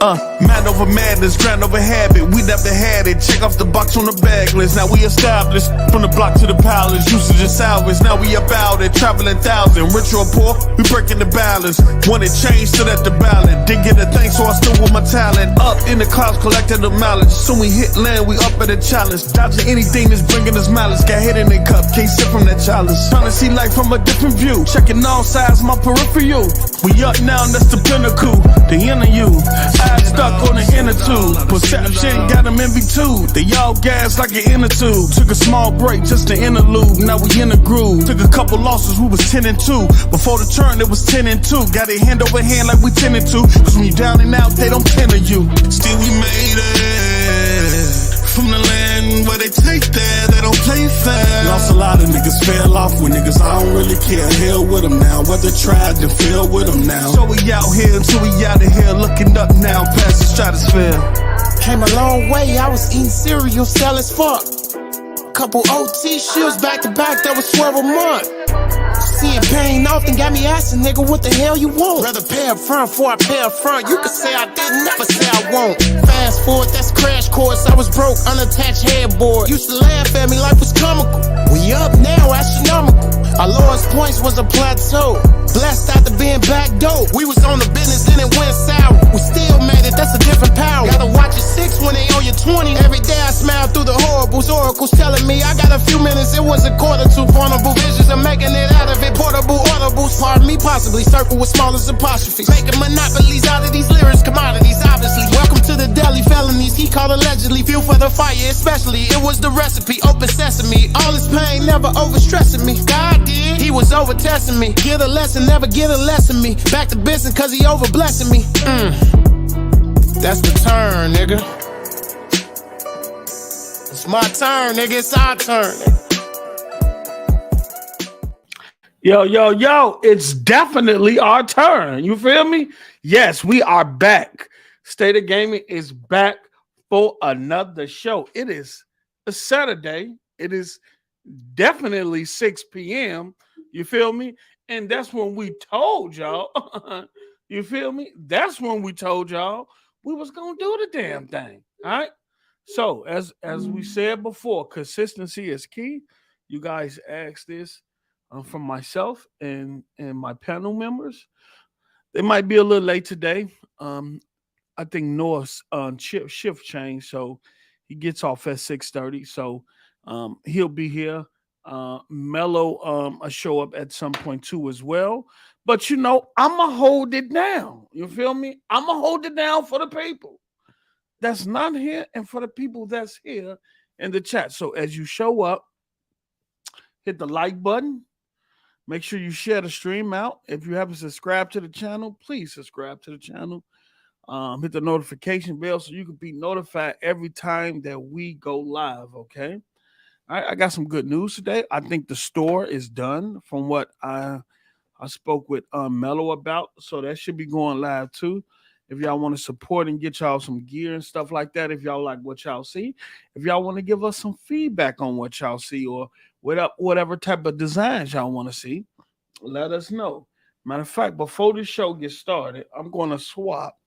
Mad over madness, grind over habit. We never had it. Check off the box on the bag list. Now we established. From the block to the palace, usage and salvage. Now we about it. Traveling thousand. Rich or poor, we breaking the balance. When it changed, stood at the ballot. Didn't get a thing, so I stood with my talent. Up in the clouds, collecting the mileage. Soon we hit land, we up at the challenge. Dodging anything that's bringing us malice. Got hit in the cup, can't sip from that chalice. Trying to see life from a different view. Checking all sides, my peripheral. We up now, that's the pinnacle. The inner you. Eyes stuck on the inner tube. Perception got them in V2. They all gas like an inner tube. Took a small break, just an interlude. Now we in the groove. Took a couple losses, we was 10-2. Before the turn, it was 10-2. Got it hand over hand like we 10-2. Cause when you down and out, they don't pin you. Still we made it. From the land where they take that, they don't play fair. Lost a lot of niggas, fell off with niggas, I don't really care. Hell with them now, whether tried to feel with them now. So we out here until we out of here, looking up now, past the stratosphere. Came a long way, I was eating cereal, sell as fuck. Couple OT shifts back to back, that was 12 a month. Seeing pain often got me asking, nigga, what the hell you want? Rather pay up front before I pay up front. You could say I didn't, never say I won't. Fast forward, that's crash course. I was broke, unattached headboard. Used to laugh at me, life was comical. We up now, astronomical. Our lowest points was a plateau. Blessed after being back dope. We was on the business and it went sour. We still made it, that's a different power. Gotta watch your 6 when they owe you 20. Every day I smile through the horribles. Oracles telling me I got a few minutes. It was a quarter to vulnerable visions. I'm making it out of it. Portable audibles. Pardon me, possibly. Circle with smallest apostrophes. Making monopolies out of these lyrics. Commodities, obviously. Welcome to the deli. Felonies he called allegedly. Fuel for the fire, especially. It was the recipe. Open sesame. All this pain never overstressing me. God did. He was over testing me. Get a lesson, never get a lesson me. Back to business cause he over blessing me. That's the turn, nigga. It's my turn, nigga. It's our turn, nigga. Yo, it's definitely our turn. You feel me? Yes, we are back. State of Gaming is back for another show. It is a Saturday. It is definitely 6 p.m. You feel me? And that's when we told y'all, you feel me? That's when we told y'all we was going to do the damn thing. All right? So, as we said before, consistency is key. You guys asked this from myself and my panel members. They might be a little late today. I think Noah's shift changed, so he gets off at 6:30. So he'll be here. Mello will show up at some point too as well. But I'ma hold it down. You feel me? I'ma hold it down for the people that's not here and for the people that's here in the chat. So as you show up, hit the like button. Make sure you share the stream out. If you haven't subscribed to the channel, please subscribe to the channel. Hit the notification bell so you can be notified every time that we go live, okay? All right, I got some good news today. I think the store is done from what I spoke with Mello about, so that should be going live too. If y'all want to support and get y'all some gear and stuff like that, if y'all like what y'all see, if y'all want to give us some feedback on what y'all see or whatever type of designs y'all want to see, let us know. Matter of fact, before the show gets started, I'm going to swap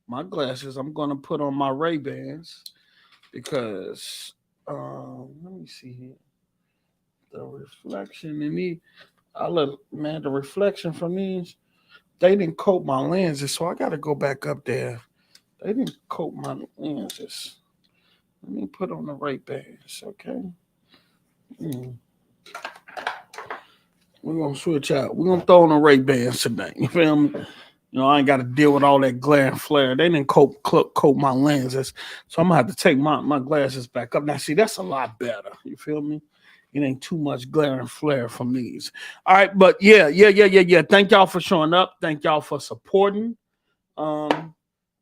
my glasses. I'm going to put on my Ray-Bans because let me see here. The reflection in these, the reflection from these, they didn't coat my lenses, so I got to go back up there. They didn't coat my lenses. Let me put on the Ray-Bans, okay? We're going to switch out. We're going to throw on the Ray-Bans today. You feel me? I ain't got to deal with all that glare and flare. They didn't coat my lenses, so I'm going to have to take my glasses back up. Now, see, that's a lot better. You feel me? It ain't too much glare and flare from these. All right, but yeah. Thank y'all for showing up. Thank y'all for supporting. Let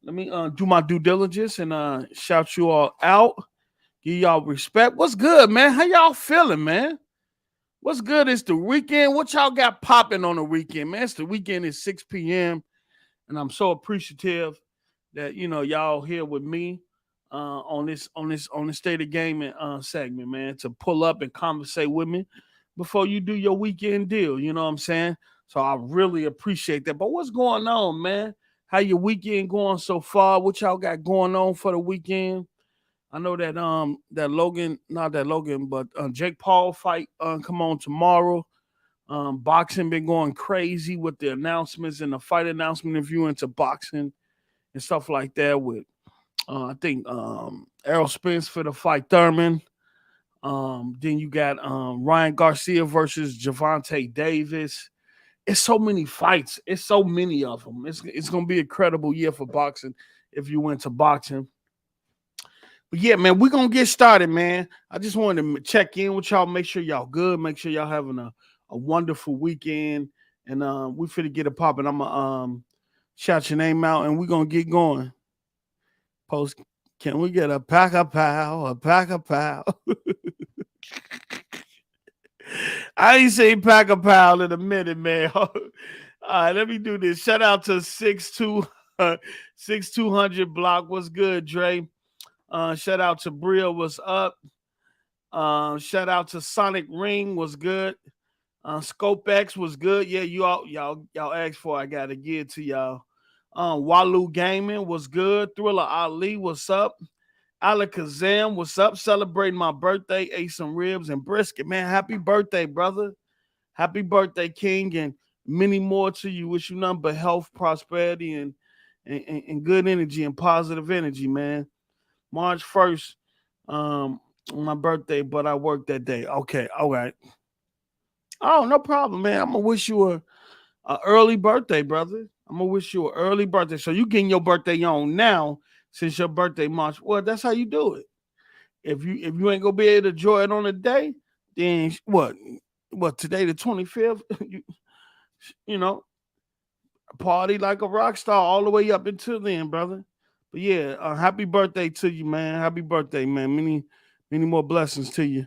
me do my due diligence and shout you all out. Give y'all respect. What's good, man? How y'all feeling, man? What's good? It's the weekend. What y'all got popping on the weekend, man? It's the weekend. It's 6 p.m. And I'm so appreciative that y'all here with me on this State of Gaming segment, man, to pull up and conversate with me before you do your weekend deal. You know what I'm saying? So I really appreciate that. But what's going on, man? How your weekend going so far? What y'all got going on for the weekend? I know that Logan, not that Logan, but Jake Paul fight come on tomorrow. Boxing been going crazy with the announcements and the fight announcement if you into boxing and stuff like that. With I think Errol Spence for the fight Thurman. Then you got Ryan Garcia versus Javante Davis. It's so many fights. It's so many of them. It's gonna be a credible year for boxing if you went to boxing. But yeah, man, we're gonna get started, man. I just wanted to check in with y'all, make sure y'all good, make sure y'all having a wonderful weekend. And we finna get it popping. I'm gonna shout your name out and we're gonna get going. Post, can we get a pack a pow, a pack a pow? I ain't seen pack a pow in a minute, man. All right, let me do this. Shout out to 6200 block. What's good, Dre? Shout out to Bria. What's up? Shout out to Sonic Ring. What's good? Scope X was good. Yeah, y'all asked for. I gotta give it to y'all. Walu Gaming was good. Thriller Ali, what's up? Alakazam, what's up? Celebrating my birthday. Ate some ribs and brisket. Man, happy birthday, brother. Happy birthday, King, and many more to you. Wish you nothing but health, prosperity, and good energy and positive energy, man. March 1st, my birthday, but I worked that day. Okay, all right. Oh, no problem, man. I'm gonna wish you a early birthday, brother. I'm gonna wish you an early birthday. So you getting your birthday on now, since your birthday March. Well, that's how you do it. If you ain't gonna be able to enjoy it on the day, then what today the 25th, you know, party like a rock star all the way up until then, brother. But yeah, happy birthday to you, man. Happy birthday, man. Many more blessings to you.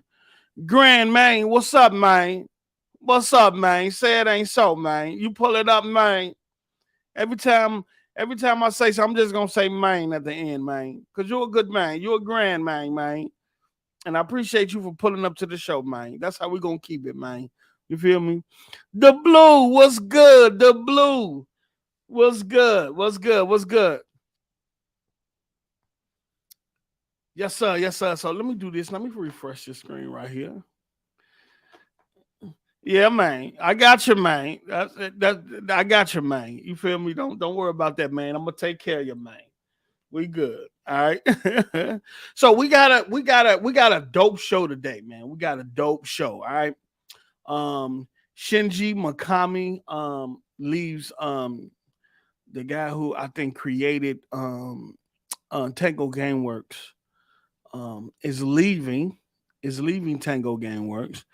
Grand man, what's up, man? What's up, man? Say it ain't so, man. You pull it up, man. Every time I say something, I'm just gonna say man at the end, man. Cause you're a good man. You're a grand man, man. And I appreciate you for pulling up to the show, man. That's how we gonna keep it, man. You feel me? The blue, what's good? The blue. What's good? What's good? What's good? Yes, sir. Yes, sir. So let me do this. Let me refresh the screen right here. Yeah, man. I got you, man. I got you, man. You feel me? Don't worry about that, man. I'm gonna take care of you, man. We good. All right. So we got a dope show today, man. We got a dope show. All right. Shinji Mikami leaves the guy who I think created Tango Gameworks is leaving Tango Gameworks.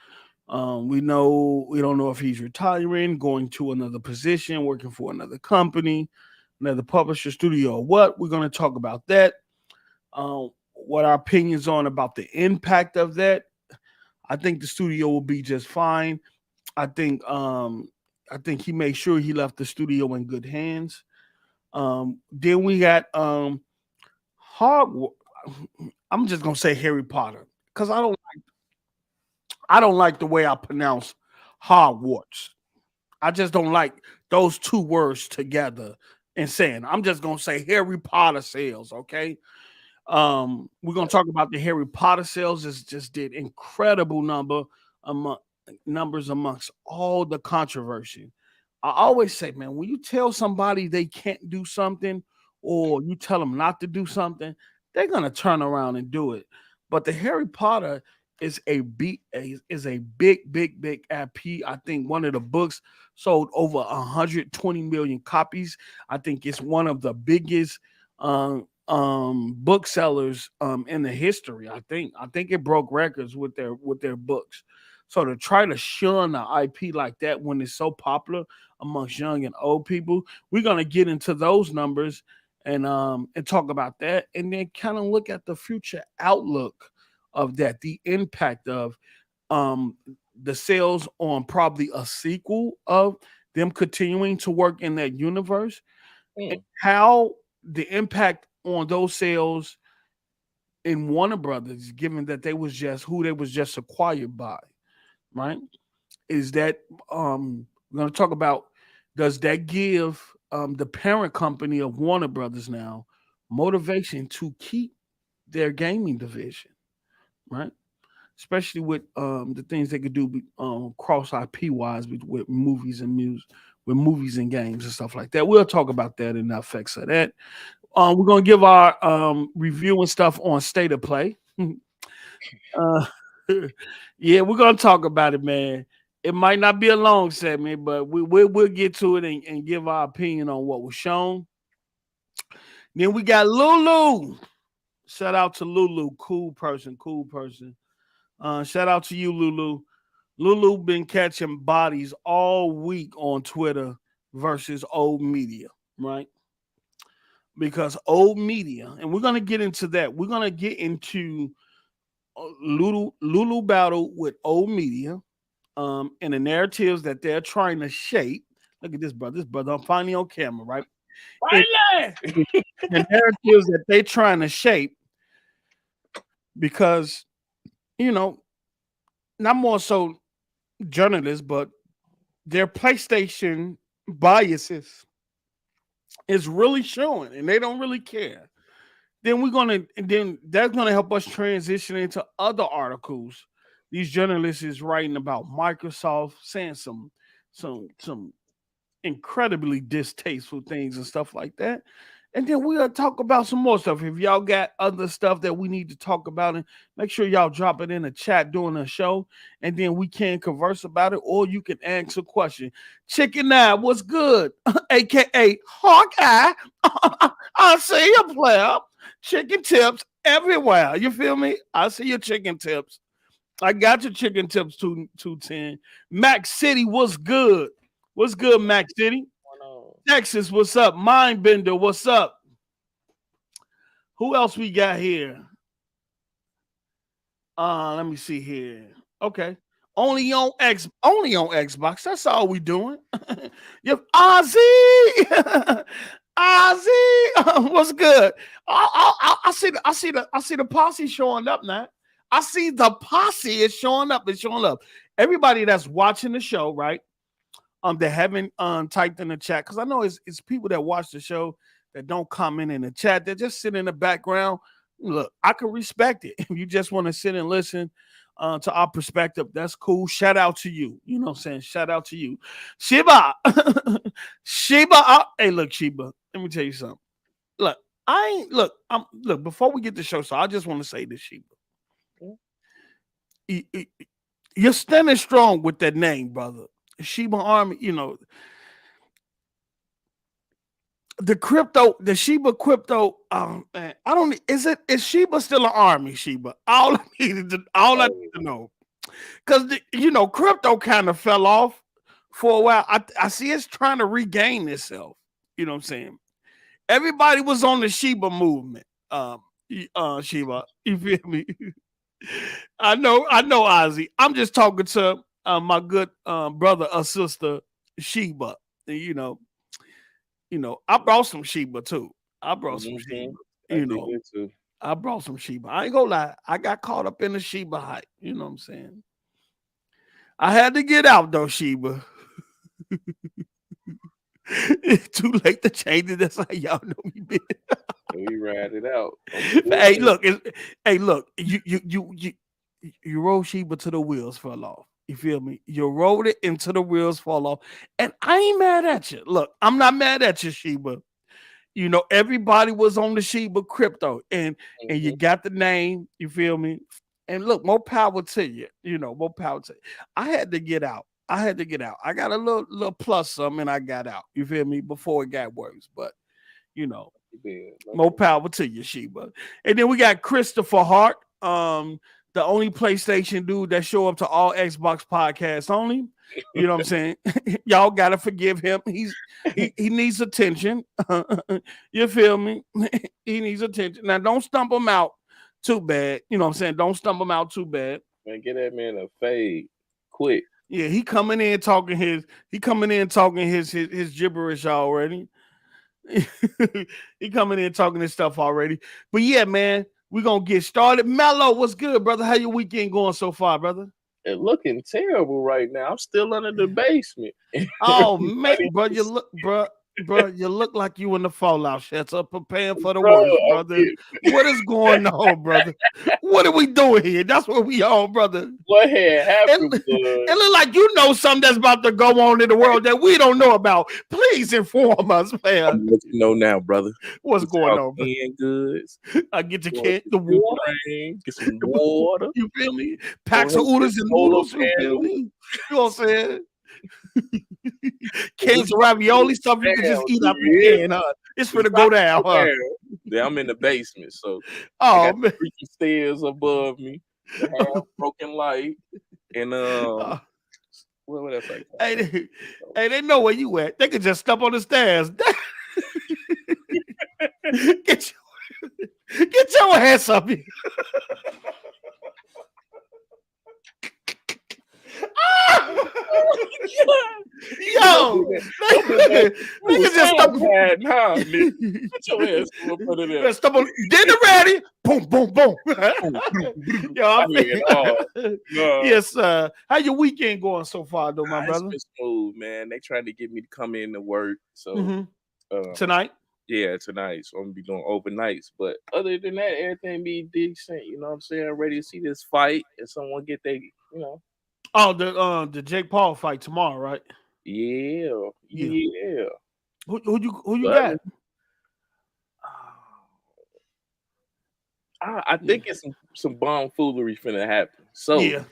We don't know if he's retiring, going to another position, working for another company, another publisher, studio, or what. We're going to talk about that. What our opinions on about the impact of that. I think the studio will be just fine. I think he made sure he left the studio in good hands. Then we got Hogwarts. I'm just gonna say Harry Potter because I don't like the way I pronounce Hogwarts. I just don't like those two words together and saying. I'm just gonna say Harry Potter sales, okay? We're gonna talk about the Harry Potter sales. Just did incredible numbers amongst all the controversy. I always say, man, when you tell somebody they can't do something or you tell them not to do something, they're gonna turn around and do it. But the Harry Potter is a big IP. I think one of the books sold over 120 million copies. I think it's one of the biggest booksellers in the history. I think it broke records with their books. So to try to shun the IP like that when it's so popular amongst young and old people, we're gonna get into those numbers and talk about that, and then kind of look at the future outlook of that, the impact of the sales on probably a sequel of them continuing to work in that universe, and how the impact on those sales in Warner Brothers, given that they was just acquired by, right? Is that we're going to talk about, does that give the parent company of Warner Brothers now motivation to keep their gaming division, right? Especially with the things they could do cross IP wise with movies and music, with movies and games and stuff like that. We'll talk about that and the effects of that. We're gonna give our review and stuff on State of Play. uh, yeah, we're gonna talk about it, man. It might not be a long segment, but we'll get to it and give our opinion on what was shown. Then we got Lulu. Shout out to Lulu, cool person. Shout out to you, Lulu. Lulu been catching bodies all week on Twitter versus old media, right? Because old media, and we're gonna get into that. We're gonna get into Lulu battle with old media, and the narratives that they're trying to shape. Look at this brother. This brother, I'm finally on camera, right? The narratives that they're trying to shape, because not more so journalists, but their PlayStation biases is really showing, and they don't really care. Then that's gonna help us transition into other articles. These journalists is writing about Microsoft, saying some incredibly distasteful things and stuff like that. And then we'll talk about some more stuff. If y'all got other stuff that we need to talk about, and make sure y'all drop it in the chat during the show, and then we can converse about it, or you can ask a question. Chicken Eye, what's good? AKA Hawkeye. I see you, player. Chicken tips everywhere. You feel me? I see your chicken tips. I got your chicken tips 210. Mac City, what's good? What's good, Mac City? Texas, what's up? Mindbender, what's up? Who else we got here? Let me see here. Okay. Only on Xbox. That's all we doing. Yep. Ozzy. Ozzy. What's good? I see the posse showing up now. I see the posse is showing up. It's showing up. Everybody that's watching the show, right? They haven't typed in the chat, because I know it's people that watch the show that don't comment in the chat. They just sit in the background. Look, I can respect it. If you just want to sit and listen to our perspective, that's cool. Shout out to you. You know what I'm saying? Shout out to you. Sheba. Sheba. Hey, look, Sheba. Let me tell you something. Look, look, before we get the show, so I just want to say this, Sheba. You're standing strong with that name, brother. Sheba Army, the Sheba crypto. Man, is Sheba still an army? Sheba, all I need to know, because crypto kind of fell off for a while. I see it's trying to regain itself. You know what I'm saying? Everybody was on the Sheba movement. Sheba, you feel me? I know, Ozzy. I'm just talking to my good brother or sister Sheba. I brought some Sheba too. I brought some Sheba. I brought some Sheba. I ain't gonna lie. I got caught up in the Sheba hype. You know what I'm saying? I had to get out though, Sheba. It's too late to change it. That's how y'all know we been. We ride it out. Hey, look. You rolled Sheba to the wheels fell off. You feel me? You rolled it into the wheels fall off. And I ain't mad at you. Look, I'm not mad at you, Sheba. Everybody was on the Sheba crypto, and you got the name. You feel me? And look, more power to you. More power to you. I had to get out. I got a little plus something, and I got out. You feel me? Before it got worse, but more power to you, Sheba. And then we got Christopher Hart, the only PlayStation dude that show up to all Xbox podcasts only. You know what I'm saying? Y'all gotta forgive him. He needs attention. You feel me? He needs attention. Now don't stump him out too bad. You know what I'm saying? Don't stump him out too bad. Man, get that man a fade quick. Yeah, he coming in talking his gibberish already. He coming in talking his stuff already. But yeah, man, we're gonna get started. Mello, what's good, brother? How your weekend going so far, brother? It's looking terrible right now. I'm still under the basement. Oh man, bro, you look, bro. bro, you look like you in the fallout shelter preparing for the Bro, worst, I'm brother. getting- What is going on, brother? What are we doing here? That's what we on, brother. what had happened It was look like you know something that's about to go on in the world that we don't know about. Please inform us, I'm man. gonna let you know now, brother. What's Get going y'all on, bro? canned goods. I get your Go kid, get the your water. rain, get some water. You feel me? Go Packs of ahead and get oodles and Polo noodles. You feel candles. me? You know what I'm saying? We Cans of about to ravioli go stuff you can just down, eat you out the hear? can, huh? It's We finna about go to down, go huh? down. Yeah, I'm in the basement, so I Oh got man. freaking stairs above me, the half broken light, and what else I got? Hey, they know where you at. They can just step on the stairs. get your ass up here. Yo, they can just stop. Get your ass up under there. Step on dinner ready. Boom, boom, boom. Yo, I hear it all. No. Yes, how your weekend going so far, though, my It's brother? been smooth, man. They trying to get me to come in to work, so Tonight? yeah, tonight. So I'm gonna be doing overnights. But other than that, everything be decent. You know what I'm saying? I'm ready to see this fight and someone get they, Oh, the Jake Paul fight tomorrow, right? yeah. Who you But, got? I think it's some bomb foolery finna happen. So Yeah.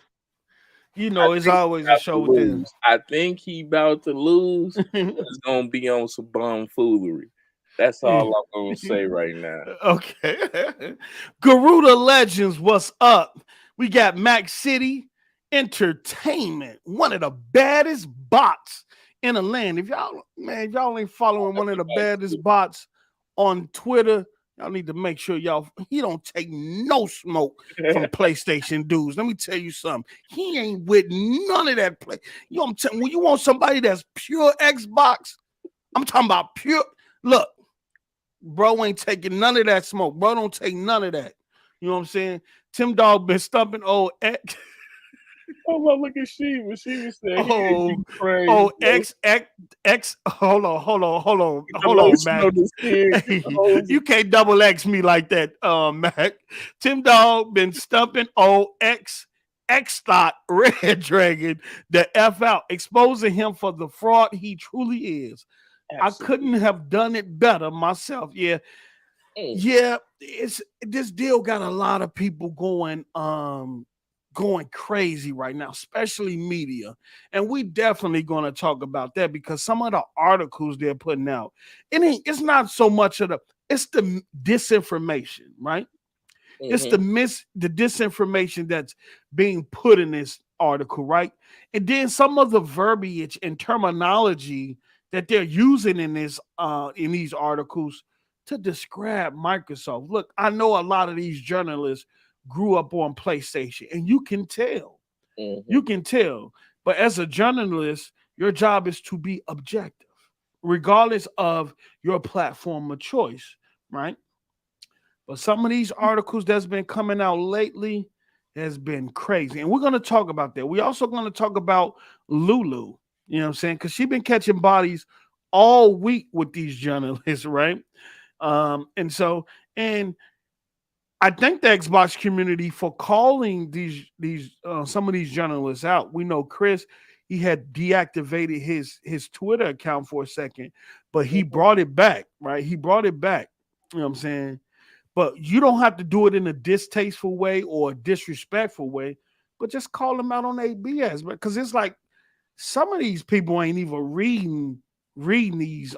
You know, it's always a show with them. I think he about to lose. It's gonna be on some bomb foolery. That's all I'm gonna say right now. Okay. Garuda Legends, what's up? We got Mac City Entertainment, one of the baddest bots in the land. If y'all ain't following one of the baddest bots on Twitter, y'all need to make sure he don't take no smoke from PlayStation dudes. Let me tell you something. He ain't with none of that play. You know what I'm telling you, when you want somebody that's pure Xbox, I'm talking about pure. Look, bro ain't taking none of that smoke. Bro don't take none of that. You know what I'm saying? Tim Dog been stumping old X. Oh, look at Sheba. She was saying, X. Hold on, Mac. Hey, you can't double X me like that, Mac. Tim Dog been stumping old X thought Red Dragon the F out, exposing him for the fraud he truly is. Absolutely. I couldn't have done it better myself. Yeah. This deal got a lot of people going crazy right now, especially media. And we definitely going to talk about that because some of the articles they're putting out, it's not so much of it's the disinformation, right? Mm-hmm. It's the disinformation that's being put in this article, right? And then some of the verbiage and terminology that they're using in these articles to describe Microsoft. Look, I know a lot of these journalists grew up on PlayStation, and you can tell. Mm-hmm. You can tell. But as a journalist, your job is to be objective, regardless of your platform of choice, right? But some of these articles that's been coming out lately has been crazy. And we're going to talk about that. We're also going to talk about Lulu, you know what I'm saying? Because she's been catching bodies all week with these journalists, right? And I thank the Xbox community for calling some of these journalists out. We know Chris, he had deactivated his Twitter account for a second, but he brought it back, right? He brought it back. You know what I'm saying? But you don't have to do it in a distasteful way or a disrespectful way, but just call them out on their BS. Because it's like some of these people ain't even reading these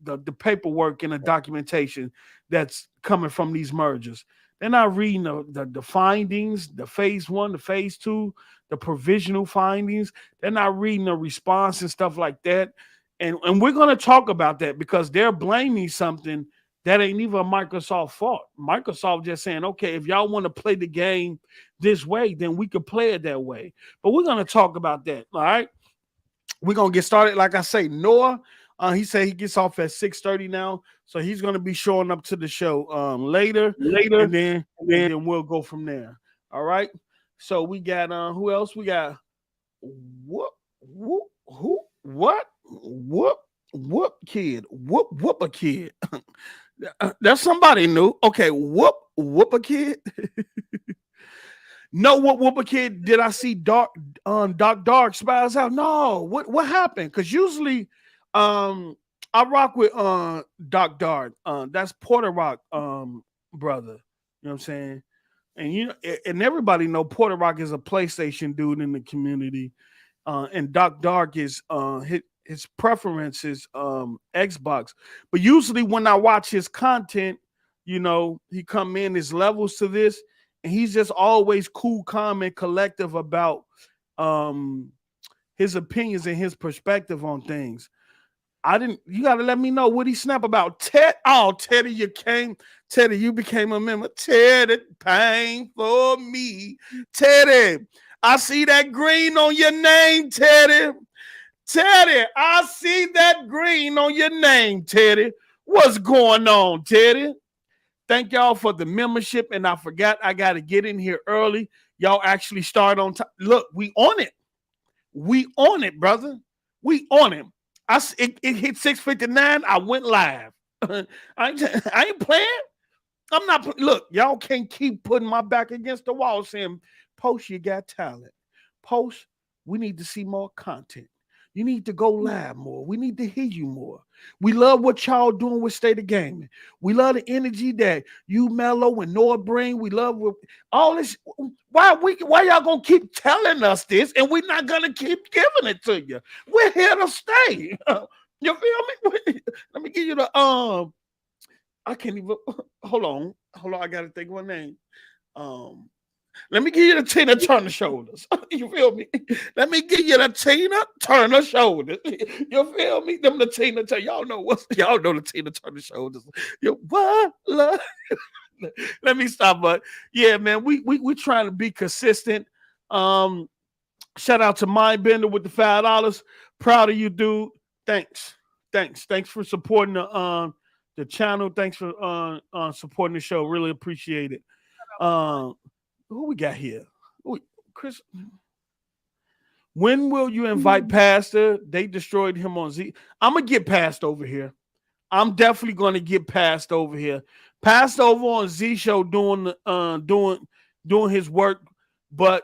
the paperwork and the documentation that's coming from these mergers. They're not reading the findings, the phase 1, the phase 2, the provisional findings. They're not reading the response and stuff like that. And we're going to talk about that because they're blaming something that ain't even a Microsoft fault. Microsoft just saying, okay, if y'all want to play the game this way, then we could play it that way. But we're going to talk about that, all right? We're going to get started. Like I say, Noah, he said he gets off at 6:30 now, so he's going to be showing up to the show later, and then we'll go from there. All right. So we got who else? We got what? Whoop kid. Whoop a kid. That's somebody new. Okay, whoop a kid. No, whoop a kid. Did I see Doc Dark spies out? No. What happened? Because usually, I rock with Doc Dark. That's Porter Rock brother. You know what I'm saying? And and everybody know Porter Rock is a PlayStation dude in the community. And Doc Dark is his preference is Xbox. But usually when I watch his content, he come in his levels to this, and he's just always cool, calm, and collective about his opinions and his perspective on things. You gotta let me know what he snap about. Teddy, you became a member. Teddy, pain for me. Teddy, I see that green on your name, Teddy. Teddy, I see that green on your name, Teddy. What's going on, Teddy? Thank y'all for the membership. And I forgot I got to get in here early. Y'all actually start on time. Look, we on it. We on it, brother. We on it. It hit 6:59. I went live. I ain't playing. I'm not. Look, y'all can't keep putting my back against the wall saying, Post, you got talent. Post, we need to see more content. You need to go live more. We need to hear you more. We love what y'all doing with State of Gaming. We love the energy that you, Mello, and Noah bring. We love all this. Why y'all gonna keep telling us this and we're not gonna keep giving it to you? We're here to stay. You feel me? Let me give you the I can't even hold on. I gotta think of my name. Let me give you the Tina Turner shoulders. You feel me? Let me give you the Tina Turner shoulders. You feel me? Them the Tina Turner. Y'all know the Tina Turner shoulders. What? Let me stop. But yeah, man, we trying to be consistent. Shout out to Mindbender with the $5. Proud of you, dude. Thanks for supporting the channel. Thanks for supporting the show. Really appreciate it. Who we got here? Chris. When will you invite Pastor? They destroyed him on Z. I'm gonna get passed over here. I'm definitely gonna get passed over here. Passed over on Z Show doing his work, but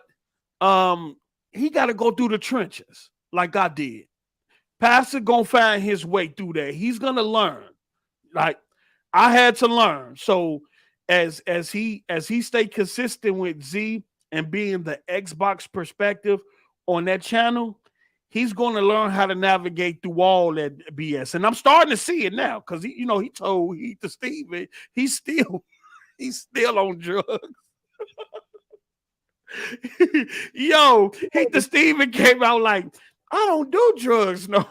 he got to go through the trenches like I did. Pastor gonna find his way through there. He's gonna learn. Like I had to learn. So as he stayed consistent with Z and being the Xbox perspective on that channel, he's going to learn how to navigate through all that BS. And I'm starting to see it now because he told to Steven he's still on drugs. Yo, Heath to Steven came out like, I don't do drugs no.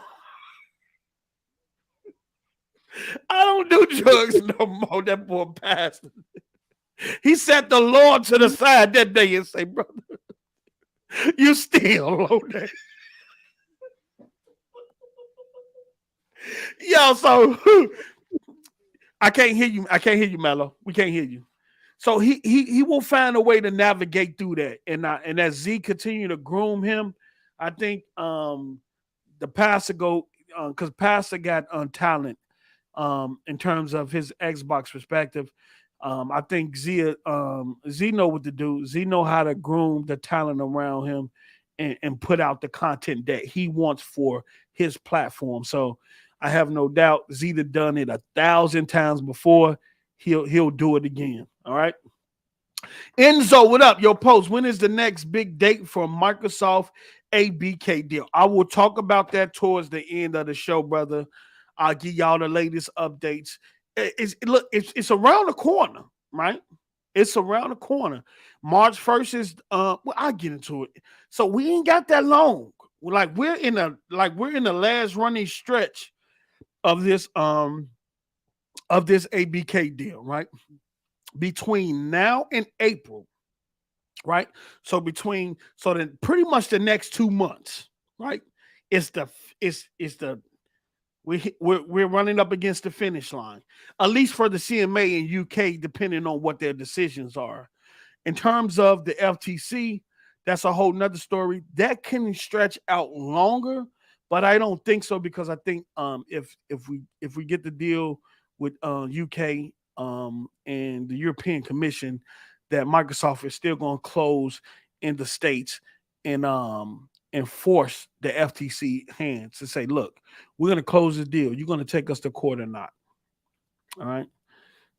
I don't do drugs no more. That boy pastor. He set the Lord to the side that day and say, brother, you still on that. Yo, so I can't hear you. I can't hear you, Mello. We can't hear you. So he will find a way to navigate through that. And as Z continue to groom him, I think the pastor because pastor got talent in terms of his Xbox perspective. I think Z know what to do. Z know how to groom the talent around him and put out the content that he wants for his platform. So I have no doubt Z done it 1,000 times before. He'll do it again. All right. Enzo, what up? Your Post. When is the next big date for Microsoft ABK deal? I will talk about that towards the end of the show, brother. I'll give y'all the latest updates. It's around the corner, right? It's around the corner. March 1st is I'll get into it. So we ain't got that long. We're in the last running stretch of this ABK deal, right? Between now and April, right? So then pretty much the next 2 months, right? We're running up against the finish line, at least for the CMA and UK, depending on what their decisions are. In terms of the FTC, that's a whole nother story. That can stretch out longer, but I don't think so because I think if we get the deal with UK and the European Commission, that Microsoft is still going to close in the States and force the FTC hands to say, look, we're going to close this deal. You're going to take us to court or not. All right.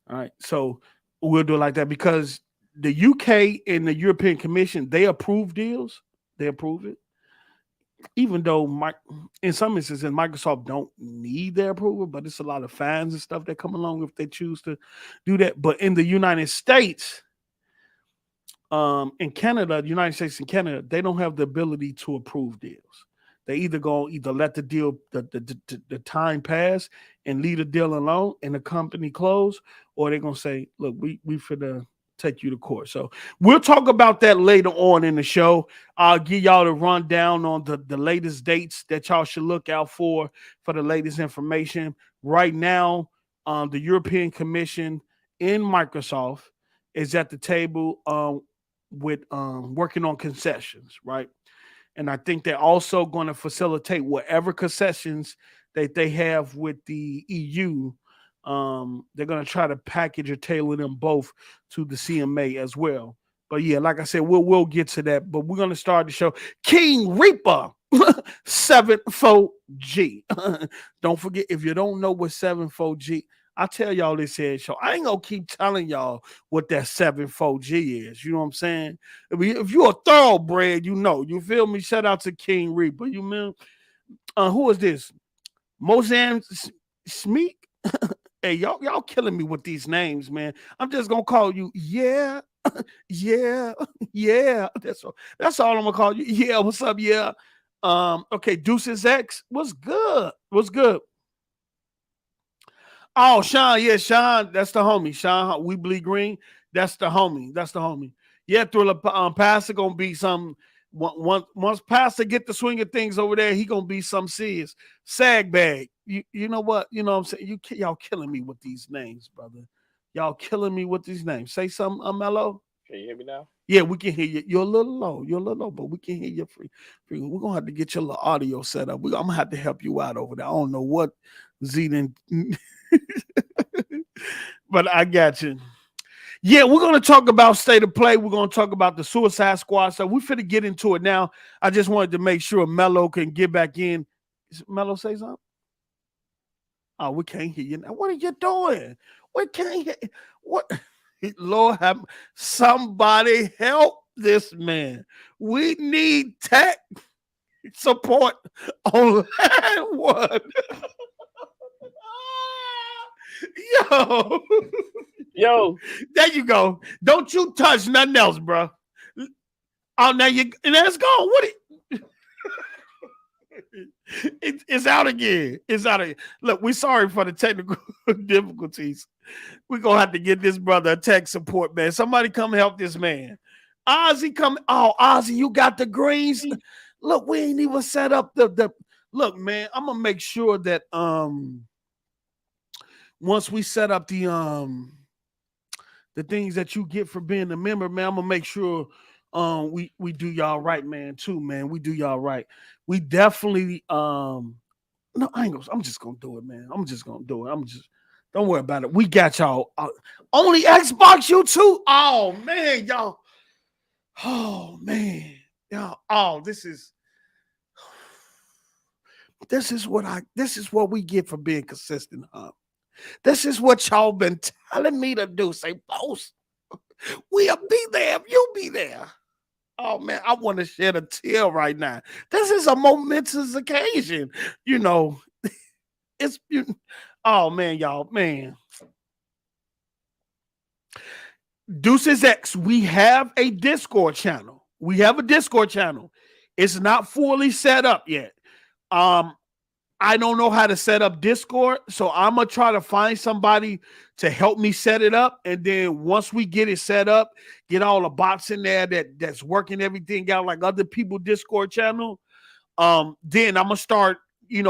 All right. So we'll do it like that because the UK and the European Commission, they approve deals. They approve it. Even though in some instances Microsoft don't need their approval, but it's a lot of fines and stuff that come along if they choose to do that. But in the United States, in Canada, the United States and Canada, they don't have the ability to approve deals. They either let the deal, the time pass and leave the deal alone and the company close, or they're gonna say, look, we finna take you to court. So we'll talk about that later on in the show. I'll give y'all the rundown on the latest dates that y'all should look out for the latest information. Right now, the European Commission in Microsoft is at the table with working on concessions, right? And I think they're also going to facilitate whatever concessions that they have with the EU. They're going to try to package or tailor them both to the CMA as well. But yeah, like I said, we'll get to that. But we're going to start the show. King Reaper 74G. Don't forget, if you don't know what 74G, I tell y'all this here show. I ain't gonna keep telling y'all what that 74G is. You know what I'm saying? If you're a thoroughbred, you know. You feel me? Shout out to King Reaper. You mean? Who is this? Mozan Smeek? Hey, y'all killing me with these names, man. I'm just gonna call you. Yeah. That's all I'm gonna call you. Yeah. What's up? Yeah. Okay. Deuces X. What's good? What's good? Oh, Sean, yeah, Sean, that's the homie. Sean, we bleed green. That's the homie. That's the homie. Yeah, Thriller, Pastor gonna be some. Once Pastor get the swing of things over there, he gonna be some serious sag bag. You know what? You know what I'm saying? Y'all killing me with these names, brother. Y'all killing me with these names. Say something, Mello. Can you hear me now? Yeah, we can hear you. You're a little low. But we can hear you free. We're gonna have to get your little audio set up. I'm gonna have to help you out over there. I don't know what Zedin. But I got you. Yeah, we're going to talk about state of play. We're going to talk about the Suicide Squad. So we're finna get into it now. I just wanted to make sure Mello can get back in. Mello say something? Oh, we can't hear you now. What are you doing? We can't hear. What? Lord have somebody help this man. We need tech support on line one. Yo, there you go. Don't you touch nothing else, bro. Oh, now it's gone. It's out again. It's out again. Look, we're sorry for the technical difficulties. We're gonna have to get this brother a tech support, man. Somebody come help this man. Ozzy, come. Oh, Ozzy, you got the greens. Look, we ain't even set up the. Look, man, I'm gonna make sure that once we set up the things that you get for being a member, man, I'm gonna make sure we do y'all right, man, too, man. We do y'all right. We definitely no, I'm just gonna do it, man. I'm just gonna do it. Don't worry about it. We got y'all. Only Xbox you too. Oh man, y'all. Oh man, y'all. Oh, this is what we get for being consistent, huh? This is what y'all been telling me to do. Say, post. We'll be there if you be there. Oh, man, I want to shed a tear right now. This is a momentous occasion. You know, oh, man, y'all, man. Deuces X, we have a Discord channel. It's not fully set up yet. I don't know how to set up Discord, so I'm going to try to find somebody to help me set it up. And then once we get it set up, get all the bots in there that's working everything out like other people Discord channel, then I'm going to start,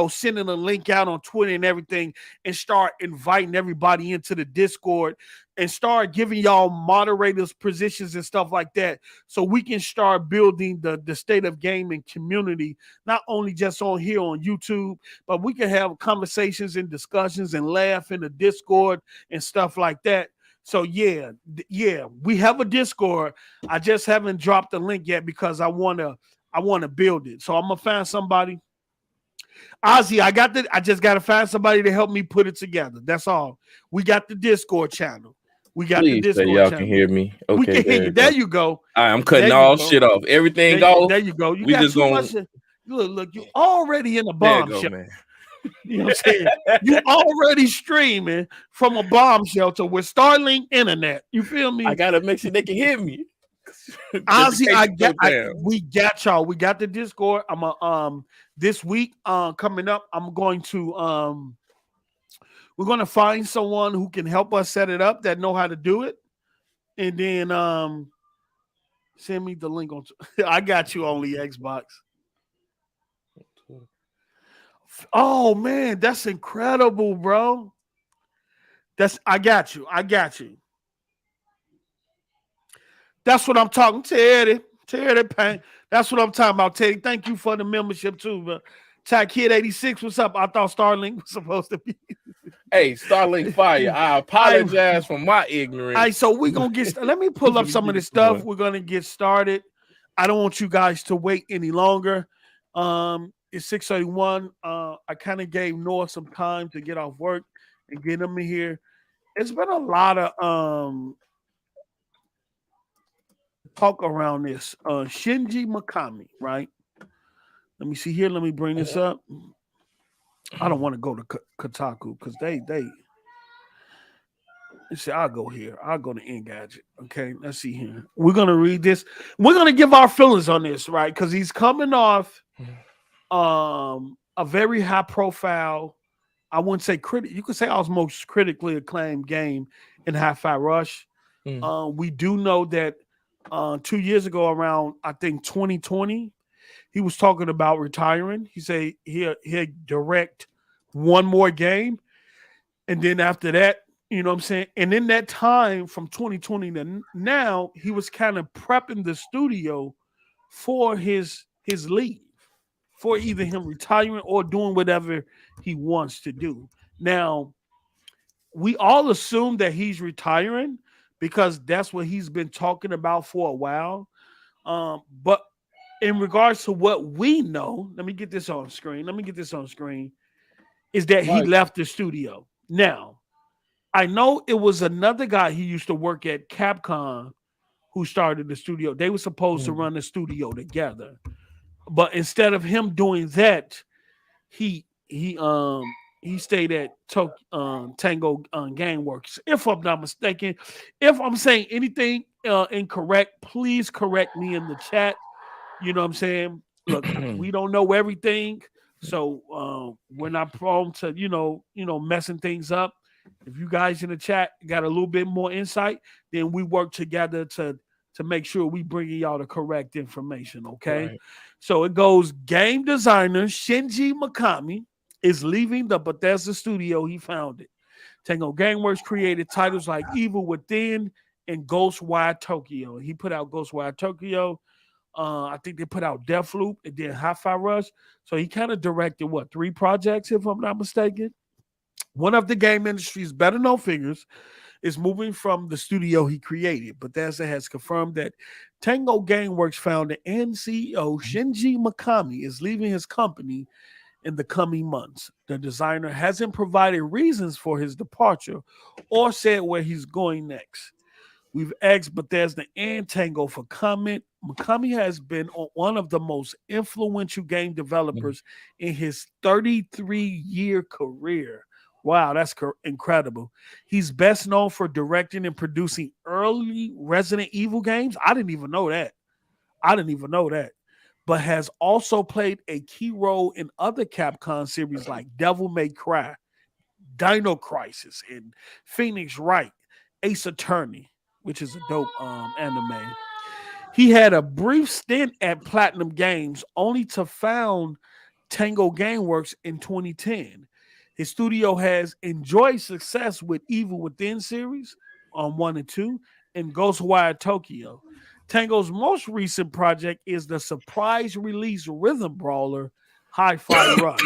sending a link out on Twitter and everything, and start inviting everybody into the Discord and start giving y'all moderators positions and stuff like that, so we can start building the state of gaming community, not only just on here on YouTube, but we can have conversations and discussions and laugh in the Discord and stuff like that. So yeah, we have a Discord. I just haven't dropped the link yet because I wanna build it. So I'm gonna find somebody. Ozzy, I just gotta find somebody to help me put it together. That's all. We got the Discord channel. We got Please the Discord say y'all channel. can hear me. Okay, we can hear you. There you go. All right, I'm cutting There all you go. shit off. Everything There you go. You we got just too gonna much. Look, you already in a there you bomb go, shelter. man. You know what I'm saying? You already streaming from a bomb shelter with Starlink internet. You feel me? I gotta make sure they can hear me. Ozzy, we got y'all. We got the Discord. I'm this week coming up, I'm going to we're gonna find someone who can help us set it up that know how to do it, and then send me the link on. I got you, only Xbox. Oh man, that's incredible, bro. I got you. That's what I'm talking. Teddy Payne. That's what I'm talking about, Teddy. Thank you for the membership too, bro. Ty Kid 86, what's up? I thought Starlink was supposed to be. Hey, Starlink Fire. I apologize for my ignorance. All right, so we're gonna get. Let me pull up some of this stuff. We're gonna get started. I don't want you guys to wait any longer. It's 6:31. I kind of gave Noah some time to get off work and get him in here. It's been a lot of talk around this. Shinji Mikami, right? Let me see here. Let me bring this up. I don't want to go to Kotaku because they see. I'll go here. I'll go to Engadget. Okay, let's see here. We're gonna read this. We're gonna give our feelings on this, right? Because he's coming off a very high profile. I wouldn't say critic. You could say our most critically acclaimed game in Hi-Fi Rush. We do know that 2 years ago, around I think 2020, he was talking about retiring. He said he'll direct one more game, and then after that, you know what I'm saying? And in that time from 2020 to now, he was kind of prepping the studio for his leave, for either him retiring or doing whatever he wants to do. Now, we all assume that he's retiring because that's what he's been talking about for a while. But in regards to what we know, let me get this on screen. Is that he left the studio. Now, I know it was another guy he used to work at Capcom who started the studio. They were supposed to run the studio together. But instead of him doing that, he stayed at Tango Gameworks. If I'm not mistaken, if I'm saying anything incorrect, please correct me in the chat. You know what I'm saying? Look, we don't know everything, so we're not prone to messing things up. If you guys in the chat got a little bit more insight, then we work together to make sure we bringing y'all the correct information. Okay, right. So it goes. Game designer Shinji Mikami is leaving the Bethesda studio he founded. Tango Gameworks created titles like Evil Within and Ghostwire Tokyo. He put out Ghostwire Tokyo. I think they put out Deathloop and then Hi-Fi Rush. So he kind of directed 3 projects, if I'm not mistaken. One of the game industry's better known figures is moving from the studio he created. Bethesda has confirmed that Tango Gameworks founder and CEO Shinji Mikami is leaving his company in the coming months. The designer hasn't provided reasons for his departure or said where he's going next. We've asked Bethesda and Tango for comment. Mikami has been one of the most influential game developers in his 33-year career. Wow, that's incredible. He's best known for directing and producing early Resident Evil games. I didn't even know that. But has also played a key role in other Capcom series like Devil May Cry, Dino Crisis, and Phoenix Wright, Ace Attorney, which is a dope anime. He had a brief stint at Platinum Games, only to found Tango Gameworks in 2010. His studio has enjoyed success with Evil Within series on 1 and 2 and Ghostwire Tokyo. Tango's most recent project is the surprise release rhythm brawler Hi-Fi Rush.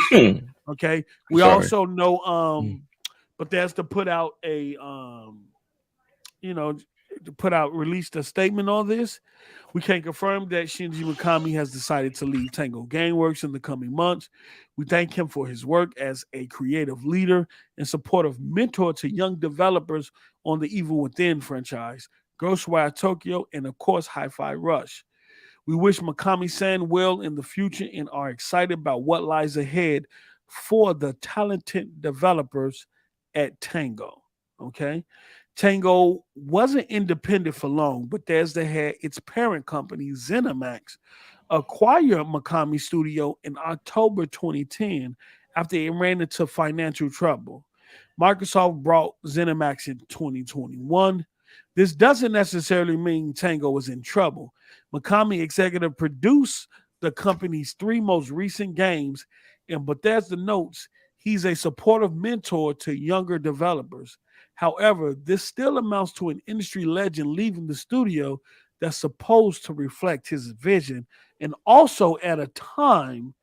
Okay. We also know Bethesda put out released a statement on this. We can confirm that Shinji Mikami has decided to leave Tango Gameworks in the coming months. We thank him for his work as a creative leader and supportive mentor to young developers on the Evil Within franchise, Ghostwire Tokyo, and of course, Hi-Fi Rush. We wish Mikami-san well in the future and are excited about what lies ahead for the talented developers at Tango. Okay. Tango wasn't independent for long, but Bethesda had its parent company, ZeniMax, acquire Mikami Studio in October 2010 after it ran into financial trouble. Microsoft brought ZeniMax in 2021. This doesn't necessarily mean Tango was in trouble. Mikami executive produced the company's 3 most recent games, and Bethesda notes he's a supportive mentor to younger developers. However, this still amounts to an industry legend leaving the studio that's supposed to reflect his vision, and also at a time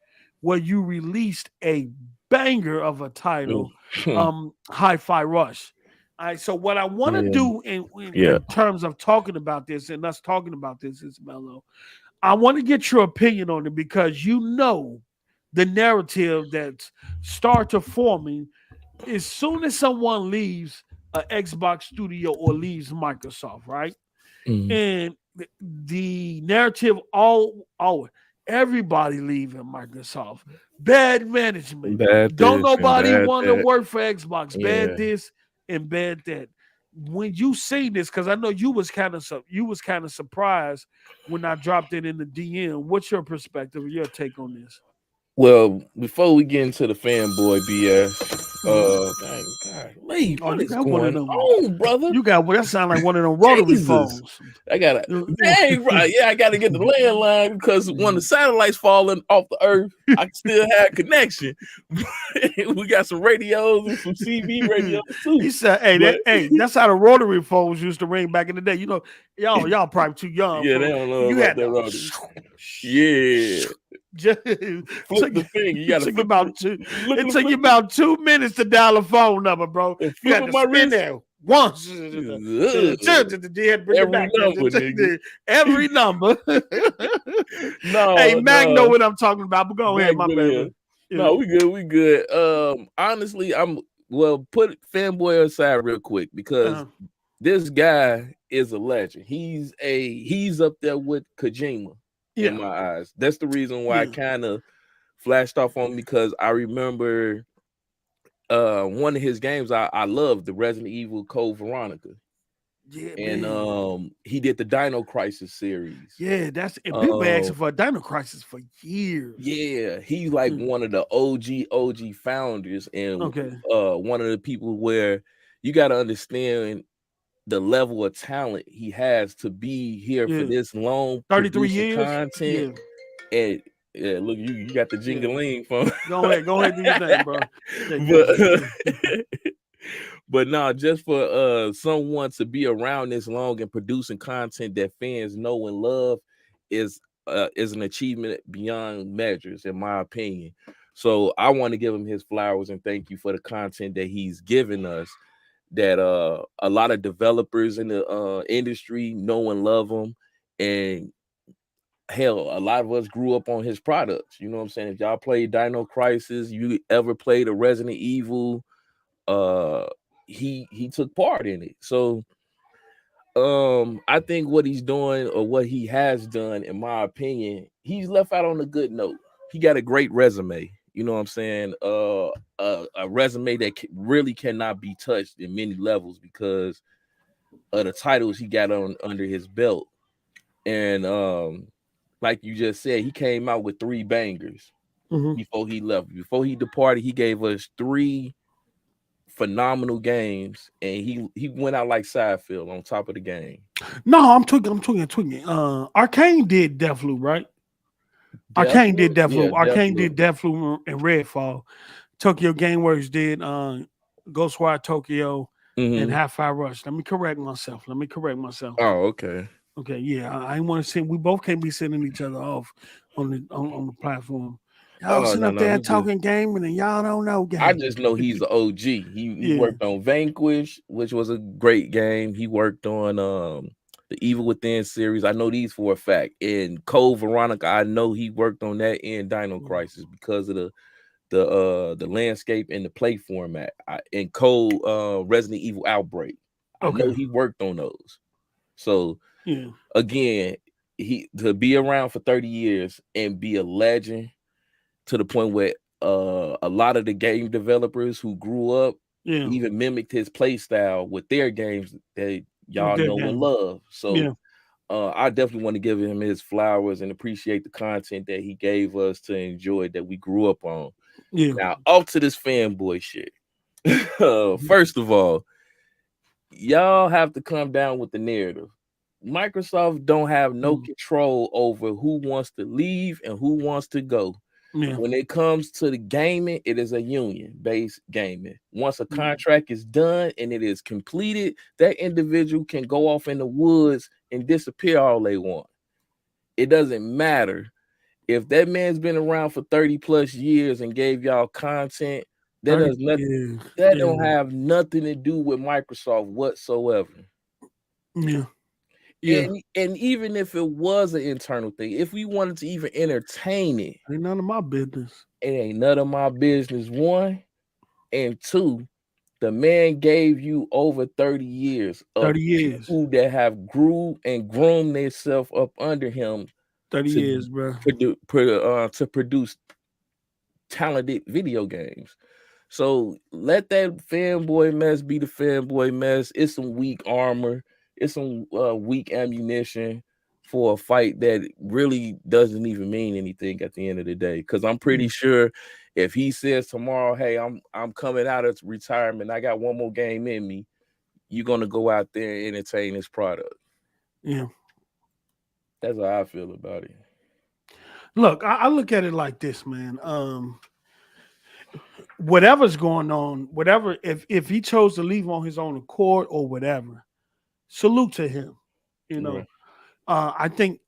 where you released a banger of a title, Hi-Fi Rush. All right, so what I want to do in terms of talking about this and us talking about this is, Mello, I want to get your opinion on it because you know the narrative that starts forming as soon as someone leaves an Xbox studio or leaves Microsoft, right? And the narrative everybody leaving Microsoft. Bad management. Don't nobody want to work for Xbox. Bad this and bad that. When you see this, because I know you was kind of surprised when I dropped it in the DM. What's your perspective or your take on this? Well, before we get into the fanboy BS, what is going on, brother? You got that sound like one of them rotary phones. I gotta, I gotta get the landline because when the satellite's falling off the earth, I can still have connection. We got some radios and some CB radios too. He said, that's how the rotary phones used to ring back in the day. You know, y'all probably too young. Yeah, they don't know about that rotary. Yeah. Just flip the thing. You gotta it took you about 2 minutes to dial a phone number, bro. You got to spin there once. Every number. No, hey, Mac know what I'm talking about, but go ahead, my man. No, we good. Honestly, put fanboy aside real quick because this guy is a legend. He's up there with Kojima. In my eyes. That's the reason why I kind of flashed off on because I remember one of his games I loved, the Resident Evil Code Veronica. Yeah, and he did the Dino Crisis series. Yeah, people asking for a Dino Crisis for years. Yeah, he's like one of the OG founders and one of the people where you got to understand the level of talent he has to be here for this long 33 years content. And look, you got the jingling from go ahead do your thing, bro. But no, just for someone to be around this long and producing content that fans know and love is an achievement beyond measures, in my opinion. So I want to give him his flowers and thank you for the content that he's given us. That a lot of developers in the industry know and love him, and hell, a lot of us grew up on his products. You know what I'm saying? If y'all played Dino Crisis, you ever played a Resident Evil, he took part in it. So I think what he's doing or what he has done, in my opinion, he's left out on a good note. He got a great resume. You know what I'm saying? A resume that really cannot be touched in many levels because of the titles he got under his belt. And like you just said, he came out with 3 bangers before he left. Before he departed, he gave us 3 phenomenal games, and he went out like Seinfeld on top of the game. No, I'm tweaking. Arcane did Deathloop, right? Arcane did Yeah, Deathloop. Arcane Deathloop. did Deathloop and Redfall. Tokyo Gameworks did Ghostwire Tokyo and Hi-Fi Rush. Let me correct myself. Oh, okay. Okay, yeah, I ain't want to say we both can't be sending each other off on the platform. Y'all Oh sitting no, up no, there we good. talking gaming and y'all don't know game. I just know he's the OG. He Yeah. worked on Vanquish, which was a great game. He worked on the Evil Within series. I know these for a fact. And Code Veronica, I know he worked on that in Dino Crisis because of the landscape and the play format. And Code Resident Evil Outbreak. I know he worked on those. So yeah, again, he to be around for 30 years and be a legend to the point where a lot of the game developers who grew up even mimicked his play style with their games that y'all know and love. So I definitely want to give him his flowers and appreciate the content that he gave us to enjoy that we grew up on. Yeah. Now, off to this fanboy shit. First of all, y'all have to come down with the narrative. Microsoft don't have no control over who wants to leave and who wants to go. Yeah. When it comes to the gaming, it is a union-based gaming. Once a contract is done and it is completed, that individual can go off in the woods and disappear all they want. It doesn't matter. If that man's been around for 30 plus years and gave y'all content, that does nothing. That don't have nothing to do with Microsoft whatsoever. Yeah. Yeah. And even if it was an internal thing, if we wanted to even entertain it, ain't none of my business. It ain't none of my business. One, and two, the man gave you over 30 years of people that have grew and groomed themselves up under him. 30 years, bro. To produce talented video games. So let that fanboy mess be the fanboy mess. It's some weak armor. It's some weak ammunition for a fight that really doesn't even mean anything at the end of the day. Because I'm pretty sure if he says tomorrow, hey, I'm coming out of retirement, I got one more game in me, you're gonna go out there and entertain this product. Yeah. That's how I feel about it. Look, I look at it like this, man. Whatever's going on, whatever, if he chose to leave on his own accord or whatever, salute to him. You know, I think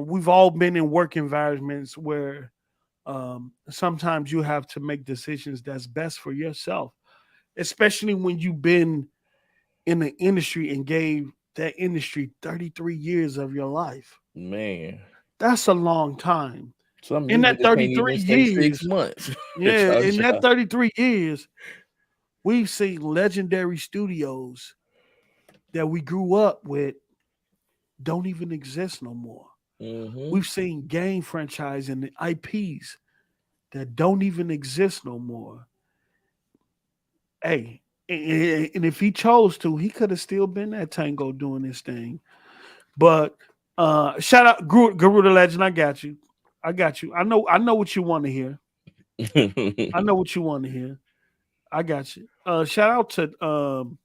we've all been in work environments where sometimes you have to make decisions that's best for yourself, especially when you've been in the industry and gave that industry 33 years of your life. Man, that's a long time. Some in that 33 years, 6 months. Yeah, in that 33 years, we've seen legendary studios that we grew up with don't even exist no more. We've seen game franchise and IPs that don't even exist no more. Hey, and if he chose to, he could have still been at Tango doing this thing. But shout out Guru the Legend. I got you. I know what you want to hear. I know what you want to hear. I got you. Shout out to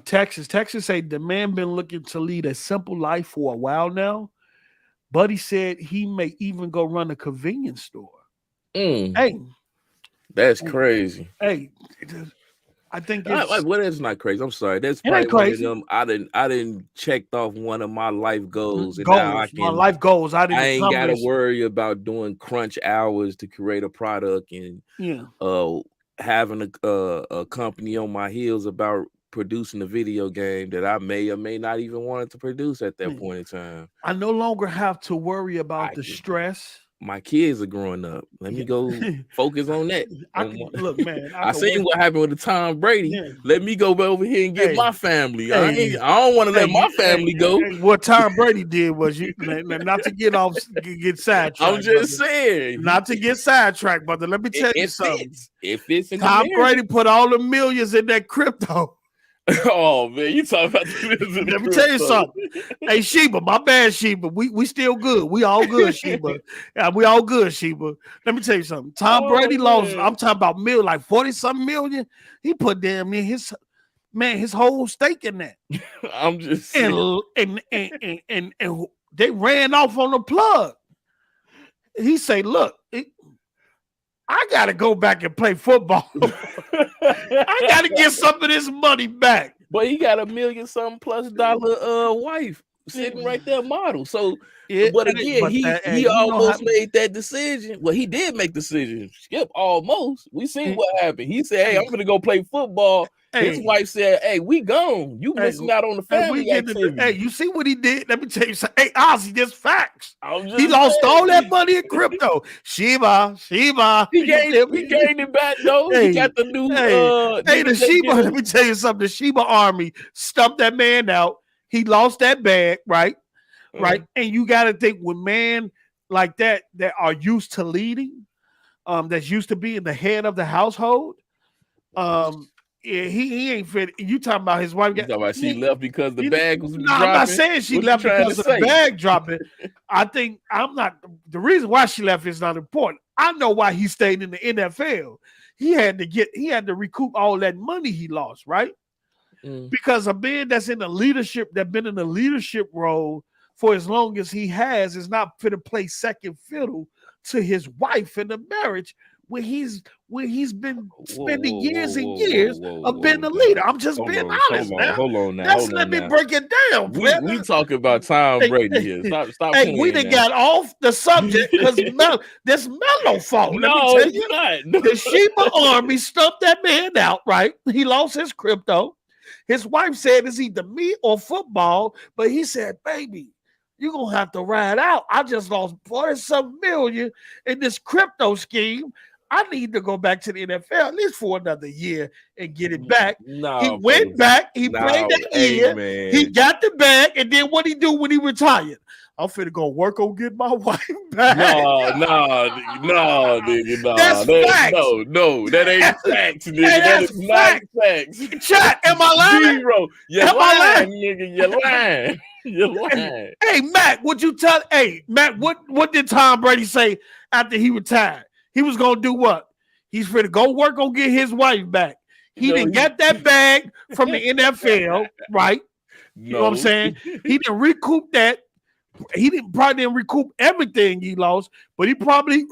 Texas. Texas say the man been looking to lead a simple life for a while now. Buddy said he may even go run a convenience store. Hey, that's crazy. Hey, I think it's what is not crazy. I'm sorry. That's probably one of them. I didn't checked off one of my life goals. And now I can, my life goals. I ain't gotta worry about doing crunch hours to create a product and having a company on my heels about producing a video game that I may or may not even want to produce at that point in time. I no longer have to worry about the stress. My kids are growing up. Let me go focus on that. Look, man. I seen what happened with the Tom Brady. Yeah. Let me go over here and get my family. I don't want to let my family go. What Tom Brady did was not to get sidetracked. I'm just saying, not to get sidetracked, brother. Let me tell you something. If it's Tom Brady put all the millions in that crypto. Oh man, you talking about the Let me tell you something. Hey Sheba, my bad Sheba. We still good. We all good, Sheba. We all good, Sheba. Let me tell you something. Tom Brady lost. I'm talking about like 40-something million. He put damn near his whole stake in that. I'm just saying. And they ran off on the plug. He say, look, I gotta go back and play football. I gotta get some of this money back. But he got $1 million something plus dollar wife sitting right there, model. So, but again, he almost made that decision. Well, he did make the decision. Skip almost. We seen what happened. He said, "Hey, I'm gonna go play football." His wife said, "Hey, we gone. You missing out on the family activity." Hey, you see what he did? Let me tell you something. Hey, Ozzy, just facts. He lost all that money in crypto. Shiba. He gained it back though. He got the new. The Shiba. Let me tell you something. The Shiba army stumped that man out. He lost that bag, right? Right. And you got to think when man like that are used to leading, that's used to being the head of the household. Yeah, he ain't fit. You talking about his wife? She left because the bag was dropping? I'm not saying she left because of the bag dropping. I think the reason why she left is not important. I know why he stayed in the NFL. He had to recoup all that money he lost, right? Because a man that's in the leadership, that been in the leadership role for as long as he has, is not fit to play second fiddle to his wife in the marriage when he's been spending years and years of being a leader. I'm just being honest now. Hold on now. Let me break it down. We talking about Tom Brady here. Stop. Hey, we done got off the subject because this Melo fault. No, it's not. The Shiba army stumped that man out, right? He lost his crypto. His wife said it's either me or football, but he said, baby, you're going to have to ride out. I just lost 40-some million in this crypto scheme. I need to go back to the NFL at least for another year and get it back. He went back. He played that year. Man. He got the bag. And then what he do when he retired? I'm finna go work on get my wife back. No, nigga, That's facts. No, that ain't facts, nigga. That is not facts. Chat, am I lying? Zero. You're lying, nigga. You're lying. You're lying. Hey, Matt, what did Tom Brady say after he retired? He was gonna do what? He's finna go work on get his wife back. He didn't get that bag from the NFL, right? You know what I'm saying? He didn't recoup that. He probably didn't recoup everything he lost, but he probably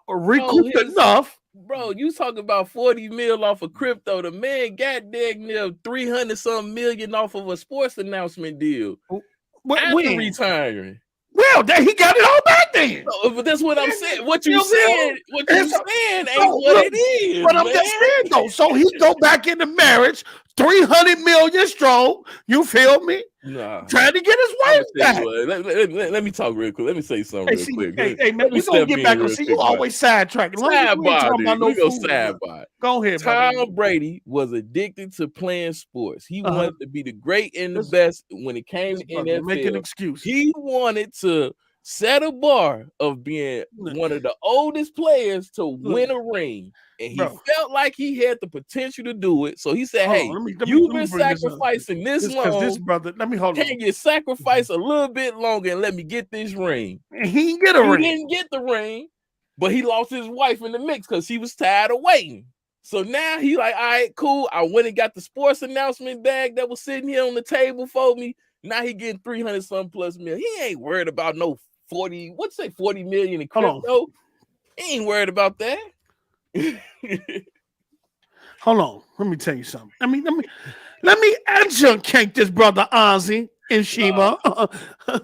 recouped enough. Bro, you talking about 40 mil off of crypto. The man got near 300-some million off of a sports announcement deal. After retiring. Well, he got it all back then. No, but that's what I'm saying. What you saying ain't what it is. But I'm just saying though. So he go back into marriage, 300 million strong. You feel me? Nah. Trying to get his wife back. Let me talk real quick. Let me say something real quick. Hey, man, we gonna get back. See, you always sidetracking. We go sidebar. Go ahead. Tom Brady was addicted to playing sports. He wanted to be the great and the best when it came to NFL. Make an excuse. He wanted to set a bar of being one of the oldest players to win a ring. And he felt like he had the potential to do it. So he said, hey, you've been sacrificing this long. Can you sacrifice a little bit longer and let me get this ring? And he didn't get a ring. He didn't get the ring, but he lost his wife in the mix because he was tired of waiting. So now he like, all right, cool. I went and got the sports announcement bag that was sitting here on the table for me. Now he getting 300-some plus million. He ain't worried about no 40 million in crypto. He ain't worried about that. Hold on, let me tell you something. Let me adjunct this brother Ozzy and Shiba.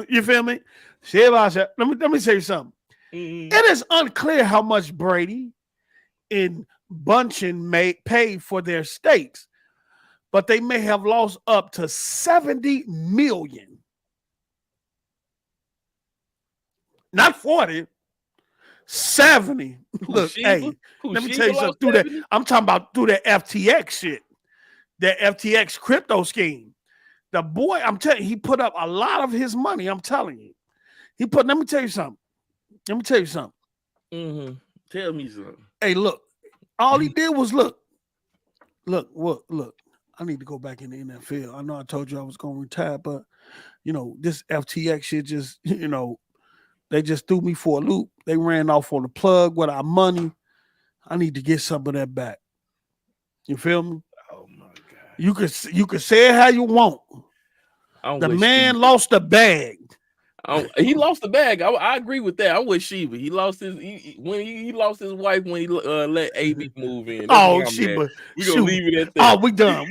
You feel me? Shiba. Let me tell you something. It is unclear how much Brady and Bunchen paid for their stakes, but they may have lost up to 70 million. Not 40. 70. Look, hey, let me tell you something. I'm talking about through that FTX shit, that FTX crypto scheme. The boy, I'm telling you, he put up a lot of his money. I'm telling you, let me tell you something. Mm-hmm. Tell me something. Hey, look, all he did was look. I need to go back in the NFL. I know I told you I was going to retire, but this FTX shit just, they just threw me for a loop. They ran off on the plug with our money. I need to get some of that back. You feel me? Oh my God. You could say it how you want. The man lost the bag. He lost the bag. I agree with that. I'm with Sheba. He lost his when he lost his wife when he let AB move in. That's Oh, what I'm Sheba, at. We gonna leave it at Oh, that. we done.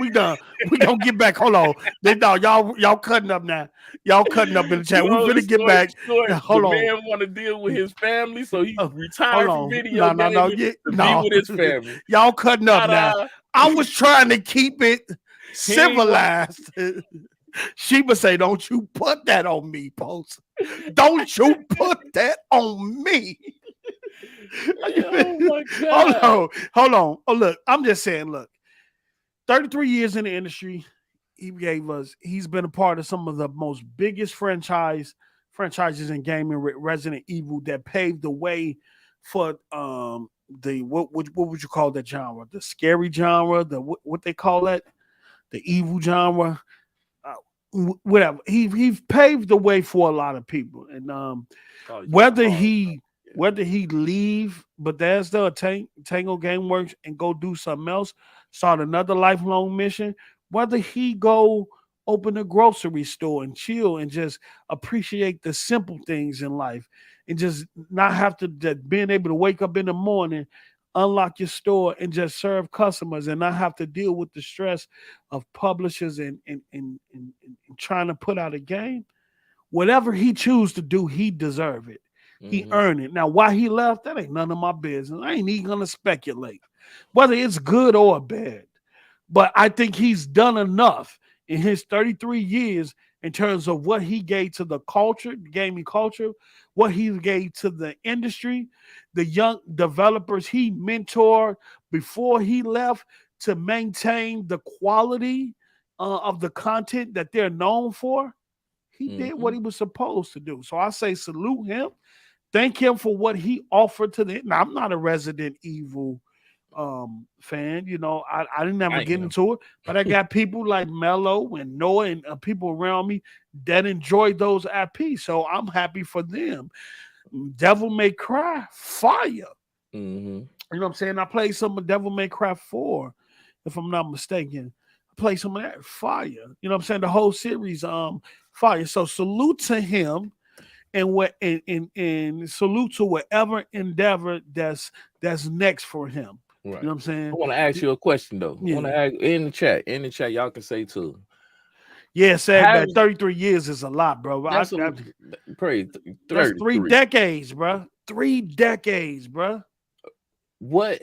We gonna get back. Hold on. Y'all cutting up now. Y'all cutting up in the chat. We Bro, finna get back. short. The Hold on. man want to deal with his family, so he Hold retired from on. video No. gaming Yeah, to be no. with his family. Y'all cutting up now. Ta-da. I was trying to keep it He ain't civilized. Sheba say, "Don't you put that on me, Post. Don't you put that on me." Oh my God. Hold on. Oh, look, I'm just saying, look, 33 years in the industry, he's been a part of some of the most biggest franchises in gaming with Resident Evil that paved the way for the what would you call that genre? The scary genre, the what they call it, the evil genre. Whatever. He paved the way for a lot of people. And whether he leave Bethesda or Tango Gameworks and go do something else, start another lifelong mission, whether he go open a grocery store and chill and just appreciate the simple things in life and just not have to being able to wake up in the morning, unlock your store and just serve customers and not have to deal with the stress of publishers and trying to put out a game. Whatever he choose to do, he deserve it. He earned it. Now, why he left, that ain't none of my business. I ain't even gonna speculate whether it's good or bad. But I think he's done enough in his 33 years in terms of what he gave to the culture, the gaming culture, what he gave to the industry, the young developers he mentored before he left to maintain the quality of the content that they're known for. He did what he was supposed to do. So I say salute him. Thank him for what he offered to the. Now, I'm not a Resident Evil fan. You know, I didn't ever get into it, but I got people like Mello and Noah and people around me that enjoyed those IPs. So I'm happy for them. Devil May Cry, fire. You know what I'm saying? I played some of Devil May Cry 4, if I'm not mistaken. I played some of that, fire. You know what I'm saying? The whole series, fire. So salute to him. And salute to whatever endeavor that's next for him. Right. You know what I'm saying? I want to ask you a question though. I want to ask in the chat, y'all can say too. Yeah, sad that 33 years is a lot, bro. That's that's 3 decades, bro. 3 decades, bro. What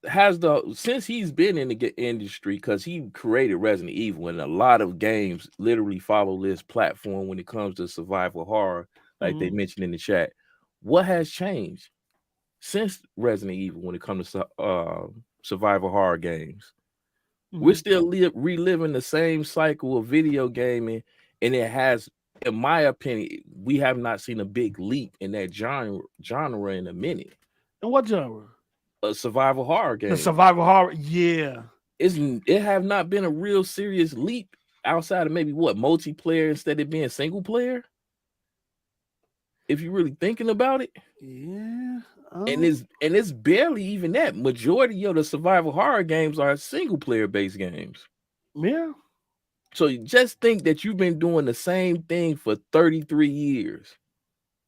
has since he's been in the industry, because he created Resident Evil, and a lot of games literally follow this platform when it comes to survival horror. Like they mentioned in the chat, what has changed since Resident Evil when it comes to survival horror games? We're still reliving the same cycle of video gaming, and it has, in my opinion, we have not seen a big leap in that genre in a minute. And what genre? A survival horror game. The survival horror, yeah. It have not been a real serious leap outside of maybe multiplayer instead of being single player. If you're really thinking about it, yeah, and it's barely even that. Majority of the survival horror games are single player based games. Yeah. So you just think that you've been doing the same thing for 33 years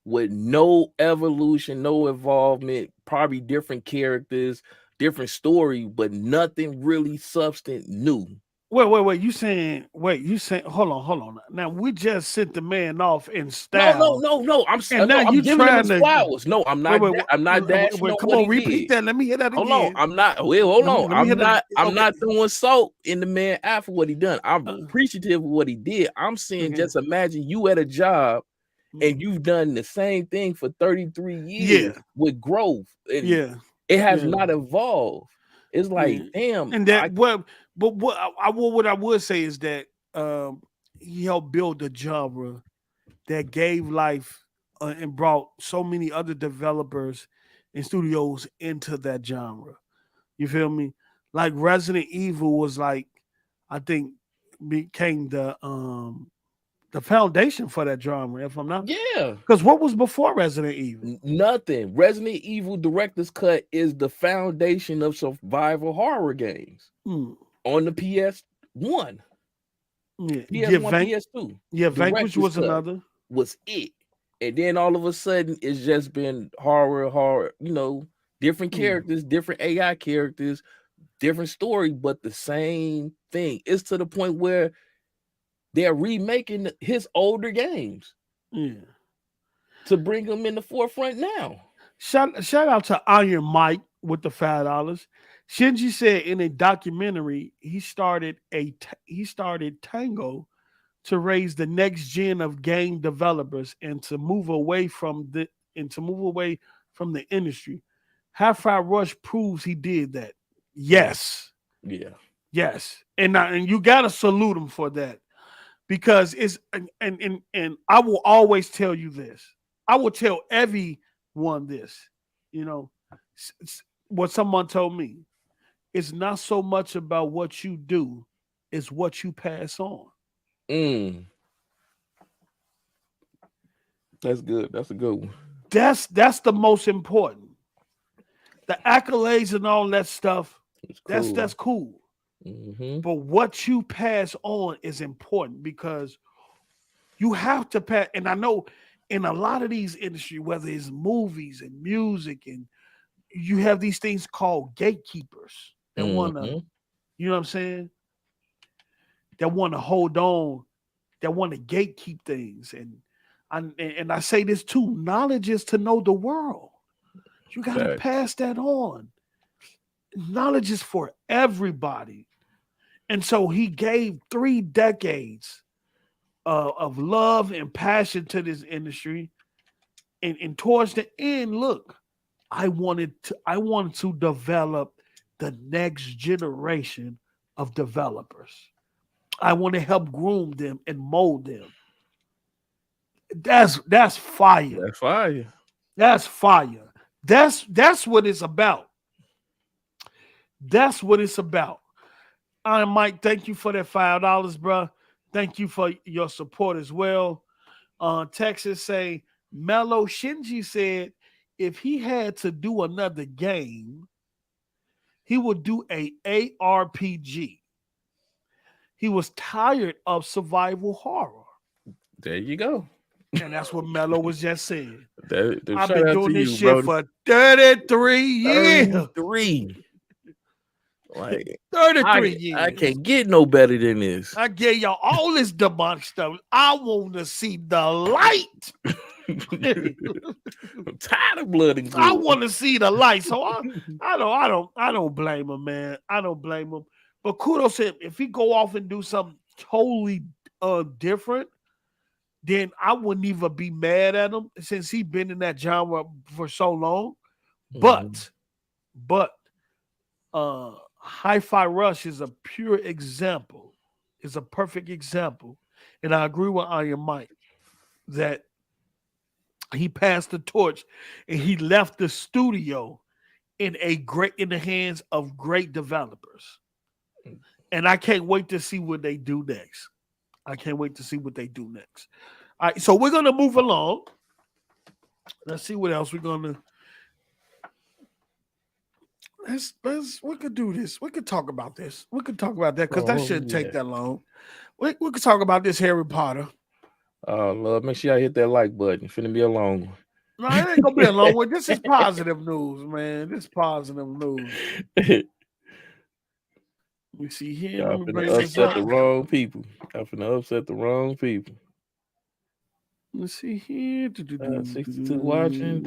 with no evolution, no involvement, probably different characters, different story, but nothing really substance new. Wait. You saying, hold on. Now we just sent the man off in style. No. I'm giving him his flowers. No, I'm not. I'm not dashing on come what on, repeat that. Let me hear that again. Hold on. I'm not. Well, hold on. I'm not throwing salt in the man after what he done. I'm appreciative of what he did. I'm saying, just imagine you at a job and you've done the same thing for 33 years with growth. And it has not evolved. It's like, damn. And that what I would say is that he helped build a genre that gave life and brought so many other developers and studios into that genre. You feel me? Like Resident Evil was like, I think became the foundation for that genre, if I'm not. Because what was before Resident Evil? Nothing. Resident Evil Director's Cut is the foundation of survival horror games on the PS1. PS1, PS2. Yeah, Vanquish was another. Was it. And then all of a sudden, it's just been horror, different characters, different AI characters, different story, but the same thing. It's to the point where they're remaking his older games to bring them in the forefront now. Shout out to Iron Mike with the $5. Shinji said in a documentary he started Tango to raise the next gen of game developers and to move away from the industry. Hi-Fi Rush proves he did that. Yes. Yeah. Yes. And you gotta salute him for that. Because it's and I will always tell you this. I will tell everyone this. What someone told me. It's not so much about what you do, it's what you pass on. That's good. That's a good one. That's the most important. The accolades and all that stuff, cool. That's cool. Mm-hmm. But what you pass on is important because you have to pass. And I know in a lot of these industries, whether it's movies and music, and you have these things called gatekeepers that want to, you know what I'm saying? That want to hold on, that want to gatekeep things. And I say this too, knowledge is to know the world. You got to pass that on. Knowledge is for everybody. And so he gave 3 decades of love and passion to this industry. And towards the end, look, I wanted to develop the next generation of developers. I want to help groom them and mold them. That's fire. That's fire. That's fire. That's what it's about. That's what it's about. Mike, thank you for that $5, bro. Thank you for your support as well. Texas say, Mellow Shinji said if he had to do another game, he would do a ARPG. He was tired of survival horror. There you go. And that's what Mello was just saying. I've been doing this shit for 33 years. 33. Like 33 years. I can't get no better than this. I gave y'all all this demonic stuff. I want to see the light. I'm tired of blood and gore. I want to see the light. So I don't blame him, man. I don't blame him. But kudos to him. If he go off and do something totally different, then I wouldn't even be mad at him since he's been in that genre for so long. But Hi-Fi Rush is a pure example. Is a perfect example. And I agree with Iron Mike that he passed the torch and he left the studio in the hands of great developers. And I can't wait to see what they do next. All right, so we're gonna move along. Let's see what else we're gonna. We could do this. We could talk about this. We could talk about that because that shouldn't take that long. We could talk about this Harry Potter. Oh Lord, make sure y'all hit that like button. It's finna be a long one. No, it ain't gonna be a long one. This is positive news, man. This is positive news. We see here. Y'all finna upset the wrong people. Let's see here. 62 watching,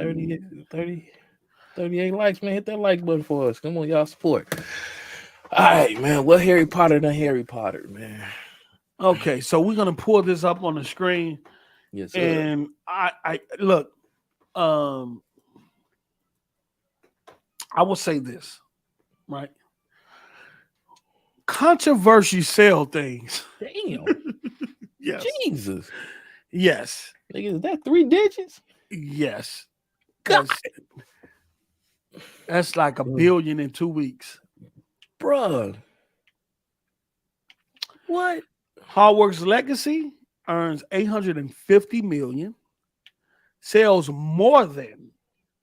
38 likes, man. Hit that like button for us. Come on, y'all support. All right, man. What Harry Potter than Harry Potter, man? Okay, so we're gonna pull this up on the screen. Yes, sir. And I look. I will say this, right? Controversy sell things. Damn. Yes. Jesus. Yes. Nigga, is that 3 digits? Yes. God. That's like $1 billion in 2 weeks. Bruh. What? Hogwarts Legacy earns $850 million, sells more than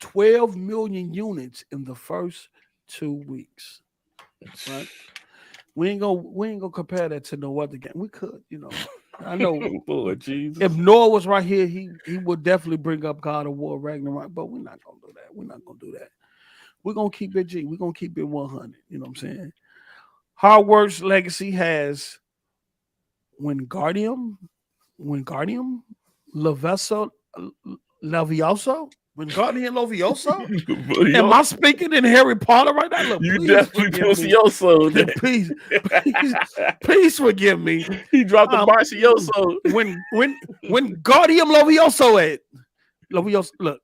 12 million units in the first 2 weeks. Right? We ain't gonna compare that to no other game. We could, I know. Lord Jesus. If Noah was right here, he would definitely bring up God of War Ragnarok, but we're not gonna do that. We're not gonna do that. We're gonna keep it G. We're gonna keep it 100. You know what I'm saying? Hogwarts Legacy has Wingardium Levioso, Wingardium Levioso. Am I speaking in Harry Potter right now? Look, You please definitely forgive me. Pocioso. Please forgive me. He dropped the Marcioso. When Wingardium Levioso at Levioso, look,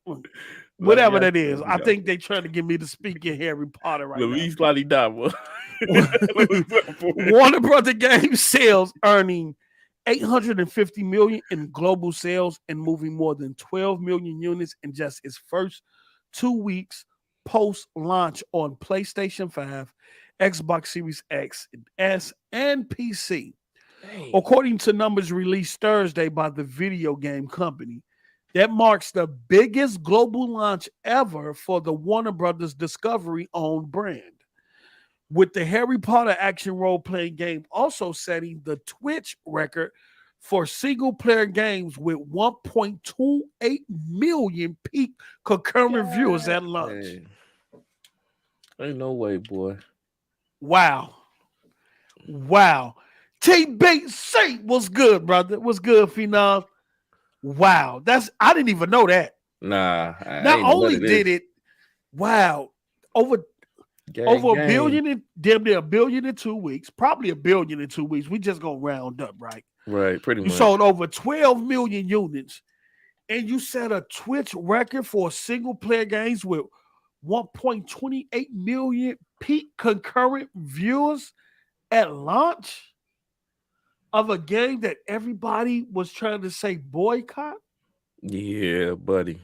whatever that is. I think they trying to get me to speak in Harry Potter right Luis now. Ladidamo. Warner Brother Games sales earning 850 million in global sales and moving more than 12 million units in just its first 2 weeks post-launch on PlayStation 5, Xbox Series X, S, and PC. Dang. According to numbers released Thursday by the video game company, that marks the biggest global launch ever for the Warner Brothers Discovery-owned brand, with the Harry Potter action role-playing game also setting the Twitch record for single-player games with 1.28 million peak concurrent viewers at launch. Hey. Ain't no way, boy. Wow. TBC was good, brother. Was good, Phenom. Wow. I didn't even know that. Nah. Not only did it, wow, over a billion and damn near $1 billion in 2 weeks, probably $1 billion in 2 weeks. We just gonna round up, right? Right, pretty much. You sold over 12 million units, and you set a Twitch record for single player games with 1.28 million peak concurrent viewers at launch of a game that everybody was trying to say boycott. Yeah, buddy.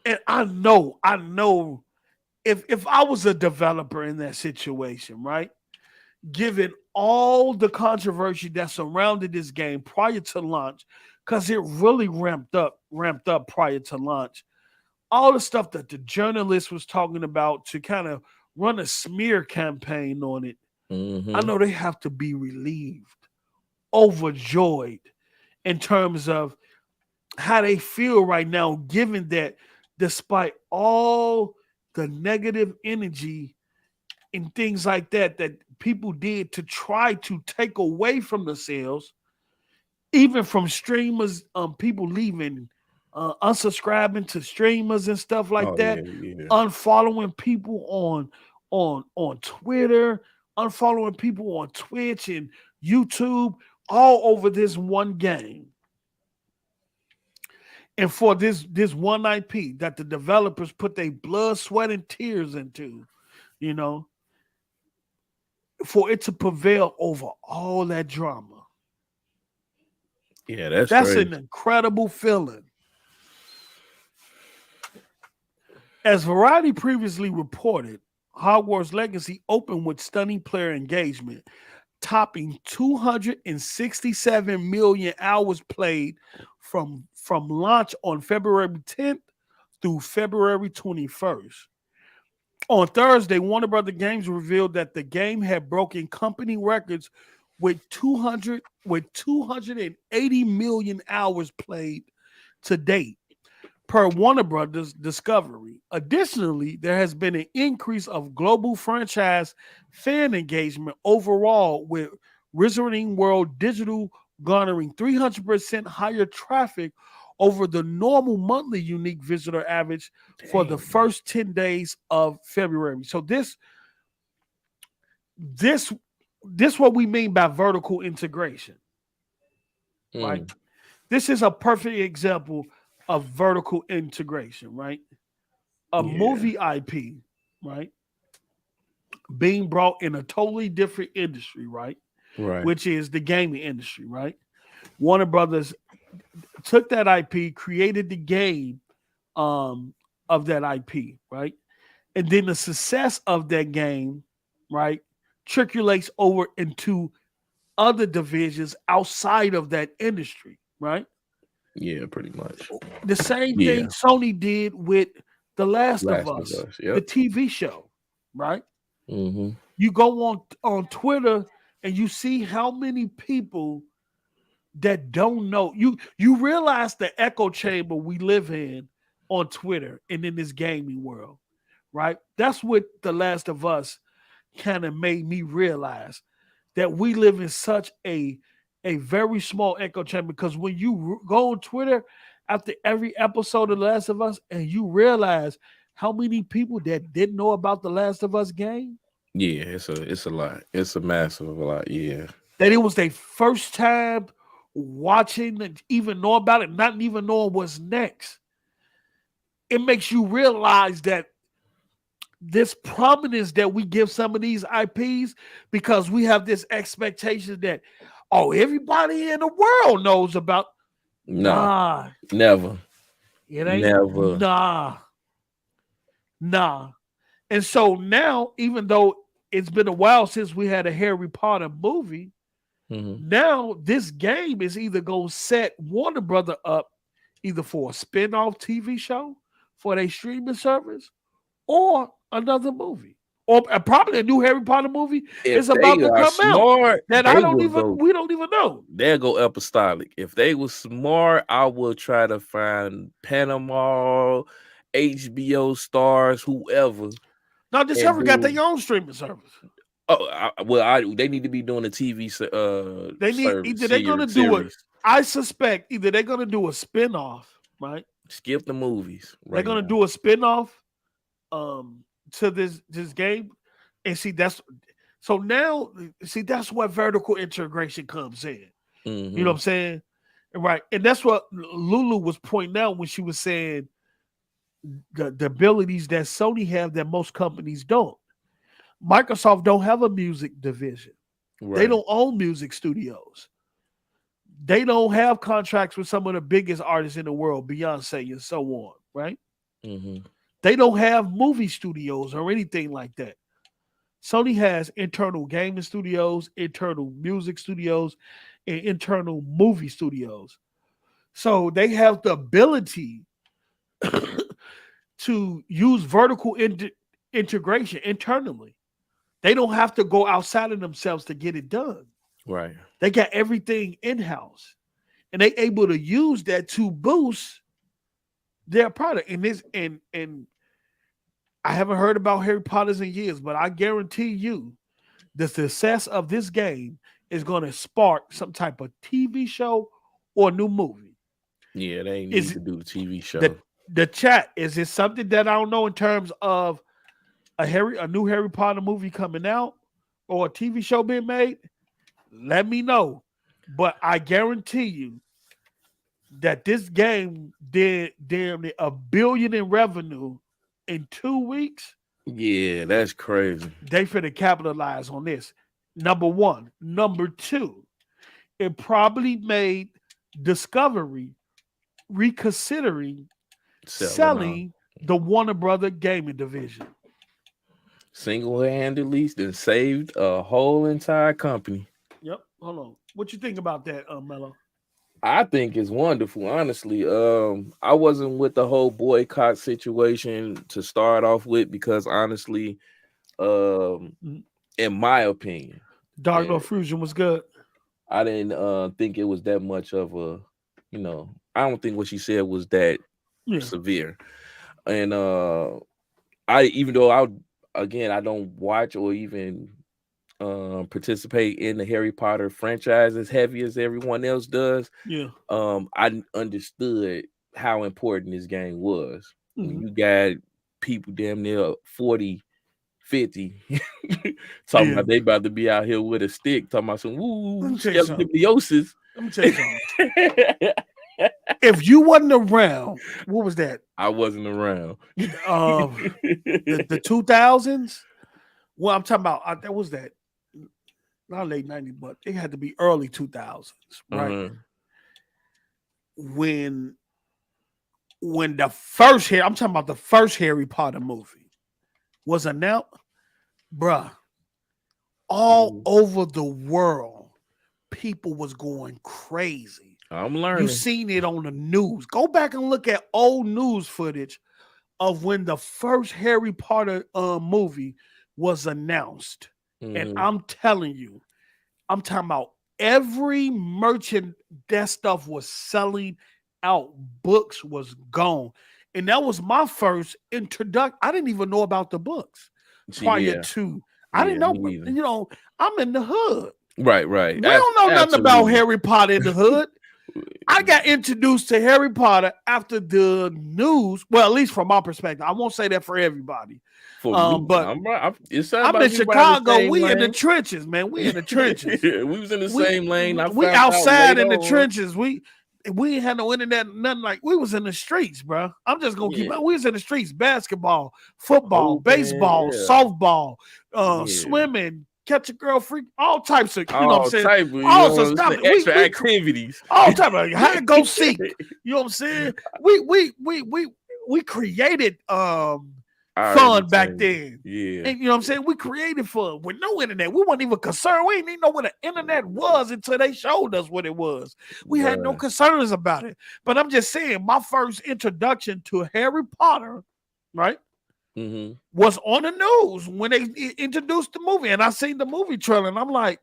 And I know. If I was a developer in that situation, right, given all the controversy that surrounded this game prior to launch, because it really ramped up prior to launch, all the stuff that the journalist was talking about to kind of run a smear campaign on it, I know they have to be relieved, overjoyed in terms of how they feel right now, given that despite all the negative energy and things like that people did to try to take away from the sales, even from streamers, people leaving, unsubscribing to streamers and stuff like that, unfollowing people on Twitter, unfollowing people on Twitch and YouTube, all over this one game. And for this one IP that the developers put their blood, sweat, and tears into, you know, for it to prevail over all that drama. Yeah, that's crazy. An incredible feeling. As Variety previously reported, Hogwarts Legacy opened with stunning player engagement, topping 267 million hours played from launch on February 10th through February 21st. On Thursday, Warner Brother Games revealed that the game had broken company records with 280 million hours played to date, per Warner Brothers Discovery. Additionally, there has been an increase of global franchise fan engagement overall, with Wizarding World Digital garnering 300% higher traffic over the normal monthly unique visitor average for the first 10 days of February. So this what we mean by vertical integration, right? This is a perfect example of vertical integration, right? A movie IP, right, being brought in a totally different industry, right? Which is the gaming industry, right? Warner Brothers took that IP, created the game of that IP, right? And then the success of that game, right, circulates over into other divisions outside of that industry, right? Yeah, pretty much. The same thing Sony did with The Last of Us, the TV show, right? You go on Twitter and you see how many people that don't know. You realize the echo chamber we live in on Twitter and in this gaming world, right? That's what The Last of Us kind of made me realize that we live in such a very small echo chamber, because when you go on Twitter after every episode of The Last of Us and you realize how many people that didn't know about The Last of Us game, Yeah, it's a lot. It's a massive lot. Yeah. that it was their first time watching and even know about it, not even knowing what's next. It makes you realize that this prominence that we give some of these IPs, because we have this expectation that, oh, everybody in the world knows about. No, Nah, never. it ain't. Never. Nah. And so now, even though it's been a while since we had a Harry Potter movie, now this game is either going to set Warner Brother up either for a spin-off TV show for their streaming service or another movie, or probably a new Harry Potter movie is about to come smart, out that we don't even know. They'll go apostolic. If they were smart, I will try to find Panama, HBO stars, whoever. Now, Discovery got their own streaming service. Oh, they need to be doing a TV. They need service, either they're going to do it. I suspect either they're going to do a spinoff, right? Skip the movies. They're going to do a spinoff to this game, and see that's where vertical integration comes in. You know what I'm saying, right? And that's what Lulu was pointing out when she was saying the abilities that Sony have that most companies don't. Microsoft don't have a music division. Right. They don't own music studios. They don't have contracts with some of the biggest artists in the world, Beyonce and so on, right? They don't have movie studios or anything like that. Sony has internal gaming studios, internal music studios, and internal movie studios. So they have the ability to use vertical integration internally. They don't have to go outside of themselves to get it done. Right. They got everything in-house. And they able to use that to boost their product. And I haven't heard about Harry Potter's in years, but I guarantee you the success of this game is going to spark some type of TV show or new movie. Yeah, they need to do the TV show. The chat, is it something that I don't know in terms of a new Harry Potter movie coming out or a TV show being made? Let me know. But I guarantee you that this game did damn near $1 billion in revenue in 2 weeks. Yeah, that's crazy. They finna capitalize on this. Number one. Number two, it probably made Discovery reconsidering selling the Warner Brother gaming division. Single-handedly then saved a whole entire company. Yep. Hold on. What you think about that, Mello? I think it's wonderful, honestly. I wasn't with the whole boycott situation to start off with because honestly, in my opinion, Dark Knight Fusion was good. I didn't think it was that much of a, I don't think what she said was that severe. And even though I don't watch or even participate in the Harry Potter franchise as heavy as everyone else does. Yeah. I understood how important this game was. When you got people damn near 40, 50 talking about they about to be out here with a stick, talking about some symbiosis. Let me tell you something. If you wasn't around, what was that? I wasn't around. The 2000s. Well, I'm talking about that was that. Not late 90s, but it had to be early 2000s, right? When the first I'm talking about the first Harry Potter movie was announced, bruh, all over the world, people was going crazy. I'm learning. You seen it on the news. Go back and look at old news footage of when the first Harry Potter movie was announced. And I'm telling you, I'm talking about every merchant, that stuff was selling out. Books was gone. And that was my first introduction. I didn't even know about the books prior to. I didn't know, me either. you know, I'm in the hood. Right. We don't know nothing about Harry Potter in the hood. I got introduced to Harry Potter after the news. Well, at least from my perspective. I won't say that for everybody. For me, But I'm in Chicago. We in the trenches, man. We in the trenches. We was in the same lane. We outside in the trenches. We ain't had no internet, nothing. Like, we was in the streets, bro. I'm just gonna keep. We was in the streets. Basketball, football, baseball, softball, swimming, catch a girl, freak, all types of, you know what I'm saying? All sorts of stuff. Extra activities. All type of hide and go seek. You know what I'm saying? We created fun back then. Yeah. And you know what I'm saying? We created fun with no internet. We weren't even concerned. We didn't even know what the internet was until they showed us what it was. We had no concerns about it. But I'm just saying, my first introduction to Harry Potter, right, was on the news when they introduced the movie. And I seen the movie trailer and I'm like,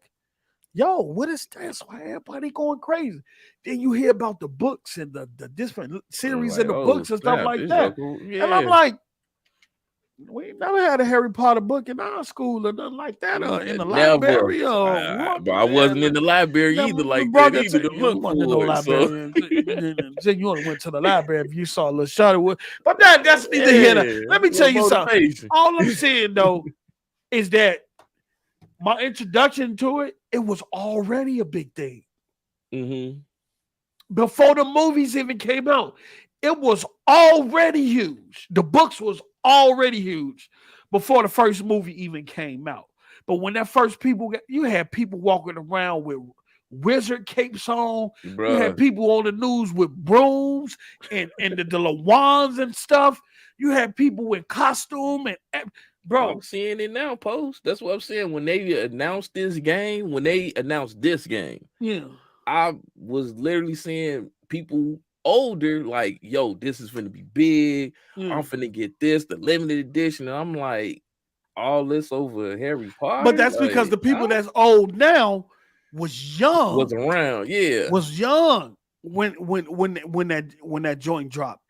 yo, what is that? So everybody going crazy. Then you hear about the books and the different series of the books and stuff like that. And I'm like, we ain't never had a Harry Potter book in our school or nothing like that, or in the library. But I wasn't in the library either, like that either to look for it. So you only went to the library if you saw a little shot. But that's neither here nor there. Let me tell you something. All I'm saying though is that my introduction to it was already a big thing. Before the movies even came out, it was already huge. The books was already huge before the first movie even came out. But when that first you had people walking around with wizard capes on. Bruh. You had people on the news with brooms and the little wands and stuff. You had people with costume and bro. I'm seeing it now, Post. That's what I'm saying. When they announced this game, yeah, I was literally seeing people older, like, yo, this is gonna be big. I'm finna get this, the limited edition. And I'm like, all this over Harry Potter. But that's because the people that's old now was young. Was around, yeah. Was young when that joint dropped.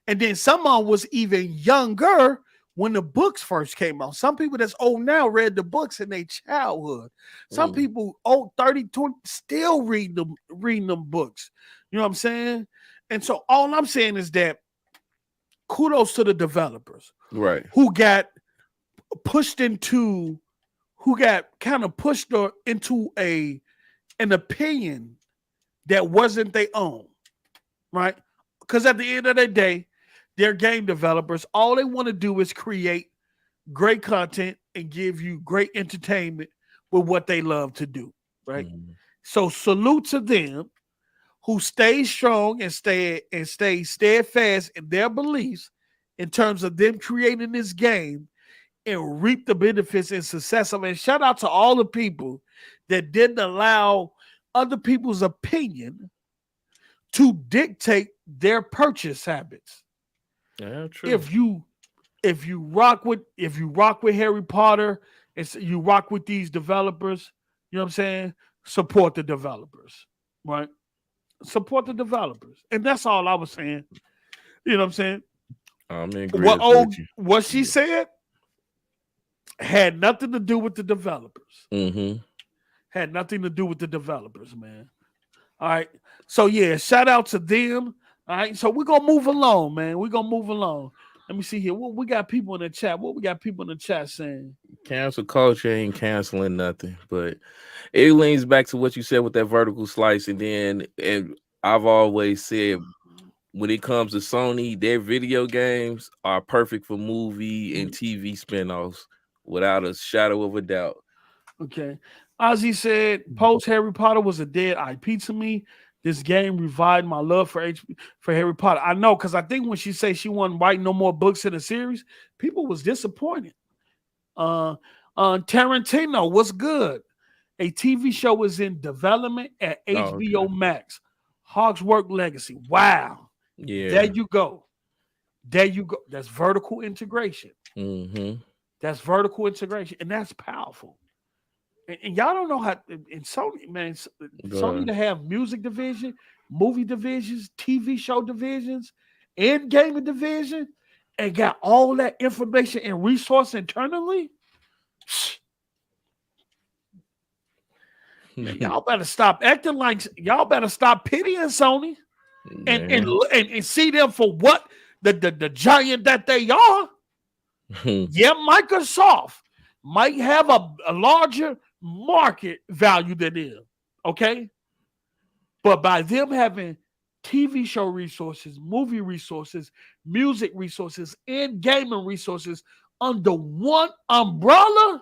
And then someone was even younger when the books first came out. Some people that's old now read the books in their childhood. Some people old 30, 20 still reading them books. You know what I'm saying? And so all I'm saying is that kudos to the developers, right? Who got pushed into, into an opinion that wasn't their own, right? Because at the end of the day, they're game developers. All they want to do is create great content and give you great entertainment with what they love to do, right? So salute to them who stay strong and stay steadfast in their beliefs in terms of them creating this game and reap the benefits and success of it. And shout out to all the people that didn't allow other people's opinion to dictate their purchase habits. Yeah, true. If you rock with Harry Potter and you rock with these developers, you know what I'm saying? Support the developers, right? Support the developers. And that's all I was saying. You know what I'm saying? I'm in agreement. What she said had nothing to do with the developers. Had nothing to do with the developers, man. All right. So yeah, shout out to them. All right. So we're gonna move along, man. We're gonna move along. Let me see here. What we got people in the chat. What we got people in the chat saying? Cancel culture ain't canceling nothing, but it leans back to what you said with that vertical slice. And I've always said, when it comes to Sony, their video games are perfect for movie and TV spinoffs without a shadow of a doubt. Okay. Ozzy said, post Harry Potter was a dead IP to me. This game revived my love for Harry Potter. I know, because I think when she said she wasn't writing no more books in the series, people was disappointed. Tarantino, what's good? A TV show is in development at HBO Max. Hogswart Legacy. Wow. Yeah. There you go. That's vertical integration. That's vertical integration, and that's powerful. And y'all don't know how. And Sony, man, Sony to have music division, movie divisions, TV show divisions, and gaming division, and got all that information and resource internally. Y'all better stop acting like y'all better stop pitying Sony and see them for what the giant that they are. Yeah, Microsoft might have a larger market value than them, okay? But by them having TV show resources, movie resources, music resources, and gaming resources under one umbrella,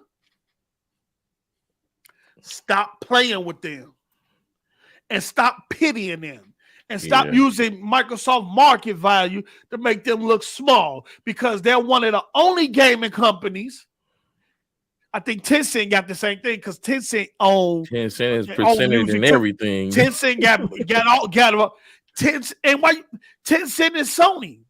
stop playing with them and stop pitying them and stop using Microsoft market value to make them look small, because they're one of the only gaming companies. I think Tencent got the same thing because Tencent owns Tencent is percentage in everything. Tencent got Tencent, and why Tencent is Sony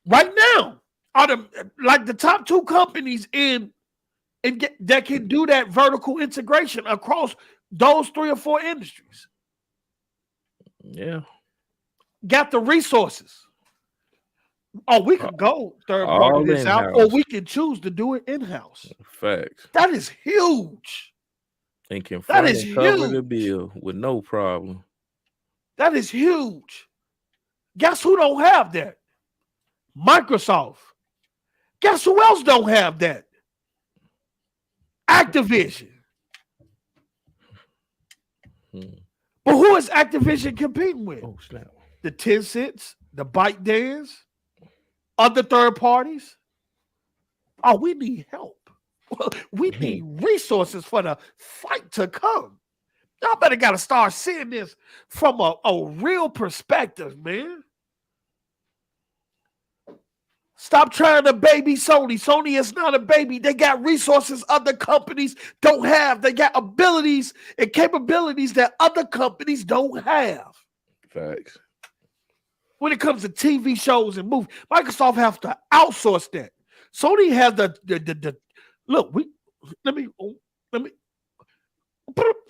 right now are the top two companies that can do that vertical integration across those 3 or 4 industries. Yeah. Got the resources. Oh, we could go third party this out, or we can choose to do it in-house. Facts. That is huge. And can cover the bill with no problem. That is huge. Guess who don't have that? Microsoft. Guess who else don't have that? Activision. But who is Activision competing with? Oh, snap. The Tencents, the ByteDance, other third parties. Oh, we need help. We need resources for the fight to come. Y'all better got to start seeing this from a real perspective, man. Stop trying to baby Sony. Sony is not a baby. They got resources other companies don't have. They got abilities and capabilities that other companies don't have. Facts. When it comes to TV shows and movies, Microsoft have to outsource that. Sony has the look. Let me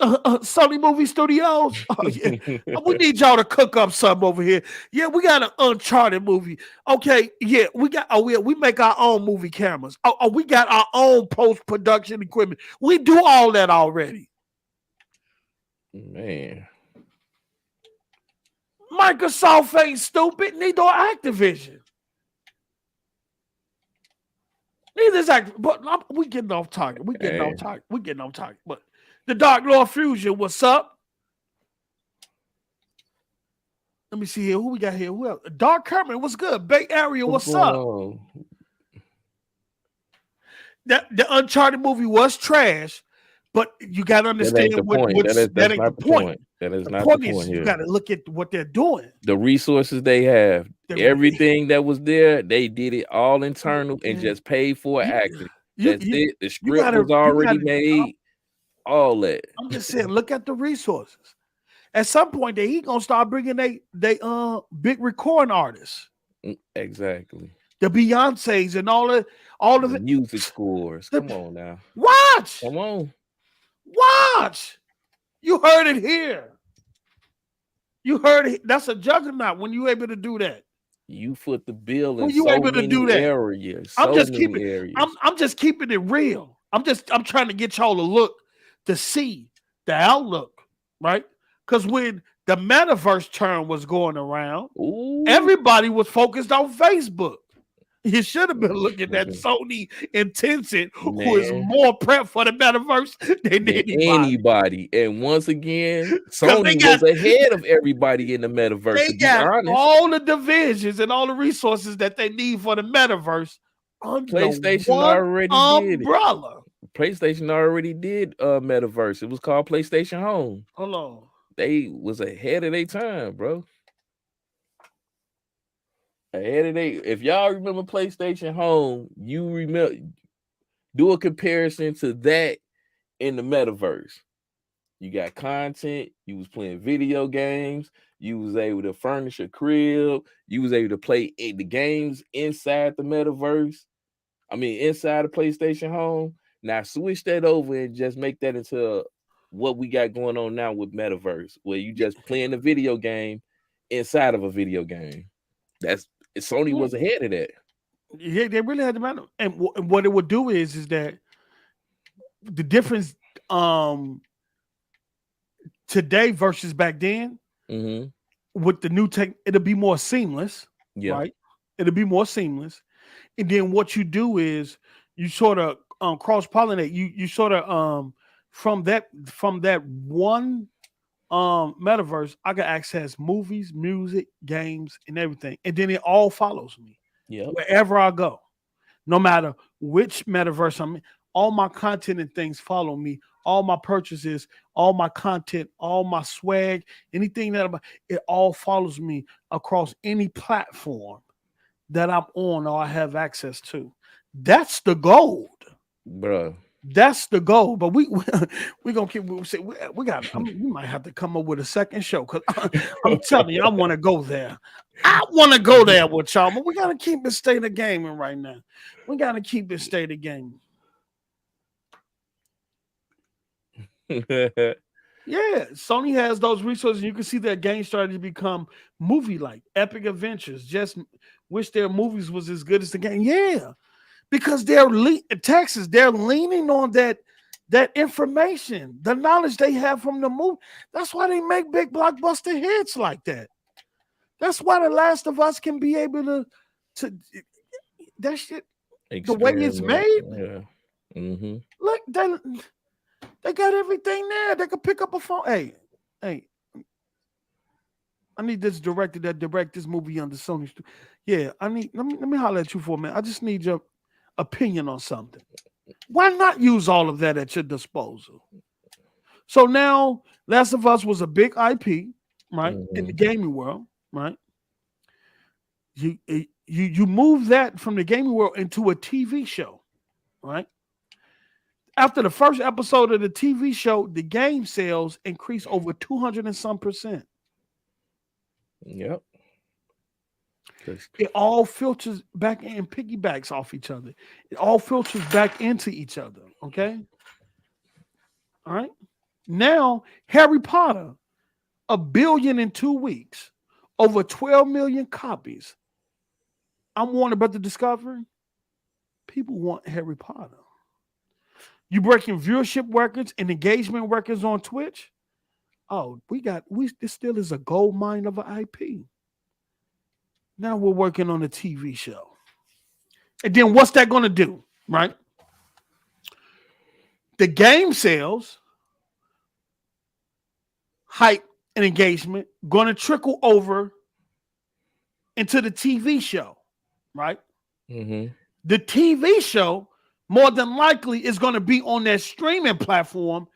Sony Movie Studios. Oh, yeah. We need y'all to cook up something over here. Yeah, we got an Uncharted movie. Okay, yeah, we make our own movie cameras. We got our own post-production equipment. We do all that already. Man. Microsoft ain't stupid, neither are Activision. Neither is Activision. But we getting off target. We getting off target. But the Dark Lord Fusion, what's up? Let me see here. Who we got here? Who else? Dark Kermit, what's good? Bay Area, what's up? The Uncharted movie was trash, but you got to understand that ain't the point. That is not the point here. You got to look at what they're doing. The resources they have, everything that was there, they did it all internal and just paid for acting. That's it. The script was already made. All that. I'm just saying, look at the resources. At some point, they gonna start bringing they big recording artists. Exactly. The Beyoncés and all of it. Music scores. Come on now. Watch. Come on. Watch. You heard it here. You heard it. That's a juggernaut when you able to do that. You foot the bill in you so able many to do that? areas. I'm just keeping it real. I'm trying to get y'all to look to see the outlook, right? Because when the metaverse term was going around, everybody was focused on Facebook. You should have been looking at Sony and Tencent, who is more prepped for the metaverse than anybody. And once again, Sony was ahead of everybody in the metaverse. They got all the divisions and all the resources that they need for the metaverse under PlayStation one already umbrella. PlayStation already did metaverse. It was called PlayStation Home. Hold on. They was ahead of their time, bro. If y'all remember PlayStation Home, you remember, do a comparison to that in the metaverse. You got content, you was playing video games, you was able to furnish a crib, you was able to play the games inside the metaverse. I mean, inside the PlayStation Home. Now switch that over and just make that into what we got going on now with Metaverse, where you just playing a video game inside of a video game. That's Sony was ahead of that. Yeah, they really had the matter. And what it would do is that the difference today versus back then with the new tech, it'll be more seamless. Yeah. Right? It'll be more seamless. And then what you do is you sort of cross-pollinate. You sort of from that one metaverse, I can access movies, music, games, and everything. And then it all follows me. Yeah. Wherever I go. No matter which metaverse I'm in, all my content and things follow me. All my purchases, all my content, all my swag, anything it all follows me across any platform that I'm on or I have access to. That's the gold, bro. That's the goal. But we gonna keep. We got. We might have to come up with a second show because I'm telling you, I want to go there. I want to go there with y'all, but we gotta keep it state of gaming right now. We gotta keep it state of gaming. Yeah, Sony has those resources. You can see their game started to become movie-like, epic adventures. Just wish their movies was as good as the game. Yeah, because they're Texas. They're leaning on that information, the knowledge they have from the movie. That's why they make big blockbuster hits like that. That's why The Last of Us can be able to that shit. The way it's made. Yeah. Mm-hmm. Look, they got everything there. They could pick up a phone. Hey, I need this director that direct this movie under Sony. Yeah, let me holler at you for a minute. I just need your opinion on something. Why not use all of that at your disposal? So now, Last of Us was a big IP, right, in the gaming world, right? You move that from the gaming world into a TV show, right? After the first episode of the TV show, the game sales increased over 200 and some %. Yep. It all filters back and piggybacks off each other. It all filters back into each other. Okay. All right. Now, Harry Potter, 1 billion in 2 weeks, over 12 million copies. I'm Warner Brother Discovery. People want Harry Potter. You breaking viewership records and engagement records on Twitch? Oh, this still is a gold mine of an IP. Now we're working on a TV show. And then what's that going to do, right? The game sales, hype, and engagement going to trickle over into the TV show, right? Mm-hmm. The TV show more than likely is going to be on their streaming platform,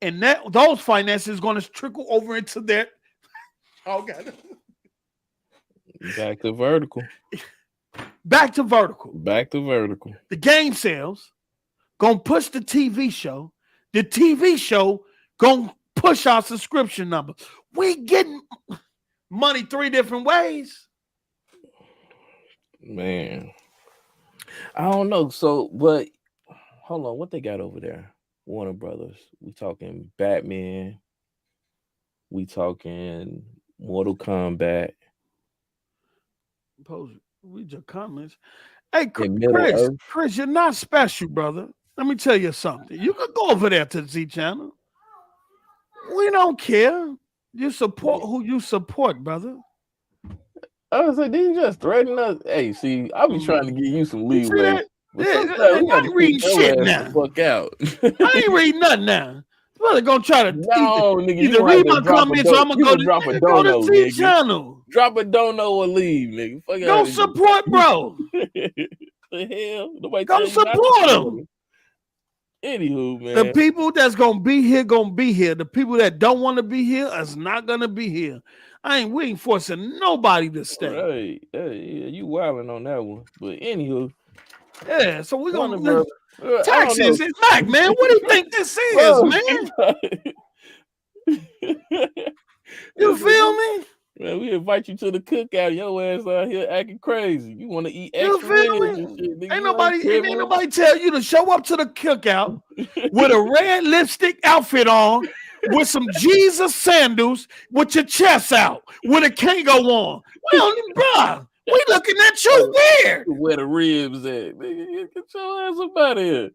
and those finances going to trickle over into their. Oh God! Back to vertical. Back to vertical. Back to vertical. The game sales gonna push the TV show. The TV show gonna push our subscription number. We getting money 3 different ways. Man, I don't know. So, but hold on, what they got over there? Warner Brothers. We talking Batman. We talking Mortal Kombat. Read your comments. Hey, Chris, you're not special, brother. Let me tell you something. You can go over there to the Z channel. We don't care. You support who you support, brother. I was like, did you just threaten us? Hey, see, I be trying to give you some leeway. I ain't reading shit now. Fuck out. I ain't reading nothing now. Brother gonna try to either read my comments or I'm gonna go to the Z channel. Drop a dono or leave, nigga. Fuck go support, bro. The hell? Nobody go support him. Anywho, man. The people that's gonna be here. The people that don't want to be here is not gonna be here. We ain't forcing nobody to stay. Right. Yeah, you wilding on that one. But anywho. Yeah, so we're gonna taxes. It's back, man. What do you think this is, man? You feel me? Man, we invite you to the cookout. Your ass out here acting crazy. You want to eat You extra feel ribs me? and shit. Nigga, Ain't nobody tell you to show up to the cookout with a red lipstick outfit on, with some Jesus sandals, with your chest out, with a Kango on. Bruh, we looking at you weird. Where the ribs at? Nigga, get your ass up out of here.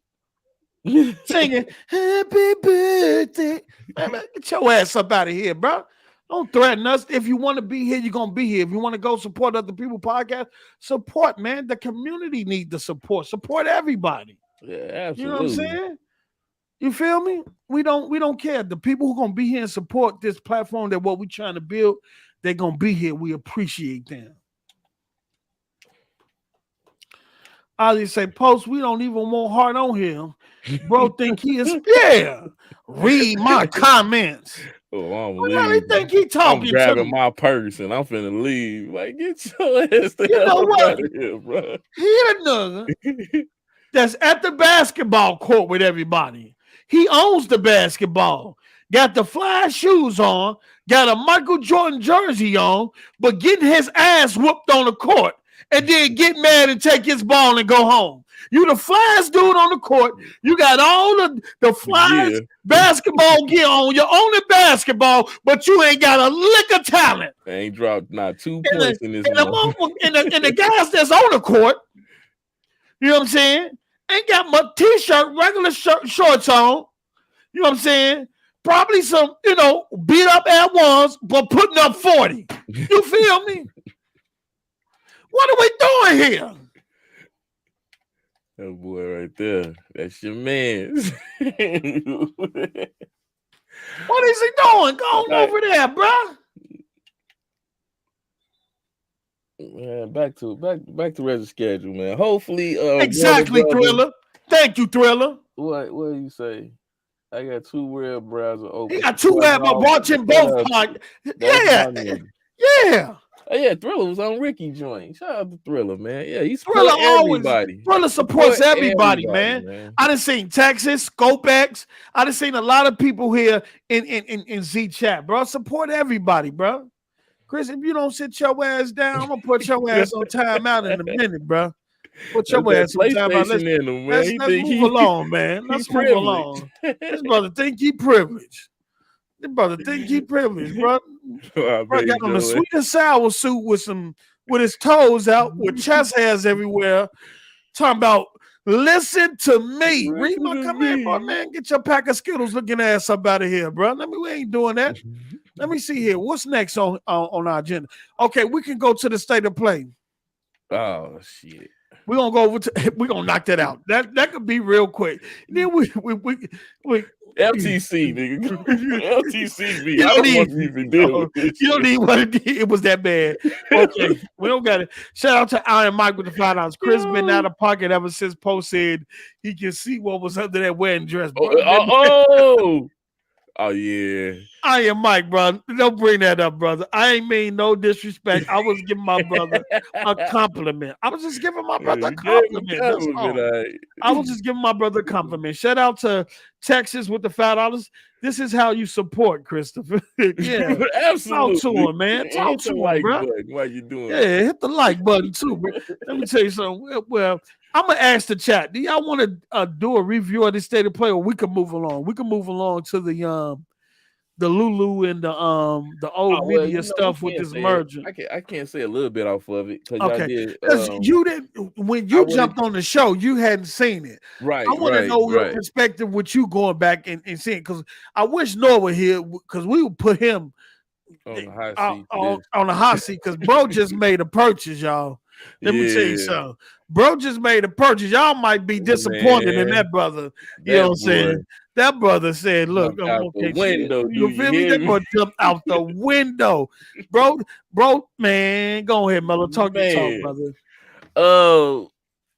Singing happy birthday. Man, get your ass up out of here, bro. Don't threaten us. If you want to be here, you're gonna be here. If you want to go support other people podcast, support, man. The community needs the support. Support everybody. Yeah, absolutely. You know what I'm saying? You feel me? We don't care. The people who gonna be here and support this platform, that what we trying to build, they're gonna be here. We appreciate them. Ozzy say, Post, we don't even want heart on him. Bro, think he is. Yeah. Read my comments. Oh, I'm What do you think he talking I'm grabbing to? my purse and I'm finna leave. Like, get your ass the You know hell what? out of here, bro. He a nigga that's at the basketball court with everybody. He owns the basketball. Got the fly shoes on. Got a Michael Jordan jersey on. But getting his ass whooped on the court. And then get mad and take his ball and go home. You the flyest dude on the court. You got all the flyest basketball gear on. You own the basketball, but you ain't got a lick of talent. I ain't dropped not 2 points in this and the guys that's on the court, you know what I'm saying, ain't got my t-shirt, regular shorts on. You know what I'm saying? Probably some, beat up at once, but putting up 40. You feel me? What are we doing here? That boy right there. That's your man. What is he doing? Go on over there, bro. Man, back to regular schedule, man. Hopefully, exactly, Thriller. Thank you, Thriller. What do you say? I got 2 web browsers open. He got 2 web. I'm watching both. Yeah. Oh, yeah, Thriller was on Ricky joint. Shout out to Thriller, man. Yeah, he's Thriller everybody. Thriller supports everybody, man. I done seen Texas, Scopex. I done seen a lot of people here in Z Chat, bro. Support everybody, bro. Chris, if you don't sit your ass down, I'm gonna put your ass on timeout in a minute, bro. Put your ass on timeout. Let's move along, man. Let's move along. This brother think he privileged. This brother think he privileged, bro. Bro got on a sweet and sour suit with his toes out, with chest hairs everywhere. Talking about, listen to me. Read my command, bro, man. Get your pack of Skittles looking ass up out of here, bro. We ain't doing that. Let me see here. What's next on our agenda? Okay, we can go to the state of play. Oh shit. We're gonna go over to. We're gonna knock that out. That could be real quick. Then we LTC, nigga. LTC me. I don't want to even deal with this. You don't need what it was that bad. Okay, we don't got it. Shout out to Iron Mike with the $5. Chris been out of pocket ever since Post said he can see what was under that wedding dress. Oh yeah. Iron Mike, bro. Don't bring that up, brother. I ain't mean no disrespect. I was giving my brother a compliment. I was just giving my brother a compliment. That's all. I was just giving my brother a compliment. Shout out to Texas with the $5. This is how you support Christopher. Yeah, absolutely. Talk to him, man. Talk to him, bro. Why you doing? Yeah, hit the like button too, bro. Let me tell you something. Well, I'm gonna ask the chat. Do y'all want to do a review of this state of play, or we can move along? We can move along to the Lulu and the old media stuff with this merger. I can't say a little bit off of it because okay. You didn't when you jumped on the show, you hadn't seen it. Right. I want to know your perspective with you going back and seeing, because I wish Noah were here, because we would put him on the hot seat because bro just made a purchase, y'all. Let me tell you something. Bro just made a purchase. Y'all might be disappointed in that brother. You know what I'm saying? That brother said, look, I'm out the window. You feel me? They're going to jump out the window. Bro, man, go ahead, Mello. Talk your talk, brother.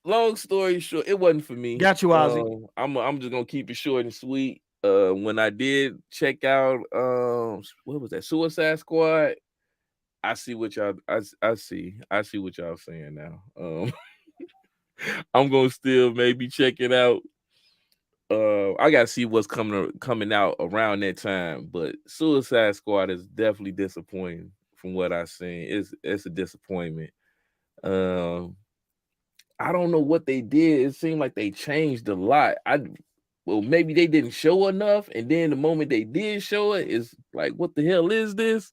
Long story short, it wasn't for me. Got you, Ozzy. I'm just going to keep it short and sweet. When I did check out, what was that? Suicide Squad. I see what y'all what y'all saying now. I'm gonna still maybe check it out. I gotta see what's coming out around that time, but Suicide Squad is definitely disappointing from what I've seen. It's a disappointment. I don't know what they did. It seemed like they changed a lot. Well, maybe they didn't show enough, and then the moment they did show it, it's like, what the hell is this?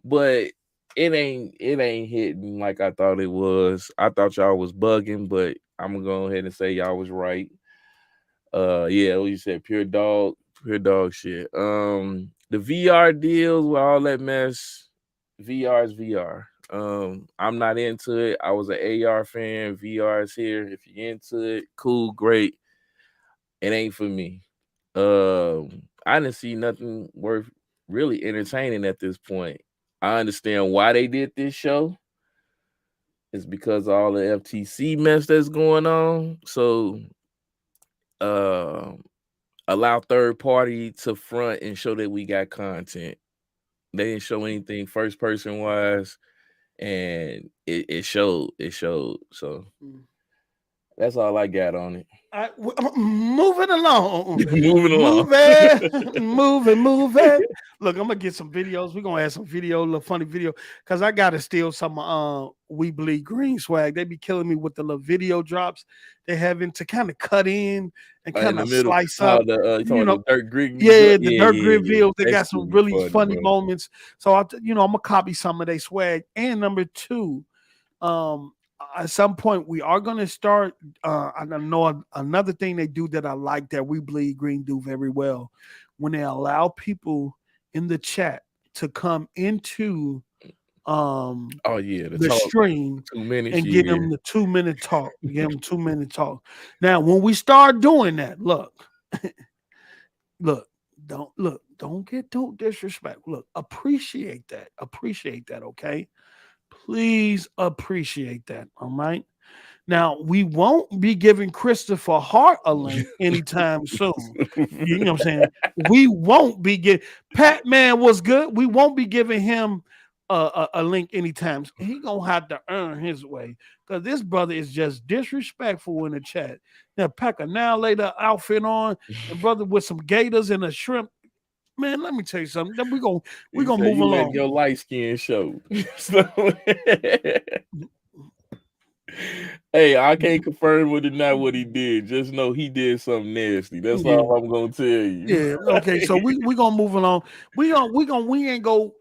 But it ain't hitting like I thought it was. I thought y'all was bugging, but I'm gonna go ahead and say y'all was right. Yeah, what you said, pure dog shit. The VR deals with all that mess. VR is VR. I'm not into it. I was an AR fan. VR is here. If you're into it, cool, great. It ain't for me. I didn't see nothing worth really entertaining at this point. I understand why they did this show. It's because of all the FTC mess that's going on. So allow third party to front and show that we got content. They didn't show anything first person wise, and it showed. So that's all I got on it. Moving along. Moving. Look, I'm gonna get some videos. We're gonna add some video, a little funny video, because I gotta steal some We Bleed Green swag. They be killing me with the little video drops they having to kind of cut in and kind of slice up. The Dirt Grid. The Dirt Grid videos. They got some really funny moments. So I'm gonna copy some of their swag. And number two, at some point we are going to start I know another thing they do that I like that We Bleed Green do very well, when they allow people in the chat to come into the stream 2 minutes, and give them the 2-minute talk. Give them 2-minute talk. Now when we start doing that, don't get too disrespectful. Look, appreciate that, okay? Please appreciate that. All right. Now, we won't be giving Christopher Hart a link anytime soon. You know what I'm saying? We won't be giving Pat-Man was good. We won't be giving him a link anytime. He gonna have to earn his way, because this brother is just disrespectful in the chat. Now, pack a Now Later outfit on, and brother with some gators and a shrimp. Man, let me tell you something. Then we're gonna move along. Your light skin show. Hey, I can't confirm or deny what he did. Just know he did something nasty. That's all I'm gonna tell you. Yeah. Okay. So we gonna move along. We ain't go.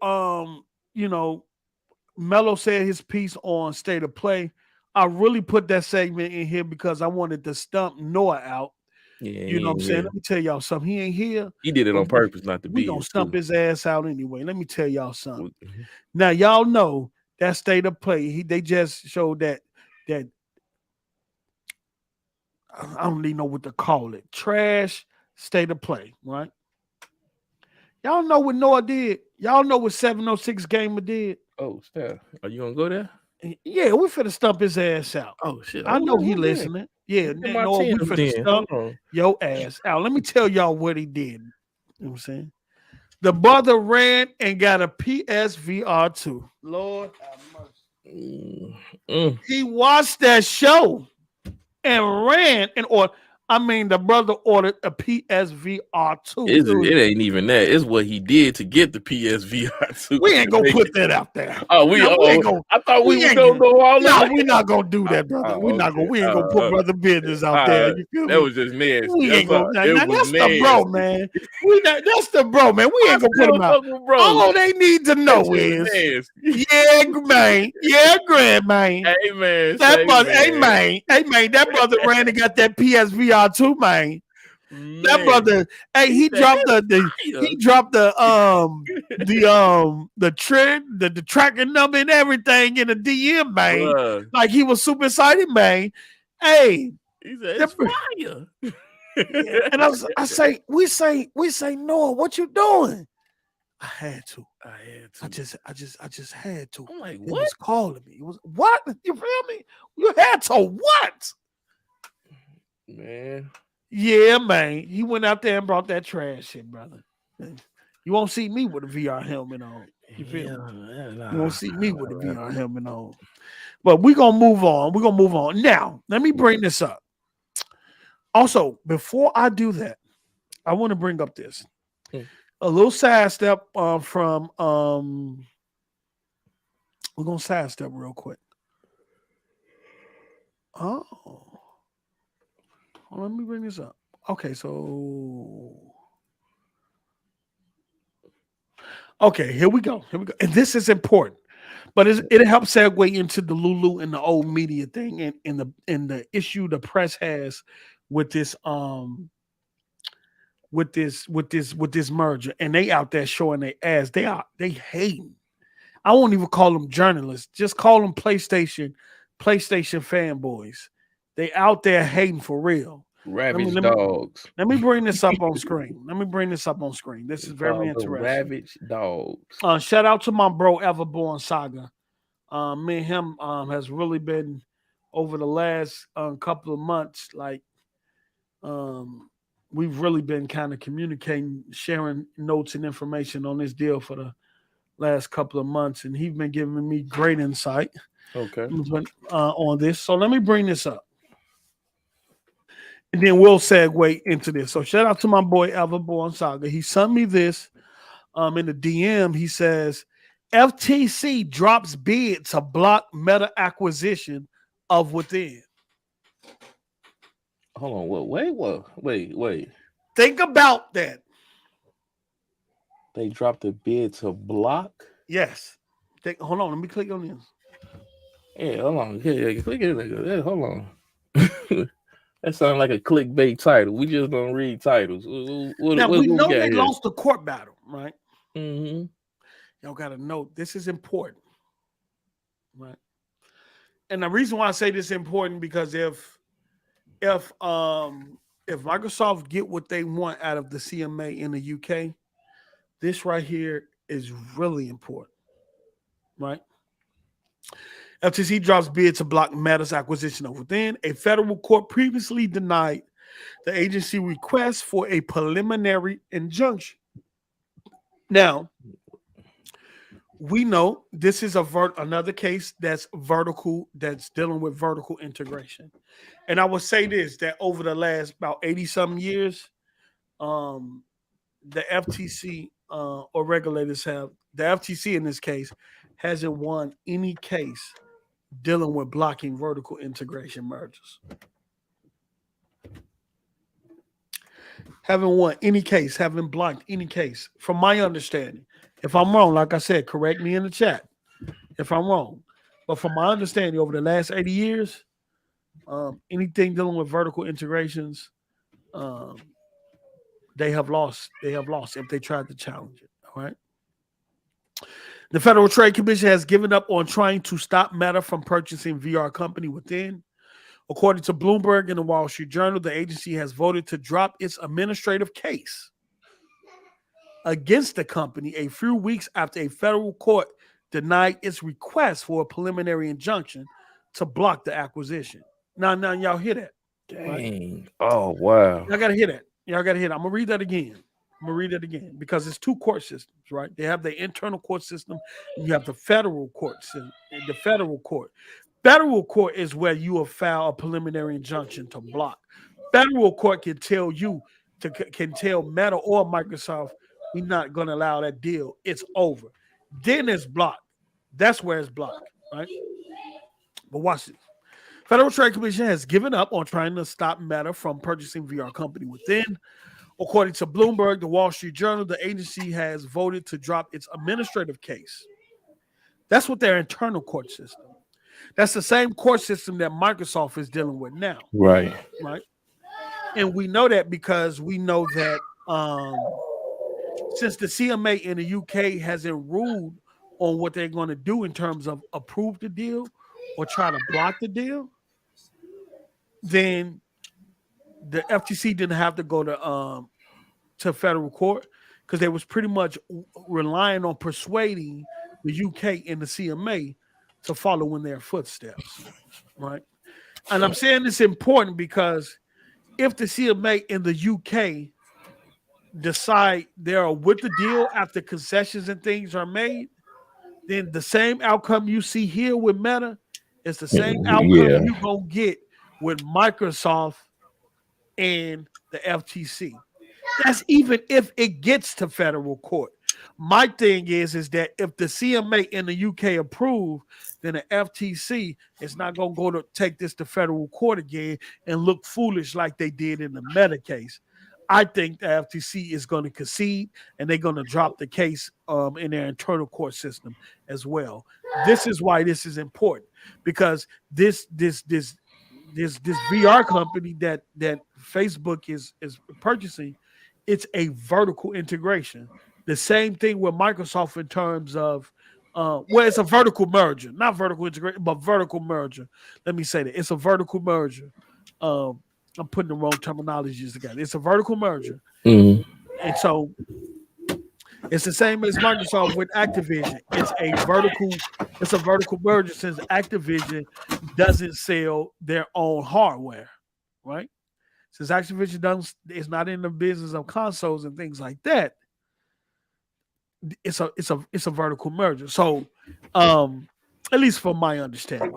Mello said his piece on State of Play. I really put that segment in here because I wanted to stump Noah out. Yeah, you know what I'm saying? Let me tell y'all something. He ain't here. He did it on purpose not to be. We gonna stump his ass out anyway. Let me tell y'all something. Now y'all know that State of Play. They just showed that I don't even know what to call it. Trash State of Play, right? Y'all know what Noah did. Y'all know what 706 Gamer did. Oh, Steph, are you gonna go there? Yeah, we finna stump his ass out. Oh shit! I know he listening. Yeah, Noah, we finna stump your ass out. Let me tell y'all what he did. You know what I'm saying? The brother ran and got a PSVR 2. Lord have mercy. He watched that show and ran and the brother ordered a PSVR 2. It ain't even that. It's what he did to get the PSVR 2. We ain't gonna put that out there. Oh, I thought we were gonna go all out. No, we're not gonna do that, brother. We ain't gonna put brother business out there. You feel me? That was just nasty. We ain't gonna. That's the bro, man. That's the bro, man. We ain't gonna put him out. All they need to know is, yeah, man. Yeah, grand man. Hey man, that brother. Hey man. That brother ran and got that PSVR 2, man. That brother, he dropped the tracking number and everything in the DM, man. Like he was super excited, man. Hey, he said it's fire. And we say, Noah, what you doing? I had to. I just had to. I'm like, what? It was calling me. It was what? You feel me? You had to what? Man. Yeah, man. He went out there and brought that trash shit, brother. You won't see me with a VR helmet on. You feel me? You won't see me with a VR helmet on. But we're going to move on. Now, let me bring this up. Also, before I do that, I want to bring up this. A little sidestep from We're gonna sidestep real quick. Oh, let me bring this up. Okay, here we go. And this is important, but it helps segue into the Lulu and the old media thing, and the issue the press has with this with this merger, and they out there showing their ass. They hating. I won't even call them journalists. Just call them PlayStation fanboys. They out there hating for real. Ravage dogs. Let me bring this up on screen. This is very interesting. Ravage dogs. Shout out to my bro Everborn Saga. Me and him has really been over the last couple of months. Like, we've really been kind of communicating, sharing notes and information on this deal for the last couple of months, and he's been giving me great insight. Okay. On this. So let me bring this up, and then we'll segue into this. So shout out to my boy Everborn Saga. He sent me this in the DM. He says FTC drops bid to block Meta acquisition of Within. Hold on. Wait. Think about that. They dropped a bid to block? Yes. Hold on. Let me click on this. Yeah, hold on. Yeah, click it. Yeah, hold on. That sounds like a clickbait title. We just don't read titles. Now, we know they lost the court battle, right? Mm-hmm. Y'all got to note, this is important, right? And the reason why I say this is important, because if Microsoft get what they want out of the CMA in the UK, this right here is really important, right? FTC drops bid to block Meta's acquisition of Within. A federal court previously denied the agency request for a preliminary injunction. Now, we know this is another case that's dealing with vertical integration. And I would say this, that over the last about 80-something years, the FTC or regulators the FTC in this case hasn't won any case dealing with blocking vertical integration mergers. Haven't won any case, haven't blocked any case, from my understanding. If I'm wrong, like I said, correct me in the chat if I'm wrong. But from my understanding, over the last 80 years, anything dealing with vertical integrations, they have lost. If they tried to challenge it. All right. The Federal Trade Commission has given up on trying to stop Meta from purchasing VR company Within. According to Bloomberg and the Wall Street Journal, the agency has voted to drop its administrative case against the company a few weeks after a federal court denied its request for a preliminary injunction to block the acquisition. Now, y'all hear that? Dang. Right? Oh, wow. Y'all got to hear that. I'm going to read that again. Because it's two court systems, right? They have the internal court system, and you have the federal court system. The federal court is where you will file a preliminary injunction to block. Federal court can tell Meta or Microsoft, we're not going to allow that deal. It's over. Then it's blocked. That's where it's blocked, right? But watch this. Federal Trade Commission has given up on trying to stop Meta from purchasing VR company Within. According to Bloomberg, the Wall Street Journal, the agency has voted to drop its administrative case. That's what their internal court system. That's the same court system that Microsoft is dealing with now. Right. And we know that because we know that since the CMA in the UK hasn't ruled on what they're going to do in terms of approve the deal or try to block the deal, then the FTC didn't have to go to federal court because they was pretty much relying on persuading the UK and the CMA to follow in their footsteps, right? And I'm saying this important because if the CMA in the UK decide they're with the deal after concessions and things are made, then the same outcome you see here with Meta is the same outcome you're going to get with Microsoft and the FTC. That's even if it gets to federal court. My thing is that if the CMA in the UK approve, then the FTC is not going to go to take this to federal court again and look foolish like they did in the Meta case. I think the FTC is going to concede and they're going to drop the case in their internal court system as well. This is why this is important, because this VR company that Facebook is purchasing, it's a vertical integration. The same thing with Microsoft in terms of it's a vertical merger, not vertical integration, but vertical merger. Let me say that it's a vertical merger. I'm putting the wrong terminologies together. It's a vertical merger, and so it's the same as Microsoft with Activision. It's a vertical merger since Activision doesn't sell their own hardware, right? Since Activision is not in the business of consoles and things like that, it's a vertical merger. So, at least from my understanding.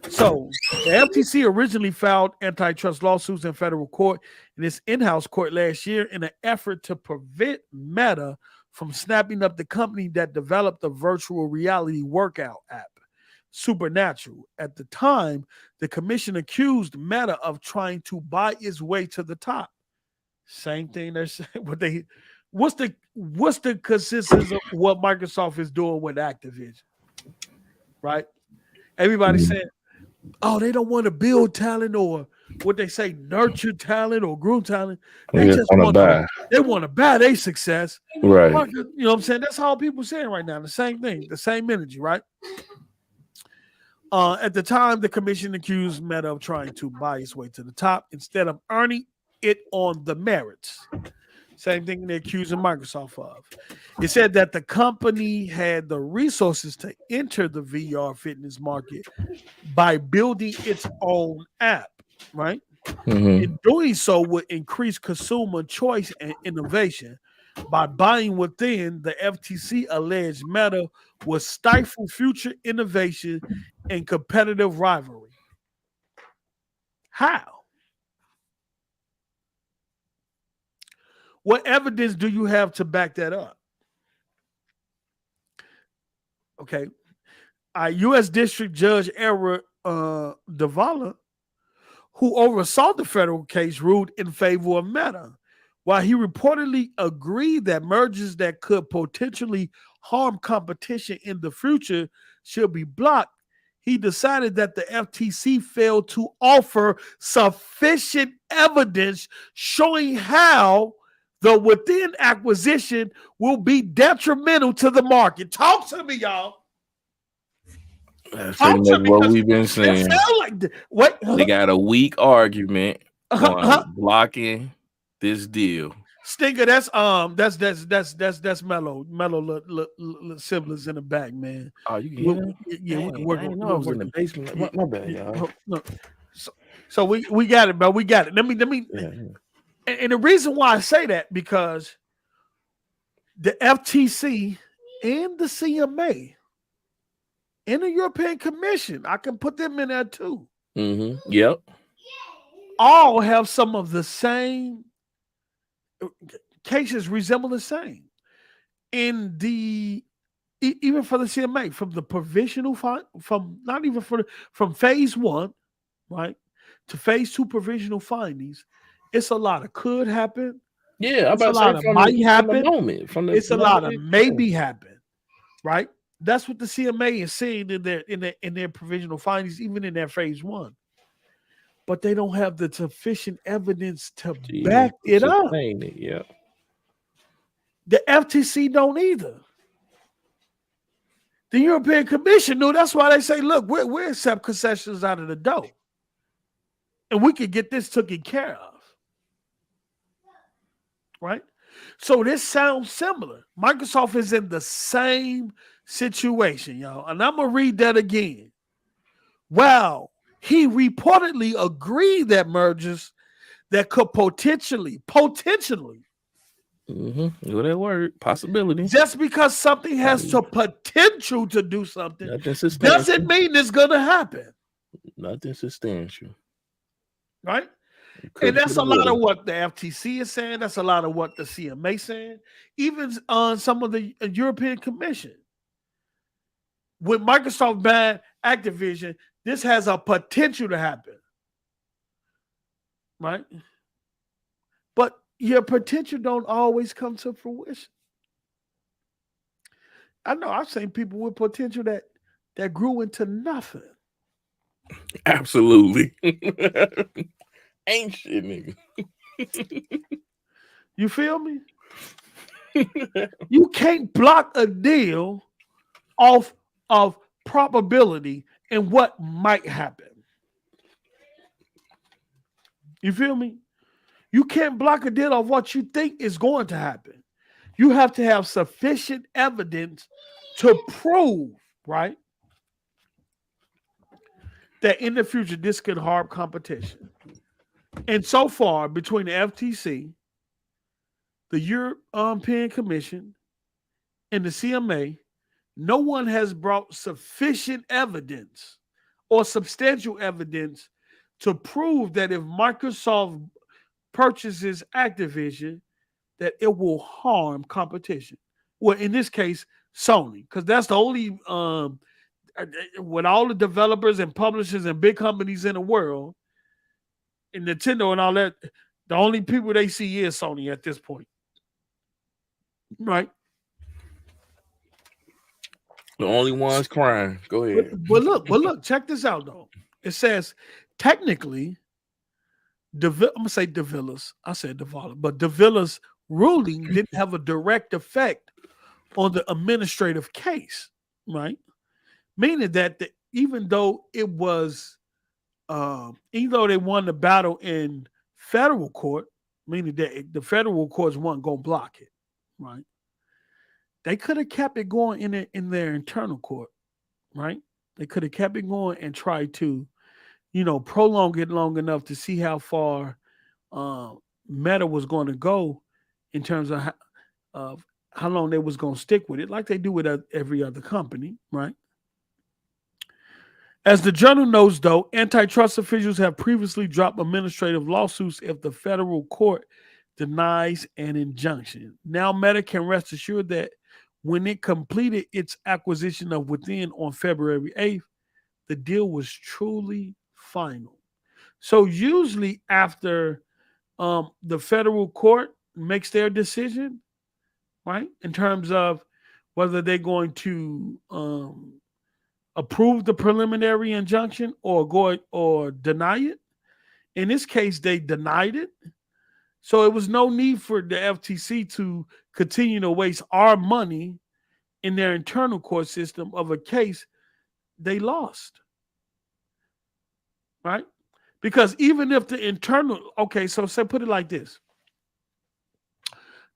So the FTC originally filed antitrust lawsuits in federal court in its in-house court last year in an effort to prevent Meta from snapping up the company that developed the virtual reality workout app, Supernatural. At the time, the commission accused Meta of trying to buy its way to the top. Same thing. What's the consistency of what Microsoft is doing with Activision? Right? Everybody saying, oh, they don't want to build talent or what they say, nurture talent or groom talent. They just want to buy their success. Right. You know what I'm saying? That's all people saying right now. The same thing, the same energy, right? At the time, the commission accused Meta of trying to buy its way to the top instead of earning it on the merits. Same thing they're accusing Microsoft of. It said that the company had the resources to enter the VR fitness market by building its own app, right? In doing so would increase consumer choice and innovation. By buying within, the FTC alleged Meta would stifle future innovation and competitive rivalry. How? What evidence do you have to back that up? Okay. U.S. District Judge Eric Davala, who oversaw the federal case, ruled in favor of Meta. While he reportedly agreed that mergers that could potentially harm competition in the future should be blocked, he decided that the FTC failed to offer sufficient evidence showing how the within acquisition will be detrimental to the market. Talk to me, y'all. That's what we've been saying. They got a weak argument on blocking this deal. Stinker, that's Mellow siblings in the back, man. Oh, you can hear I was in the basement. My bad, y'all. No. So we got it, bro. We got it. Let me. Yeah. And the reason why I say that, because the FTC and the CMA and the European Commission, I can put them in there too. Yep. All have some of the same cases resemble the same. In the even for the CMA, from the provisional from phase 1, right, to phase 2 provisional findings. It's a lot of could happen. Yeah, it's a lot of might happen. It's a lot of maybe happen. Right? That's what the CMA is saying in their provisional findings, even in their phase 1. But they don't have the sufficient evidence to back it up. Yeah. The FTC don't either. The European Commission knew. That's why they say, look, we're accept concessions out of the door. And we could get this taken care of. Right? So this sounds similar. Microsoft is in the same situation, y'all. And I'm going to read that again. Wow. He reportedly agreed that mergers that could potentially. With that word, possibility. Just because something has the potential to do something doesn't mean it's going to happen. Nothing substantial. Right? And that's a lot of what the FTC is saying. That's a lot of what the CMA is saying. Even some of the European Commission. With Microsoft banned Activision, this has a potential to happen. Right? But your potential don't always come to fruition. I know I've seen people with potential that grew into nothing. Absolutely. Ain't shit, nigga. You feel me? You can't block a deal off of probability and what might happen. You feel me? You can't block a deal off what you think is going to happen. You have to have sufficient evidence to prove, right, that in the future this could harm competition. And so far, between the FTC, the European Commission, and the CMA, no one has brought sufficient evidence or substantial evidence to prove that if Microsoft purchases Activision, that it will harm competition. Well, in this case, Sony, because that's the only, with all the developers and publishers and big companies in the world, and Nintendo and all that, the only people they see is Sony at this point. Right? The only ones crying. Go ahead. But look, check this out, though. It says, technically, I'm going to say Davila's. I said Davala, but Davila's ruling didn't have a direct effect on the administrative case, right? Meaning that even though it was, even though they won the battle in federal court, meaning that the federal courts weren't going to block it, right? They could have kept it going in their internal court, right? They could have kept it going and tried to, prolong it long enough to see how far Meta was going to go in terms of how long they was going to stick with it, like they do with every other company, right? As the Journal notes, though, antitrust officials have previously dropped administrative lawsuits if the federal court denies an injunction. Now Meta can rest assured that when it completed its acquisition of Within on February 8th, the deal was truly final. So usually after the federal court makes their decision, right, in terms of whether they're going to approve the preliminary injunction or deny it. In this case, they denied it. So it was no need for the FTC to continue to waste our money in their internal court system of a case they lost. Right? Because even if the internal, okay, so say put it like this.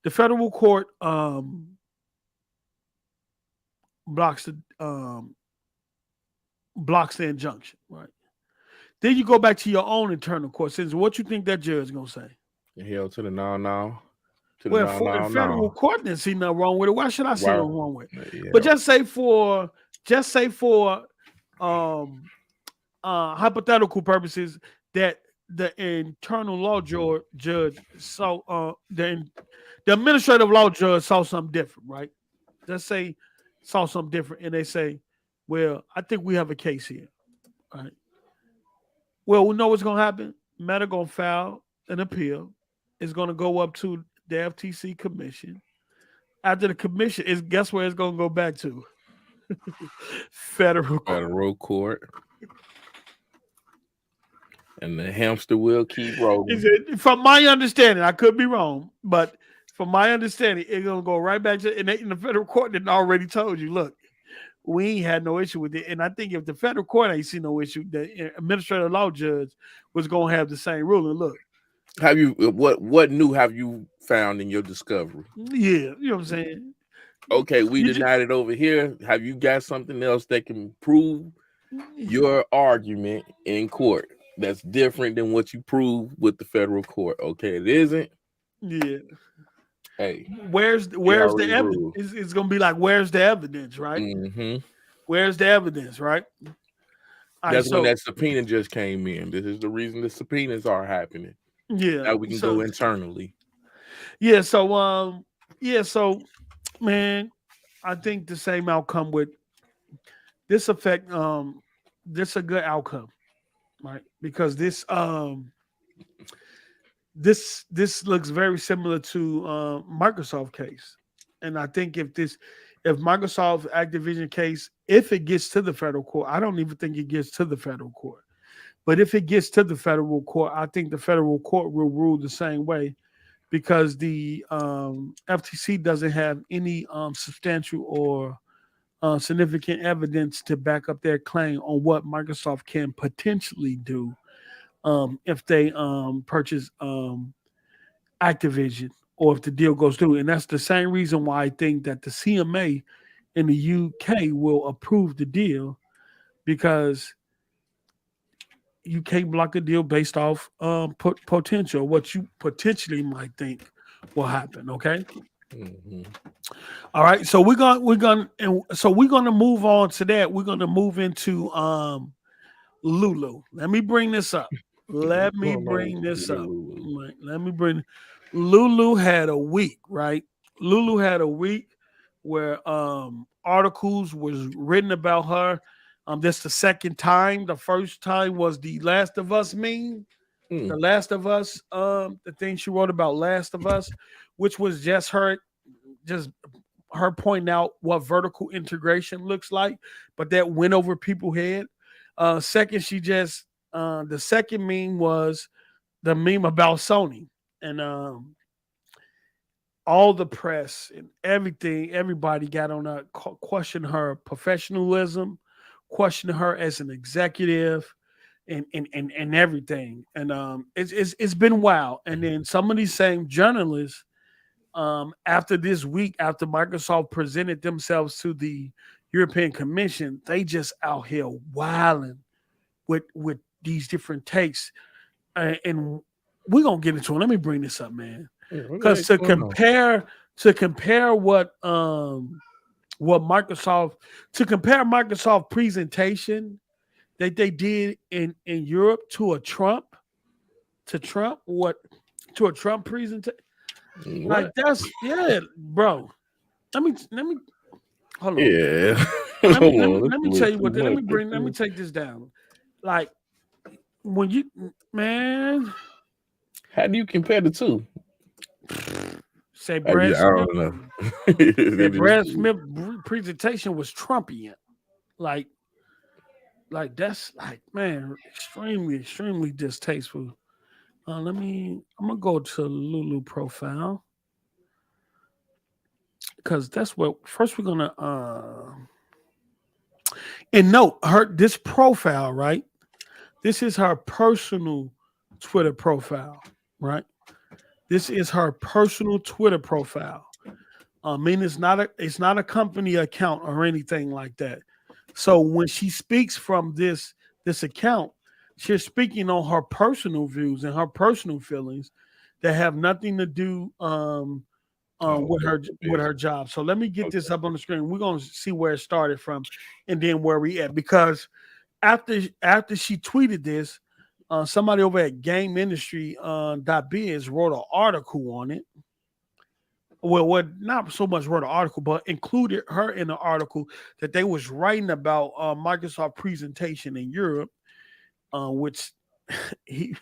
The federal court blocks the injunction, right? Then you go back to your own internal court system. What you think that judge is gonna say? Hell to the no. Well, the federal court didn't see nothing wrong with it. Why should I see nothing wrong with it? Yeah. But just say for hypothetical purposes that the internal law judge saw the administrative law judge saw something different, right? Let's say saw something different, and they say, "Well, I think we have a case here." All right. Well, we know what's gonna happen. Meta gonna file an appeal. It's gonna go up to the FTC commission. After the commission, guess where it's gonna go back to? Federal court. And the hamster wheel keep rolling. From my understanding, I could be wrong, but from my understanding, it's gonna go right back to and the federal court didn't already told you, look, we ain't had no issue with it. And I think if the federal court ain't seen no issue, the administrative law judge was gonna have the same ruling. Look, have you what new have you found in your discovery? Yeah, you know what I'm saying. Okay, we denied it over here. Have you got something else that can prove your argument in court that's different than what you prove with the federal court? Okay, it isn't. Yeah. Hey, where's the evidence? It's gonna be like, where's the evidence, right? Mm-hmm. Where's the evidence, right? That's when that subpoena just came in. This is the reason the subpoenas are happening. Yeah. Now we can go internally. Yeah. So So man, I think the same outcome with this effect. This a good outcome, right? Because this looks very similar to Microsoft case, and I think if Microsoft Activision case, if it gets to the federal court, I don't even think it gets to the federal court. But if it gets to the federal court, I think the federal court will rule the same way because the FTC doesn't have any substantial or significant evidence to back up their claim on what Microsoft can potentially do if they purchase Activision or if the deal goes through. And that's the same reason why I think that the CMA in the UK will approve the deal because you can't block a deal based off potential, what you potentially might think will happen. Okay. Mm-hmm. All right. So we're gonna move on to that. We're gonna move into Lulu. Let me bring this up. Let me bring Lulu had a week, right? Lulu had a week where articles was written about her. That's the second time. The first time was the Last of Us meme. The Last of Us, the thing she wrote about Last of Us, which was just her pointing out what vertical integration looks like, but that went over people's head. Second, the second meme was the meme about Sony, and all the press and everybody got on a question her professionalism, questioning her as an executive, and everything. And it's been wild. And then some of these same journalists, after this week, after Microsoft presented themselves to the European Commission, they just out here wilding with these different takes. And we're gonna get into it. Let me bring this up, man. Because to compare what Microsoft presentation that they did in Europe to a Trump presentation, like that's bro. Let me hold on. Yeah. Let me tell you what. Let me take this down. Like when you how do you compare the two? Say Brad I don't know. Brad Smith presentation was Trumpian. Like that's like, man, extremely distasteful. I'm gonna go to Lulu profile because that's what first we're gonna and note this profile, right? This is her personal Twitter profile, right? This is her personal Twitter profile. I mean, it's not a company account or anything like that. So when she speaks from this account, she's speaking on her personal views and her personal feelings that have nothing to do with her job. So let me get this up on the screen. We're gonna see where it started from, and then where we at. Because after she tweeted this, somebody over at GameIndustry.biz wrote an article on it. Well, not so much wrote an article, but included her in the article that they was writing about Microsoft presentation in Europe, which we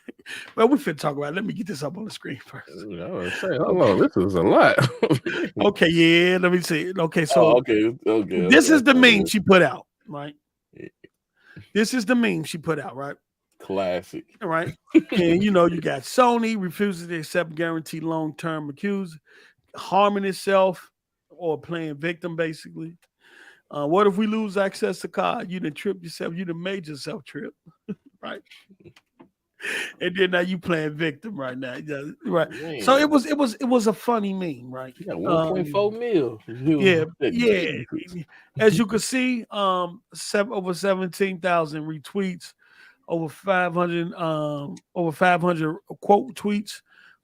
finna talk about it. Let me get this up on the screen first. Hold on, this is a lot. Okay, yeah, let me see. Okay, so this is the meme she put out, right? This is the meme she put out, right? Classic. Right. And you got Sony refuses to accept guaranteed long-term accused, harming itself or playing victim, basically. What if we lose access to card? You done tripped yourself, you done made yourself trip. Right. And then now you playing victim right now. Right. Man. So it was a funny meme, right? You got 1.4 mil. Yeah. As you can see, over 17,000 retweets. Over 500 quote tweets,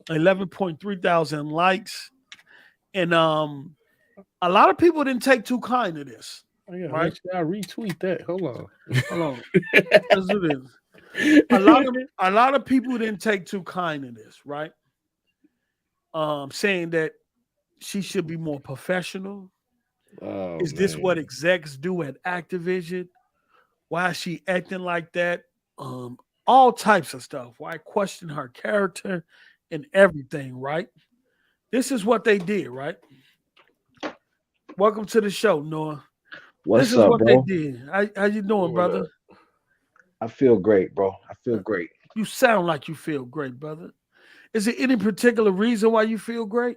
11.3 thousand likes, and a lot of people didn't take too kind to this. Right? I retweet that. Hold on. Let's do this. a lot of people didn't take too kind to this, right? Saying that she should be more professional. Oh Is this what execs do at Activision? Why is she acting like that? All types of stuff. Why question her character and everything, right? This is what they did, right? Welcome to the show, Noah. What's This is up, what bro? they did. How you doing, What brother? I feel great, bro. I feel great. You sound like you feel great, brother. Is there any particular reason why you feel great?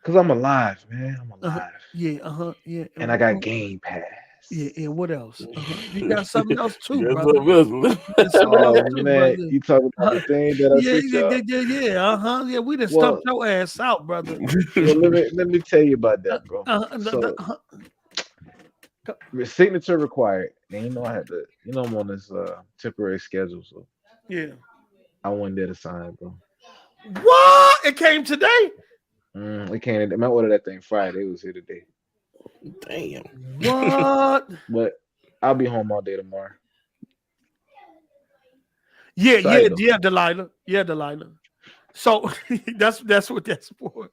Cause I'm alive, man. I'm alive. Yeah. And I got Game Pass. Yeah, and what else? You got something else too, Guess brother. what, There's something else Oh too, man, brother. you talking about the thing that I sent y'all? Yeah. We done Well, stumped your ass out, brother. well, let me tell you about that, bro. So signature required. And you know I had to, I'm on this temporary schedule, so yeah. I went there to sign, bro. What? It came today? It can't. I ordered that thing Friday. It was here today. Damn. What? But I'll be home all day tomorrow. Yeah, Excited, Delilah. Yeah, Delilah. So that's what that's for.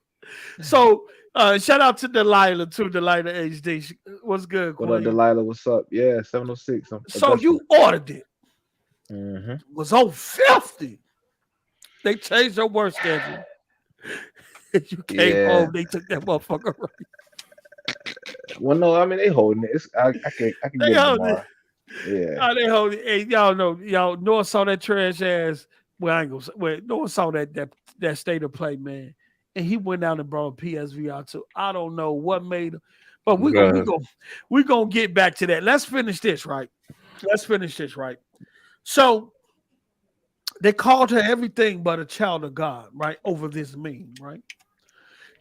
So shout out to Delilah too, Delilah HD. What's good, What Queen? up, Delilah? What's up? Yeah, 706. So you ordered it. Mm-hmm. It was on 50. They changed your work schedule. You came home, they took that motherfucker right. Well, no, I mean they holding it. I can They get it hold tomorrow. Yeah. Oh, they hold it. Hey, y'all know, Noah saw that trash ass. Well, I ain't gonna say, well, Noah saw that state of play, man. And he went out and brought a PSVR too. I don't know what made him, but we gonna get back to that. Let's finish this, right? So they called her everything but a child of God, right? Over this meme, right?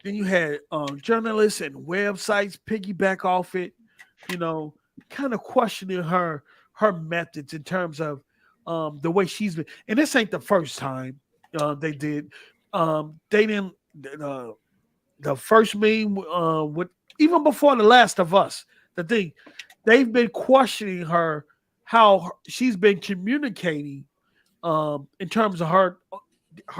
Then you had journalists and websites piggyback off it, kind of questioning her methods in terms of the way she's been. And this ain't the first time they did. They didn't. The first meme with even before The Last of Us, they've been questioning her, how she's been communicating in terms of her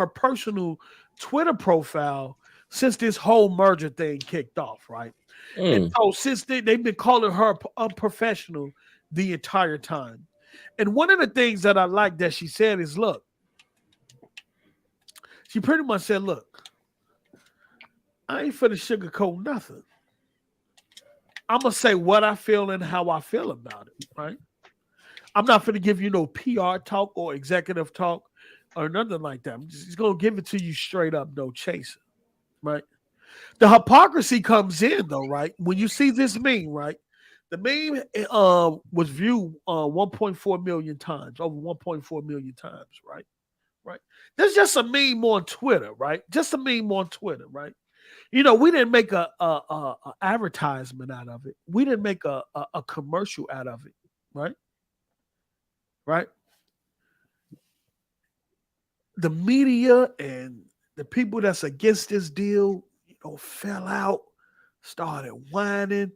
personal Twitter profile since this whole merger thing kicked off, right? And so since they've been calling her unprofessional the entire time. And one of the things that I like that she said is, look, she pretty much said, look, I ain't finna sugarcoat nothing. I'm going to say what I feel and how I feel about it, right? I'm not finna give you no PR talk or executive talk or nothing like that. I'm just going to give it to you straight up, no chaser, right? The hypocrisy comes in, though, right? When you see this meme, right? The meme was viewed 1.4 million times, over 1.4 million times, right? Right. There's just a meme on Twitter, right? Just a meme on Twitter, right? We didn't make a advertisement out of it. We didn't make a commercial out of it, right? Right. The media and the people that's against this deal, fell out, started whining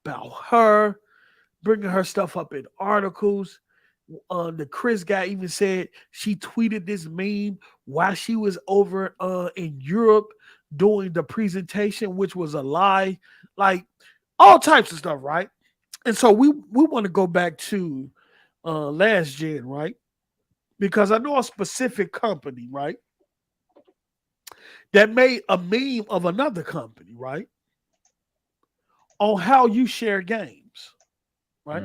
about her, bringing her stuff up in articles. The Chris guy even said she tweeted this meme while she was over in Europe doing the presentation, which was a lie, like all types of stuff, right? And so we want to go back to last gen, right? Because I know a specific company, right, that made a meme of another company, right, on how you share games, right?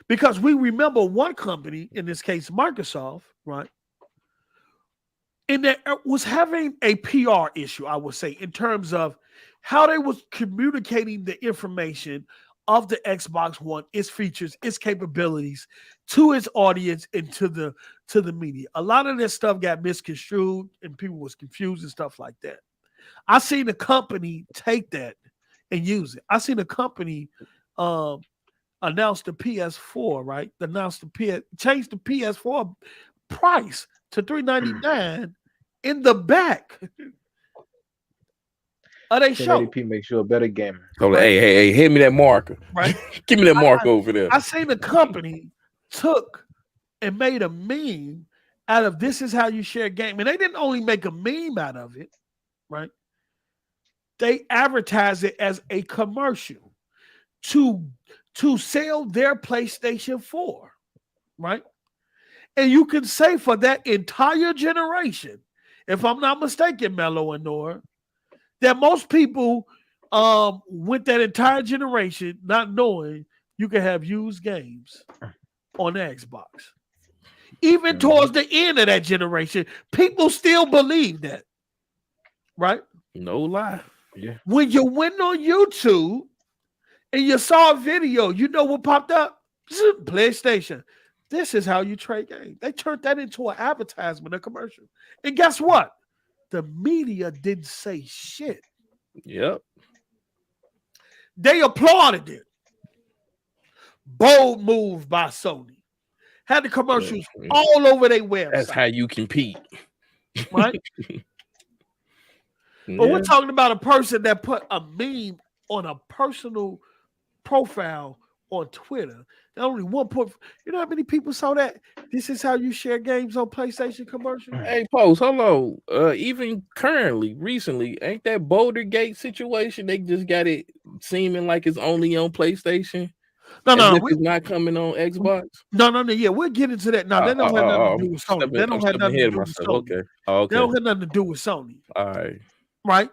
Because we remember one company, in this case, Microsoft, right, and that was having a PR issue, I would say, in terms of how they was communicating the information of the Xbox One, its features, its capabilities to its audience and to the media. A lot of this stuff got misconstrued and people was confused and stuff like that. I seen the company take that and use it. I seen a company announce the PS4, right? Change the PS4 price to $399 in the back of they show. 1080p makes you a better gamer. So, right? Hey, hit me that marker. Right? Give me that marker over there. I seen the company took and made a meme out of this is how you share game. And they didn't only make a meme out of it, right? They advertised it as a commercial to sell their PlayStation 4, right? And you can say for that entire generation, if I'm not mistaken, Mello and Nora, that most people went that entire generation not knowing you can have used games on the Xbox. Even towards the end of that generation, people still believe that, right? No lie. Yeah. When you went on YouTube and you saw a video, you know what popped up? PlayStation. This is how you trade games. They turned that into an advertisement, a commercial. And guess what? The media didn't say shit. Yep. They applauded it. Bold move by Sony. Had the commercials all over their website. That's how you compete. Right? But we're talking about a person that put a meme on a personal profile on Twitter. That only one point. You know how many people saw that? This is how you share games on PlayStation commercial. Hey, Post, hold on. Even currently, recently, ain't that Boulder Gate situation? They just got it seeming like it's only on PlayStation. No, it's not coming on Xbox. No. Yeah, we'll get into that. No, they don't have nothing to do with Sony. They don't have nothing to do with Sony. Okay. Okay. They don't have nothing to do with Sony. All right. Right.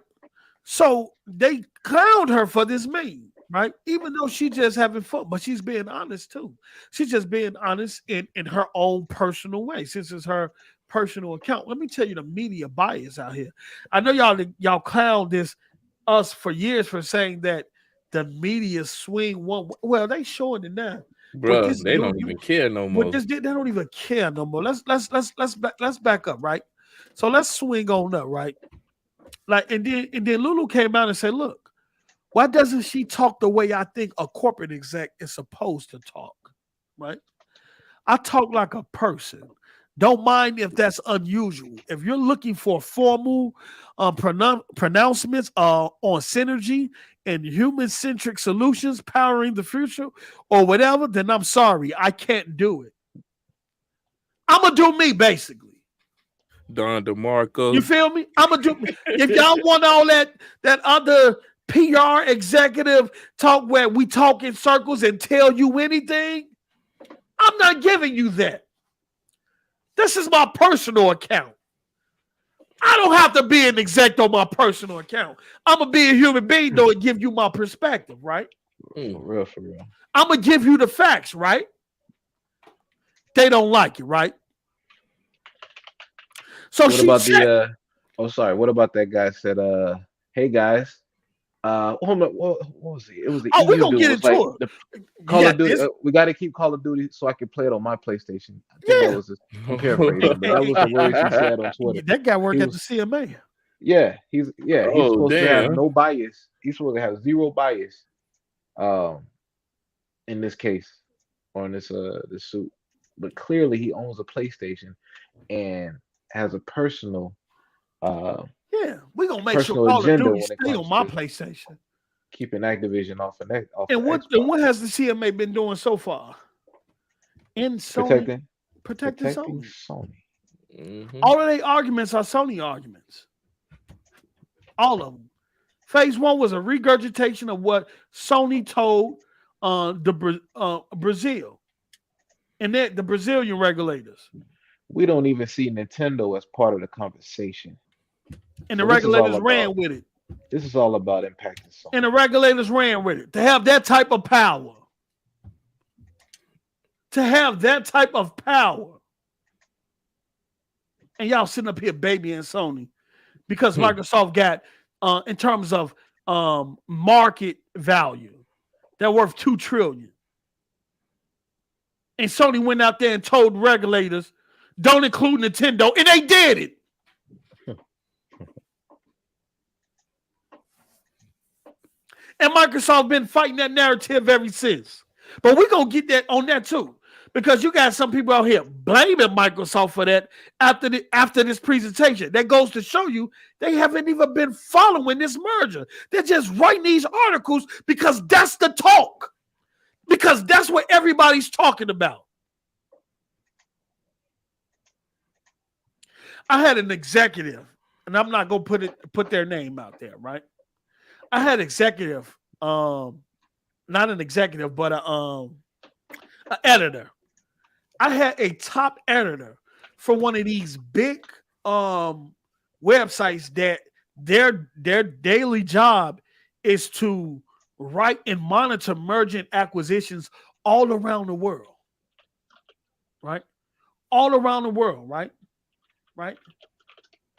So they clowned her for this meme, right? Even though she's just having fun, but she's being honest too. She's just being honest in her own personal way, since it's her personal account. Let me tell you the media bias out here. I know y'all clowned us for years for saying that the media swing one. Well, they showing it now, bro. They don't even care no more. They don't even care no more. Let's back up, right? So let's swing on up, right? Like and then Lulu came out and said, "Look, why doesn't she talk the way I think a corporate exec is supposed to talk?" Right? I talk like a person. Don't mind if that's unusual. If you're looking for formal pronouncements on synergy and human-centric solutions powering the future or whatever, then I'm sorry. I can't do it. I'm going to do me, basically. Don DeMarco. You feel me? I'm going to do me. If y'all want all that other PR executive talk where we talk in circles and tell you anything, I'm not giving you that. This is my personal account. I don't have to be an exec on my personal account. I'm going to be a human being, though, and give you my perspective, right? For real. I'm going to give you the facts, right? They don't like it, right? So what about what about that guy said, hey, guys, what was it? It was the we're going to get into it. Call of Duty. We got to keep Call of Duty so I can play it on my PlayStation. I think that was I'm paraphrasing, but that was the words he said on Twitter. That guy worked at the CMA. Yeah, he's supposed to have no bias. He's supposed to have zero bias in this case or in this suit. But clearly he owns a PlayStation and has a personal we're gonna make sure Call of Duty stay on my PlayStation. Keeping Activision off of that. And what has the CMA been doing so far? In Sony, protecting Sony. Mm-hmm. All of their arguments are Sony arguments. All of them. Phase 1 was a regurgitation of what Sony told Brazil and the Brazilian regulators. We don't even see Nintendo as part of the conversation. And the regulators ran with it. This is all about impacting Sony. And the regulators ran with it. To have that type of power. And y'all sitting up here babying Sony because Microsoft got, in terms of market value, they're worth $2 trillion. And Sony went out there and told regulators, don't include Nintendo, and they did it. And Microsoft been fighting that narrative ever since. But we're going to get that on that too. Because you got some people out here blaming Microsoft for that after this presentation. That goes to show you they haven't even been following this merger. They're just writing these articles because that's the talk. Because that's what everybody's talking about. I had an executive, and I'm not gonna put their name out there, right? I had executive, not an executive, but an editor. I had a top editor for one of these big websites that their daily job is to write and monitor merger and acquisitions all around the world, right? All around the world, right?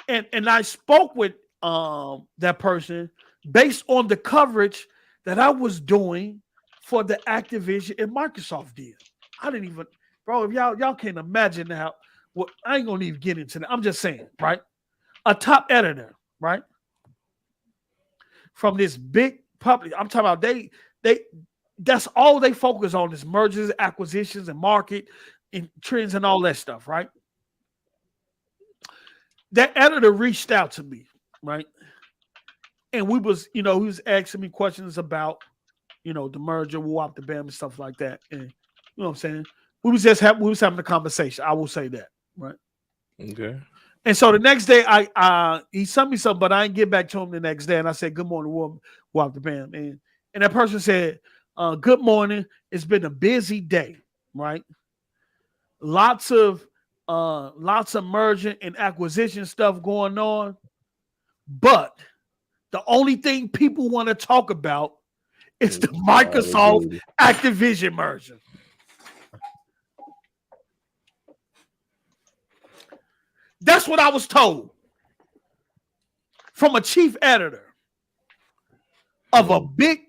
And I spoke with that person based on the coverage that I was doing for the Activision and Microsoft deal. I didn't even, bro, if y'all can't imagine how, well, I ain't gonna even get into that. I'm just saying, right? A top editor, right? From this big public, I'm talking about they that's all they focus on is mergers, acquisitions, and market and trends and all that stuff, right? That editor reached out to me, right? And we was, he was asking me questions about, the merger, Wop the Bam and stuff like that. And you know what I'm saying? We was having a conversation. I will say that, right? Okay. And so the next day, he sent me something, but I didn't get back to him the next day. And I said, "Good morning, Wop the Bam." And that person said, "Good morning. It's been a busy day, right? Lots of merger and acquisition stuff going on, but the only thing people want to talk about is the Microsoft Activision merger." That's what I was told from a chief editor of a big,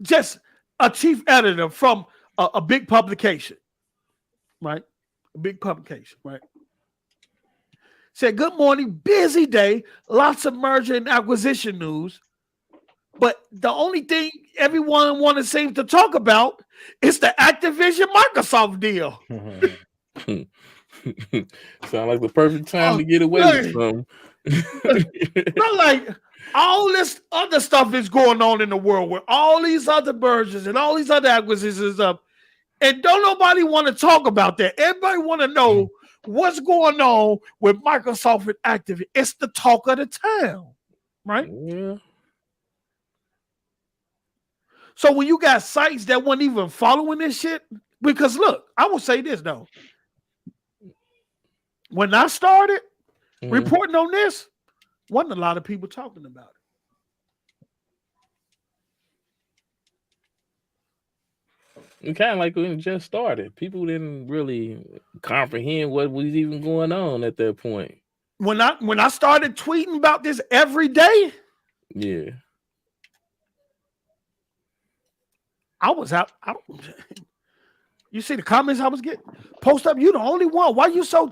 just a chief editor from a big publication, right? A big publication, right? Said, "Good morning, busy day, lots of merger and acquisition news, but the only thing everyone seem to talk about is the Activision Microsoft deal." Sound like the perfect time to get away with something. Not like all this other stuff is going on in the world with all these other mergers and all these other acquisitions up, and don't nobody want to talk about that. Everybody want to know what's going on with Microsoft and Activision. It's the talk of the town, right? Yeah. So when you got sites that weren't even following this shit, because look, I will say this though. When I started reporting on this, wasn't a lot of people talking about it. It kind of like when it just started. People didn't really comprehend what was even going on at that point. When I started tweeting about this every day, yeah, I was out. You see the comments I was getting? Post up, you the only one. Why you so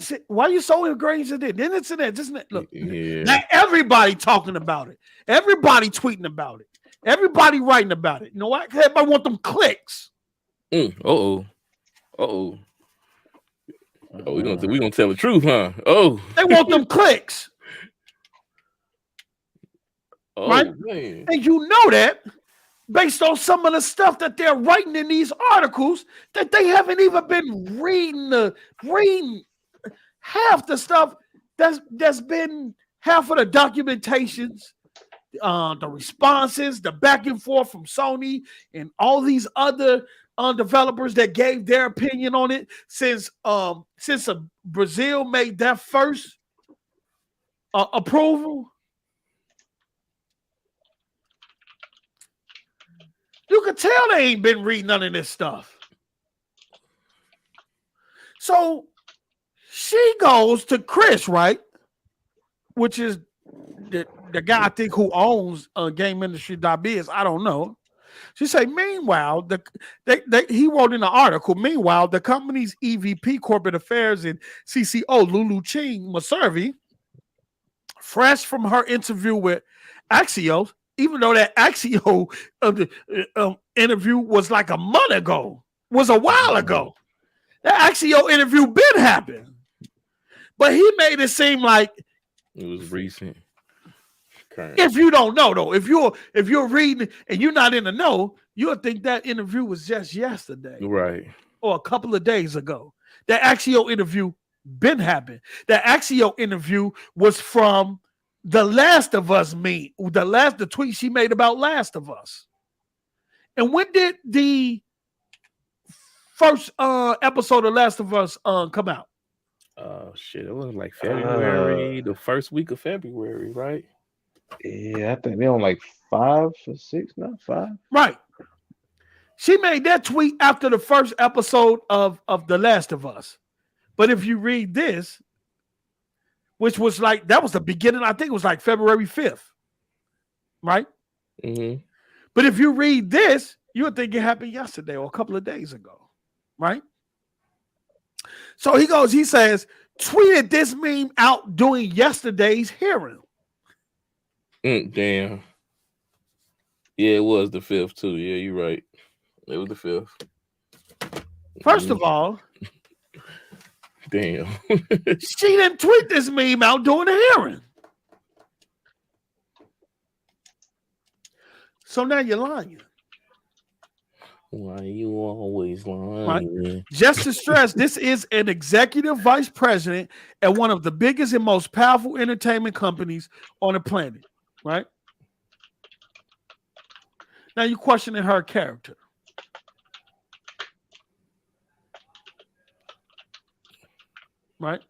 ingrained in it? Then it's in that. Look, now everybody talking about it. Everybody tweeting about it. Everybody writing about it. You know what? Everybody want them clicks. Oh, we gonna tell the truth, huh? Oh, they want them clicks. Right? Man. And you know that based on some of the stuff that they're writing in these articles that they haven't even been reading half the stuff that's been half of the documentations, the responses, the back and forth from Sony and all these other developers that gave their opinion on it since Brazil made that first approval. You can tell they ain't been reading none of this stuff. So she goes to Chris, right? Which is the guy I think who owns GameIndustry.biz. I don't know. She said, meanwhile, he wrote in the article, meanwhile, the company's EVP Corporate Affairs and CCO, Lulu Cheng Meservey, fresh from her interview with Axios, even though that Axio interview was like a month ago, was a while ago. That Axio interview been happened. But he made it seem like it was recent. Current. If you don't know, though, if you're reading and you're not in the know, you'll think that interview was just yesterday. Right. Or a couple of days ago. That Axio interview Been happened. The Axio interview was from the Last of Us meme, the tweet she made about Last of Us. And when did the first episode of Last of Us come out? Oh shit! It was like February, the first week of February, right? Yeah, I think they're on like 5 or 6 now. 5. Right. She made that tweet after the first episode of The Last of Us. But if you read this, which was like, that was the beginning, I think it was like February 5th. Right? Mm-hmm. But if you read this, you would think it happened yesterday or a couple of days ago. Right? So he says, tweeted this meme out during yesterday's hearing. Damn. Yeah, it was the 5th too. Yeah, you're right. It was the 5th. First of all, damn. she didn't tweet this meme out during the hearing. So now you're lying. Why you always lying? Right. Just to stress, this is an executive vice president at one of the biggest and most powerful entertainment companies on the planet. Right? Now you're questioning her character. Right?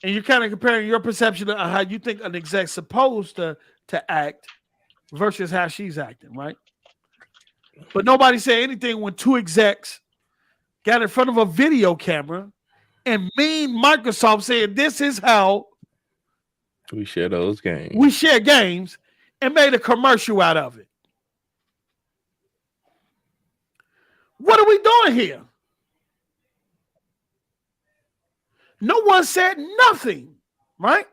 And you're kind of comparing your perception of how you think an exec's supposed to act versus how she's acting, right? But nobody said anything when two execs got in front of a video camera and Microsoft saying this is how we share those games. We share games and made a commercial out of it. What are we doing here? No one said nothing, right?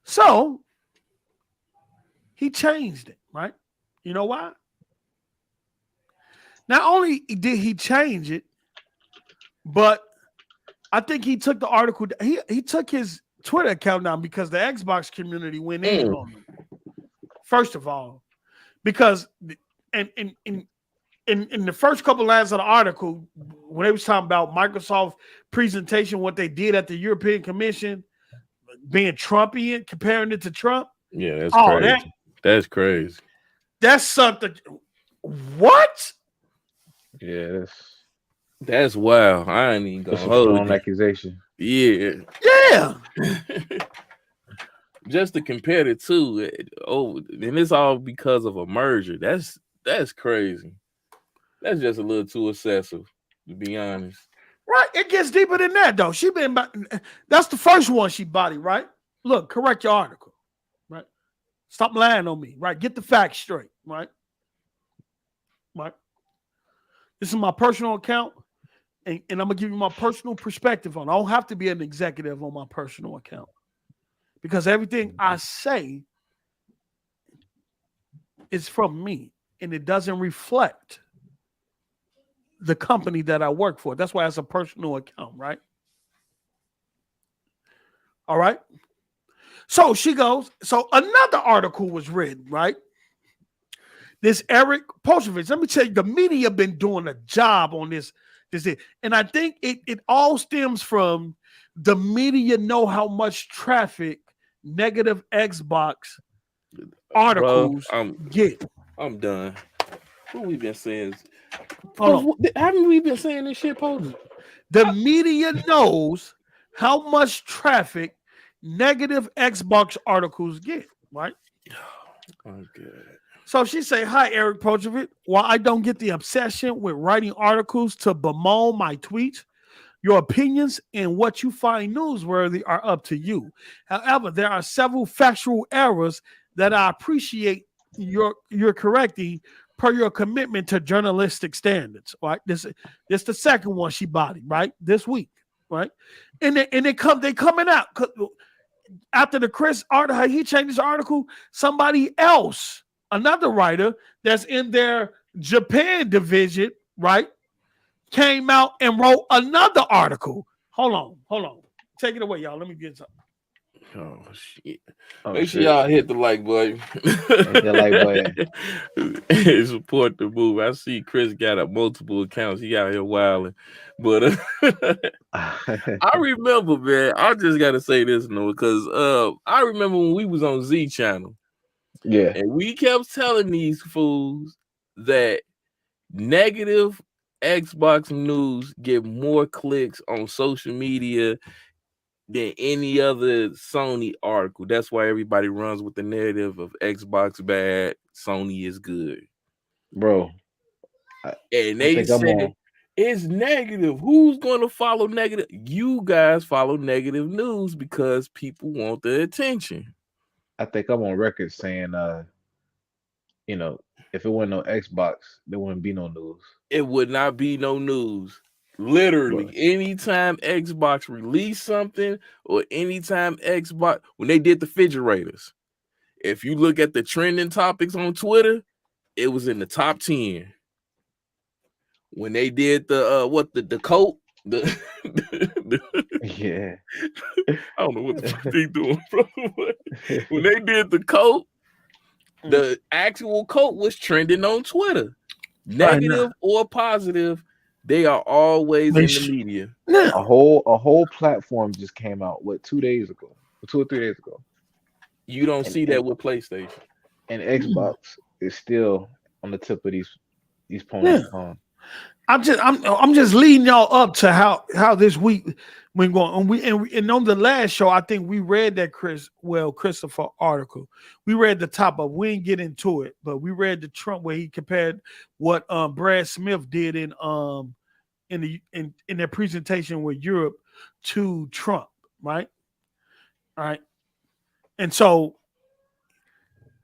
So he changed it, right? You know why? Not only did he change it, but I think he took the article. He took his Twitter account down because the Xbox community went in on him. First of all, because in the first couple lines of the article, when they was talking about Microsoft presentation, what they did at the European Commission, being Trumpian, comparing it to Trump. Yeah, that's crazy. That's crazy. That's something. What? Yeah, that's wild. I ain't even gonna hold on accusation. Yeah. Yeah. Just to compare the two. Oh, and it's all because of a merger. That's crazy. That's just a little too excessive, to be honest. Right. It gets deeper than that, though. That's the first one she bodied, right? Look, correct your article. Right. Stop lying on me. Right. Get the facts straight. Right. Right. This is my personal account. And I'm gonna give you my personal perspective on it. I don't have to be an executive on my personal account. Because everything I say is from me. And it doesn't reflect the company that I work for. That's why it's a personal account, right? All right. So she goes, so another article was written, right? This Eric Postovich, let me tell you, the media been doing a job on this. And I think it all stems from the media know how much traffic negative Xbox articles get. I'm done. What we been saying? Haven't we been saying this shit, Posey? The media knows how much traffic negative Xbox articles get, right? Okay. So she say, "Hi, Eric Projovic. While I don't get the obsession with writing articles to bemoan my tweets, your opinions and what you find newsworthy are up to you. However, there are several factual errors that I appreciate you're correcting per your commitment to journalistic standards." Right? This the second one she bodied, right? This week, right? And they coming out after the Chris article. He changed his article. Somebody else, another writer that's in their Japan division, right, came out and wrote another article. Hold on. Take it away, y'all. Let me get something. Oh shit! Oh, Make sure shit. y'all hit the like button. Hit the like button. Support the move. I see Chris got a multiple accounts. He out here wilding, but I remember, man. I just gotta say this, because I remember when we was on Z Channel, Yeah, and we kept telling these fools that negative Xbox news get more clicks on social media than any other Sony article. That's why everybody runs with the narrative of Xbox bad, Sony is good. bro. And I they think I'm said on. it's negative. Who's going to follow negative? You guys follow negative news because people want the attention. I think I'm on record saying, if it wasn't no Xbox, there wouldn't be no news. It would not be no news. Literally, But anytime Xbox released something, or anytime Xbox, when they did the refrigerators, if you look at the trending topics on Twitter, it was in the top 10. When they did the coat, yeah, I don't know what the fuck they doing, bro. When they did the coat, the actual coat was trending on Twitter. Negative or positive, they are always in the media. a whole platform just came out 2 days ago, 2 or 3 days ago. You don't see that with PlayStation. And Xbox is still on the tip of these ponies' tongue. I'm just leading y'all up to how this week went going. And on the last show, I think we read that Christopher article. We read the top of. We didn't get into it, but we read the Trump where he compared what Brad Smith did in their presentation with Europe to Trump, right? All right. And so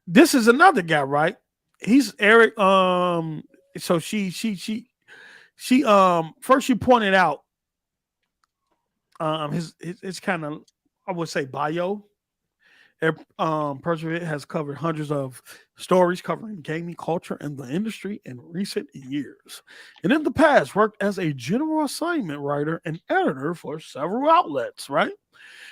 this is another guy, right? He's Eric. So she first she pointed out his kind of, I would say, bio. Perseverance has covered hundreds of stories covering gaming culture and the industry in recent years, and in the past worked as a general assignment writer and editor for several outlets. Right,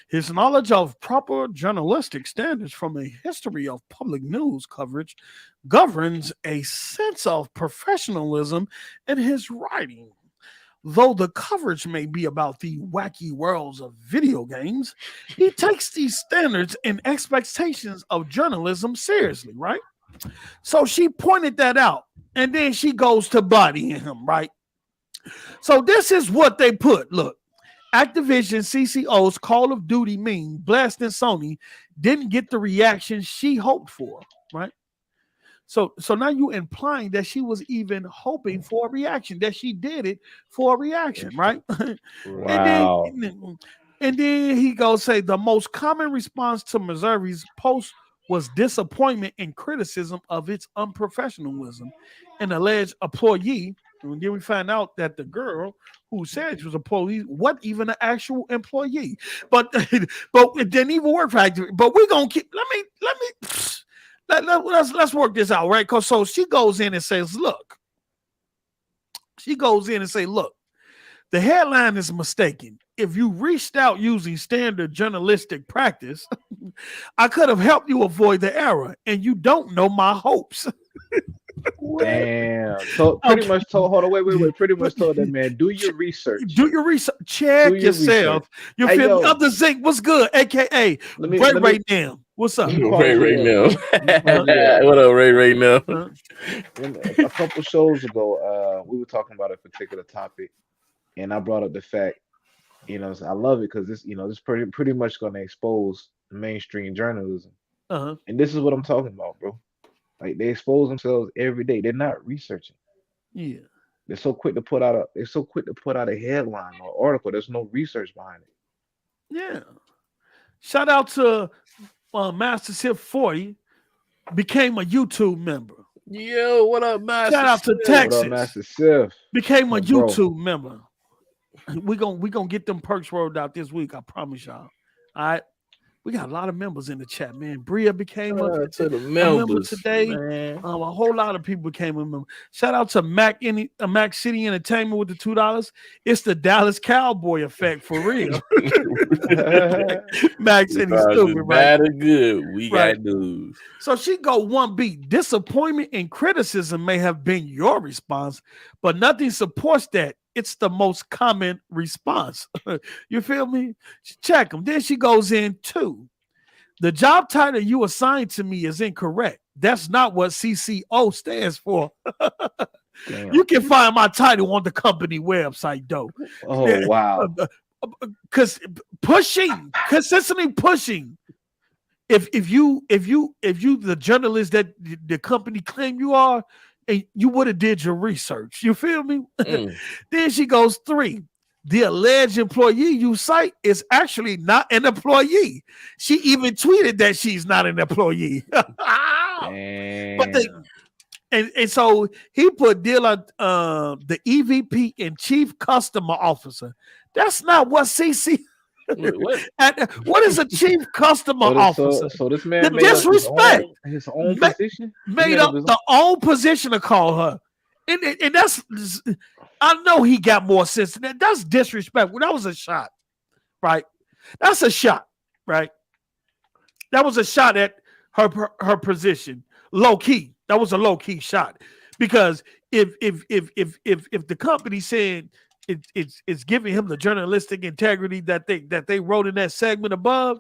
his knowledge of proper journalistic standards from a history of public news coverage governs a sense of professionalism in his writing. Though the coverage may be about the wacky worlds of video games, he takes these standards and expectations of journalism seriously, right? So she pointed that out, and then she goes to bodying him, right? So this is what they put. Look, Activision CCO's Call of Duty meme blasting Sony didn't get the reaction she hoped for, right? So now you implying that she was even hoping for a reaction, that she did it for a reaction, right? Wow. And then he goes say the most common response to Meservey's post was disappointment and criticism of its unprofessionalism. An alleged employee, and then we find out that the girl who said she was a employee wasn't even an actual employee. But it didn't even work for Activision. But we're gonna keep. Let's work this out, right? Because so she goes in and says, look, the headline is mistaken. If you reached out using standard journalistic practice, I could have helped you avoid the error, and you don't know my hopes. Damn. So pretty much told, hold on, wait. Pretty much told that man, do your research. Check yourself. You feel me? Other Zinc, what's good? AKA Ray Now. What's up? Ray now. What up, Ray now? A couple shows ago, we were talking about a particular topic, and I brought up the fact, I love it because this, this pretty much going to expose mainstream journalism. And this is what I'm talking about, bro. Like, they expose themselves every day. They're not researching. Yeah. They're so quick to put out a headline or article. There's no research behind it. Yeah. Shout out to Master Sif 40, became a YouTube member. Yo, what up, Master? Shout out to Texas. What up, Master Sif? Became a YouTube member. We gonna get them perks rolled out this week. I promise y'all. All right. We got a lot of members in the chat, man. Bria became To the a member members today. man. A whole lot of people became a member. Shout out to Mac City Entertainment with the $2. It's the Dallas Cowboy effect for real. Mac City stupid, right? Bad or good, we Right. got news. So she go 1B. Disappointment and criticism may have been your response, but nothing supports that. It's the most common response. You feel me? Check them. Then she goes in 2. The job title you assigned to me is incorrect. That's not what CCO stands for. You can find my title on the company website, though. Oh wow. Because consistently pushing. If you the journalist that the company claim you are, and you would have did your research. You feel me? Then she goes 3. The alleged employee you cite is actually not an employee. She even tweeted that she's not an employee. But and so he put Dylan, the EVP and Chief Customer Officer. That's not what CC. What is a Chief Customer Officer? So this man The made up disrespect. his own position. Made up the own position to call her. And that's, I know he got more sense than that. That's disrespectful. That was a shot, right? That's a shot, right? That was a shot at her position, low key. That was a low key shot, because if the company said it's giving him the journalistic integrity that they wrote in that segment above,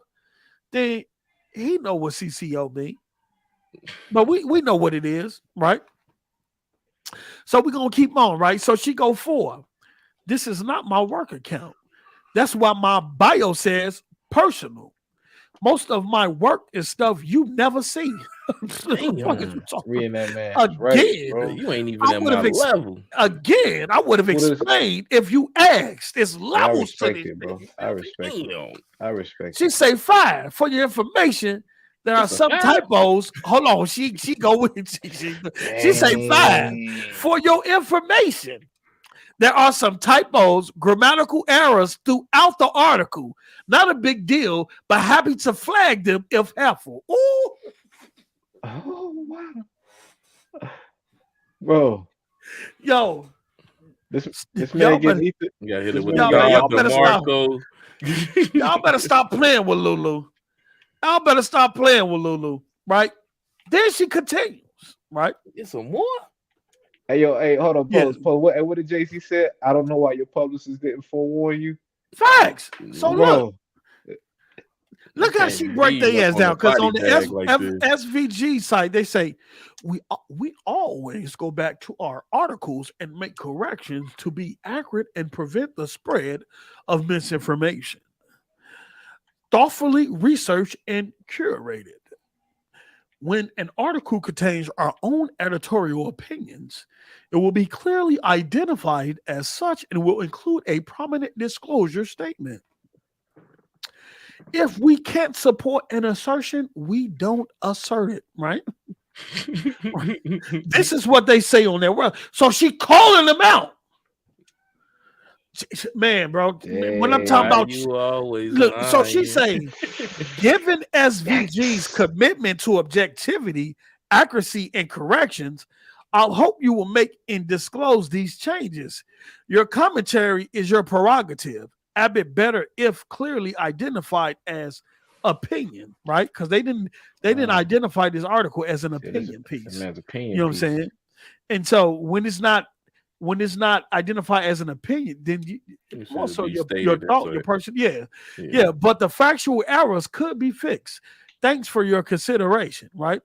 then he know what CCO mean. But we know what it is, right? So we're gonna keep on, right? So she go 4. This is not my work account. That's why my bio says personal. Most of my work is stuff you never see. Reading that man. Again, Right, bro. You ain't even at my level. Again, I would have explained if you asked. It's I levels to respect this. it, bro. I respect it. I respect She it. say 5. For your information, there are some typos. Hold on, she go with she say 5. For your information, there are some typos, grammatical errors throughout the article. Not a big deal, but happy to flag them if helpful. Ooh. Oh wow, bro. Yo, This y'all man getting better- You got hit it with Y'all the better stop. Marco. y'all better stop playing with Lulu. Y'all better stop playing with Lulu, right? Then she continues, right? Get some more. Hey yo, hey, hold on, Yeah. pause. What did JC said? I don't know why your publicist didn't forewarn you, Facts. So bro. look how she break their ass down. Because on the this. SVG site, they say we always go back to our articles and make corrections to be accurate and prevent the spread of misinformation. Thoughtfully researched and curated. When an article contains our own editorial opinions, it will be clearly identified as such and will include a prominent disclosure statement. If we can't support an assertion, we don't assert it, right? This is what they say on their web. So she calling them out. Man, bro, when I'm talking about you always look, so lying. she's saying, given SVG's commitment to objectivity, accuracy, and corrections, I hope you will make and disclose these changes. Your commentary is your prerogative. A bit better if clearly identified as opinion, right? Because they didn't identify this article as an opinion piece. You know what I'm saying? And so when it's not identified as an opinion, then also your thought, your person, yeah. But the factual errors could be fixed. Thanks for your consideration, right?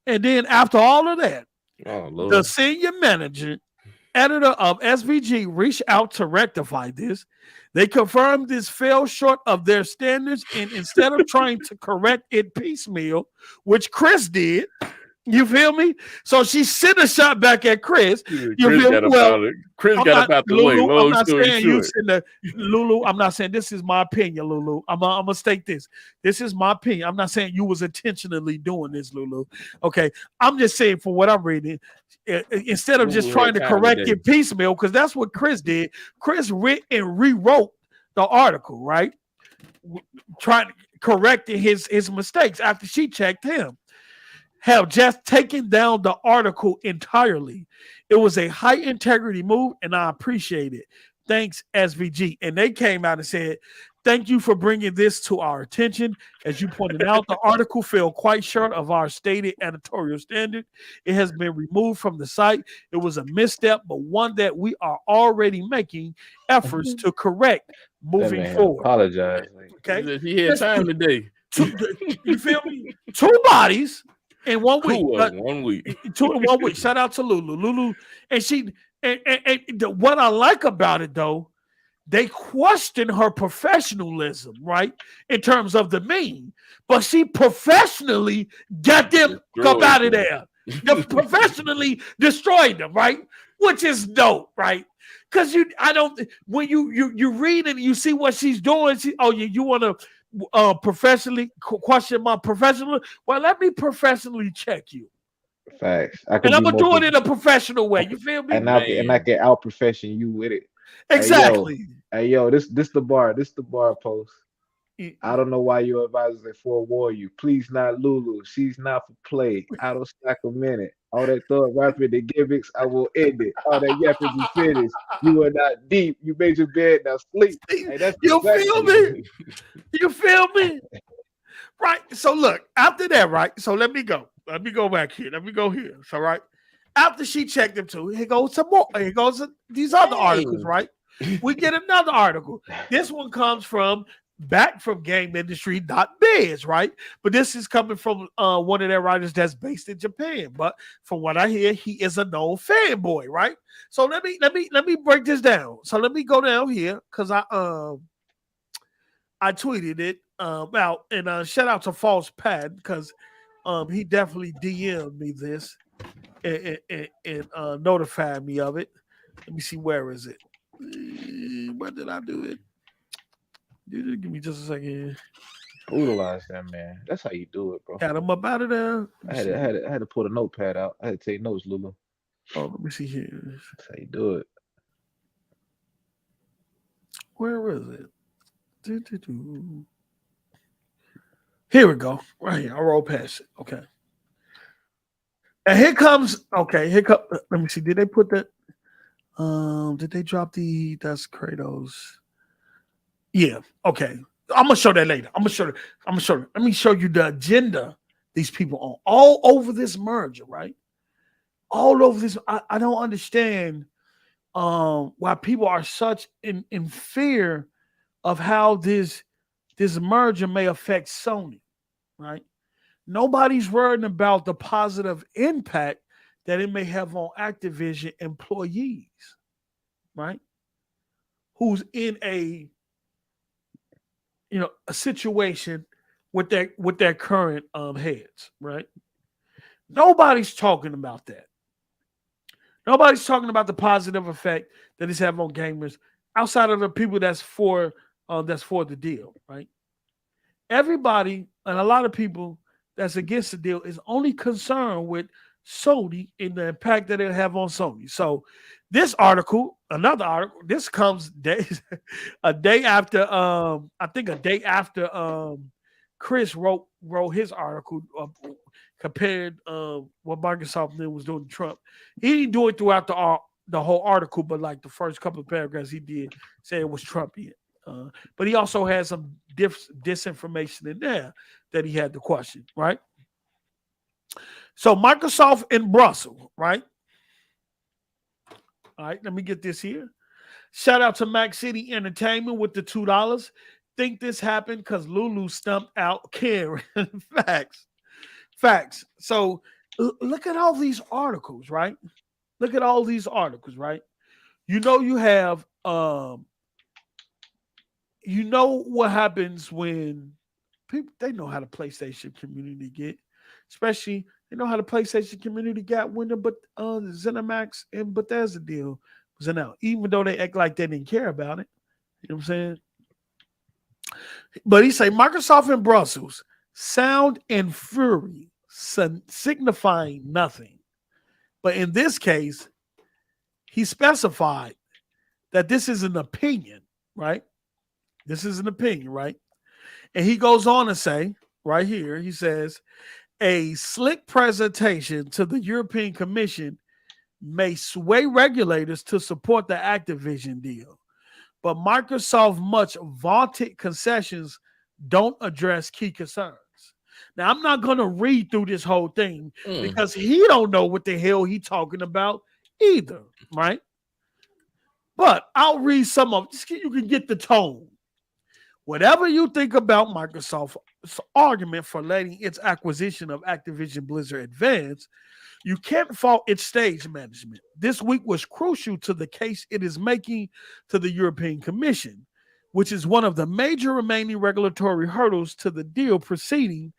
And then after all of that, the senior manager, editor of SVG reached out to rectify this. They confirmed this fell short of their standards, and instead of trying to correct it piecemeal, which Chris did, you feel me? So she sent a shot back at Chris. You feel me? Well, Chris got up out the way. I'm not saying you send Lulu. I'm not saying this is my opinion, Lulu. I'm gonna state this. This is my opinion. I'm not saying you was intentionally doing this, Lulu. Okay, I'm just saying for what I'm reading. Instead of just trying to correct it piecemeal, because that's what Chris did. Chris read and rewrote the article, right? correcting his mistakes after she checked him. Have just taken down the article entirely. It was a high integrity move, and I appreciate it. Thanks, SVG. And they came out and said, thank you for bringing this to our attention. As you pointed out, the article fell quite short of our stated editorial standard. It has been removed from the site. It was a misstep, but one that we are already making efforts to correct moving forward. Apologize. Okay. He had time today. You feel me? 2 bodies in 1 week. Cool, 1 week. 2 in 1 week. Shout out to Lulu. Lulu, and she and what I like about it though, they question her professionalism, right? In terms of the meme, but she professionally got them up out of there. They professionally destroyed them, right? Which is dope, right? Because when you read and you see what she's doing, you want to professionally question my professional. Well, let me professionally check you. Facts. And I'm gonna do it in a professional way. You feel me? And I can out profession you with it. Exactly. Hey yo, this the bar. This the bar post. I don't know why your advisors they forewarn you. Please not Lulu. She's not for play. I don't stack a minute. All that thug rapping, the gimmicks, I will end it. All that yapping, you finished. You are not deep. You made your bed, now sleep. Hey, that's you feel me? You feel me? Right. So look, after that, right? So let me go. Let me go back here. Let me go here. So right. After she checked them two, here goes some more. Here goes these other articles, right? We get another article. This one comes from GameIndustry.biz, right? But this is coming from one of their writers that's based in Japan. But from what I hear, he is a known fanboy, right? So let me break this down. So let me go down here because I tweeted it out, and shout out to False Pad because he definitely DM'd me this and notified me of it. Let me see, where is it? Where did I do it? Dude, give me just a second. Brutalize that man. That's how you do it, bro. Got him up out of there. I had to pull the notepad out. I had to take notes, Lulu. Oh, let me see here. That's how you do it. Where is it? Here we go. Right here. I roll past it. Okay. And here comes. Okay. Let me see. Did they put that? Did they drop that's Kratos? Yeah. Okay. I'm gonna show that later. I'm gonna show. Let me show you the agenda these people on all over this merger, right? All over this. I don't understand why people are such in fear of how this merger may affect Sony, right? Nobody's worrying about the positive impact that it may have on Activision employees, right? Who's in a situation with their current heads, right? Nobody's talking about that. Nobody's talking about the positive effect that it's having on gamers outside of the people that's for the deal, right? Everybody and a lot of people that's against the deal is only concerned with Sony and the impact that it'll have on Sony. So this article, another article, this comes a day after Chris wrote his article compared what Microsoft was doing to Trump. He didn't do it throughout the whole article, but like the first couple of paragraphs he did say it was Trumpian. But he also had some disinformation in there that he had to question, right? So Microsoft in Brussels, right? All right, let me get this here. Shout out to Mac City Entertainment with the $2. Think this happened because Lulu stumped out Karen. Facts. So look at all these articles, right? Look at all these articles, right? You have what happens when people, they know how the PlayStation community get, especially they know how the PlayStation community got when the ZeniMax and Bethesda deal was out, even though they act like they didn't care about it. You know what I'm saying? But he say Microsoft in Brussels, sound and fury, signifying nothing. But in this case, he specified that this is an opinion, right? This is an opinion, right? And he goes on to say, right here, he says, a slick presentation to the European Commission may sway regulators to support the Activision deal, but Microsoft's much vaunted concessions don't address key concerns. Now, I'm not going to read through this whole thing because he don't know what the hell he's talking about either, right? But I'll read some of it. You can get the tone. Whatever you think about Microsoft's argument for letting its acquisition of Activision Blizzard advance, you can't fault its stage management. This week was crucial to the case it is making to the European Commission, which is one of the major remaining regulatory hurdles to the deal proceeding,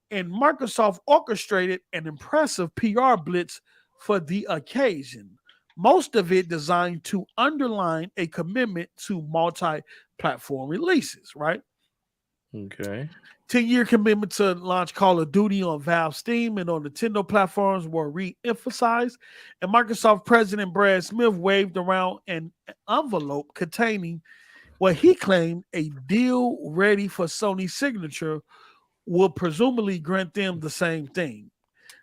and Microsoft orchestrated an impressive PR blitz for the occasion, most of it designed to underline a commitment to multi-platform releases, right? Okay. 10-year commitment to launch Call of Duty on Valve Steam and on Nintendo platforms were re-emphasized, and Microsoft President Brad Smith waved around an envelope containing what he claimed a deal ready for Sony's signature will presumably grant them the same thing.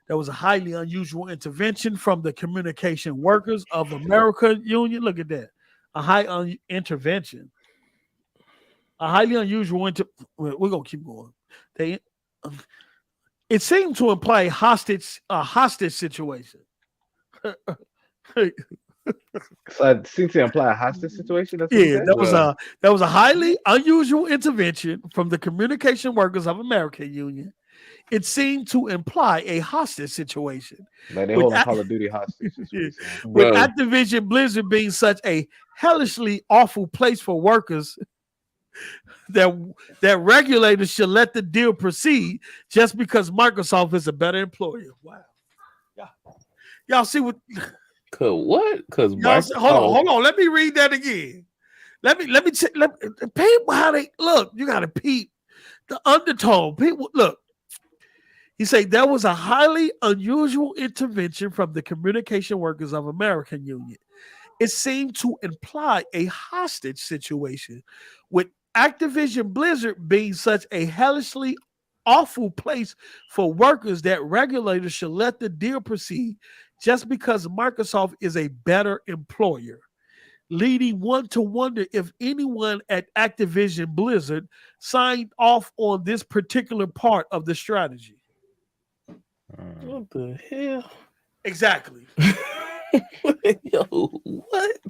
There was a highly unusual intervention from the Communication Workers of America Union. Look at that. A intervention. A highly unusual we're going to keep going. It seemed to imply a hostage situation. So it seems to imply a hostage situation. That's what that was a highly unusual intervention from the Communication Workers of America Union. It seemed to imply a hostage situation. Like they hold Call of Duty hostage. With Activision Blizzard being such a hellishly awful place for workers that regulators should let the deal proceed just because Microsoft is a better employer. Wow. Y'all see what? What? Because hold on. Let me read that again. Let me peep how they look. You got to peep the undertone. People look. He said there was a highly unusual intervention from the Communication Workers of America Union. It seemed to imply a hostage situation, with Activision Blizzard being such a hellishly awful place for workers that regulators should let the deal proceed just because Microsoft is a better employer, leading one to wonder if anyone at Activision Blizzard signed off on this particular part of the strategy. What the hell? Exactly. Yo, what?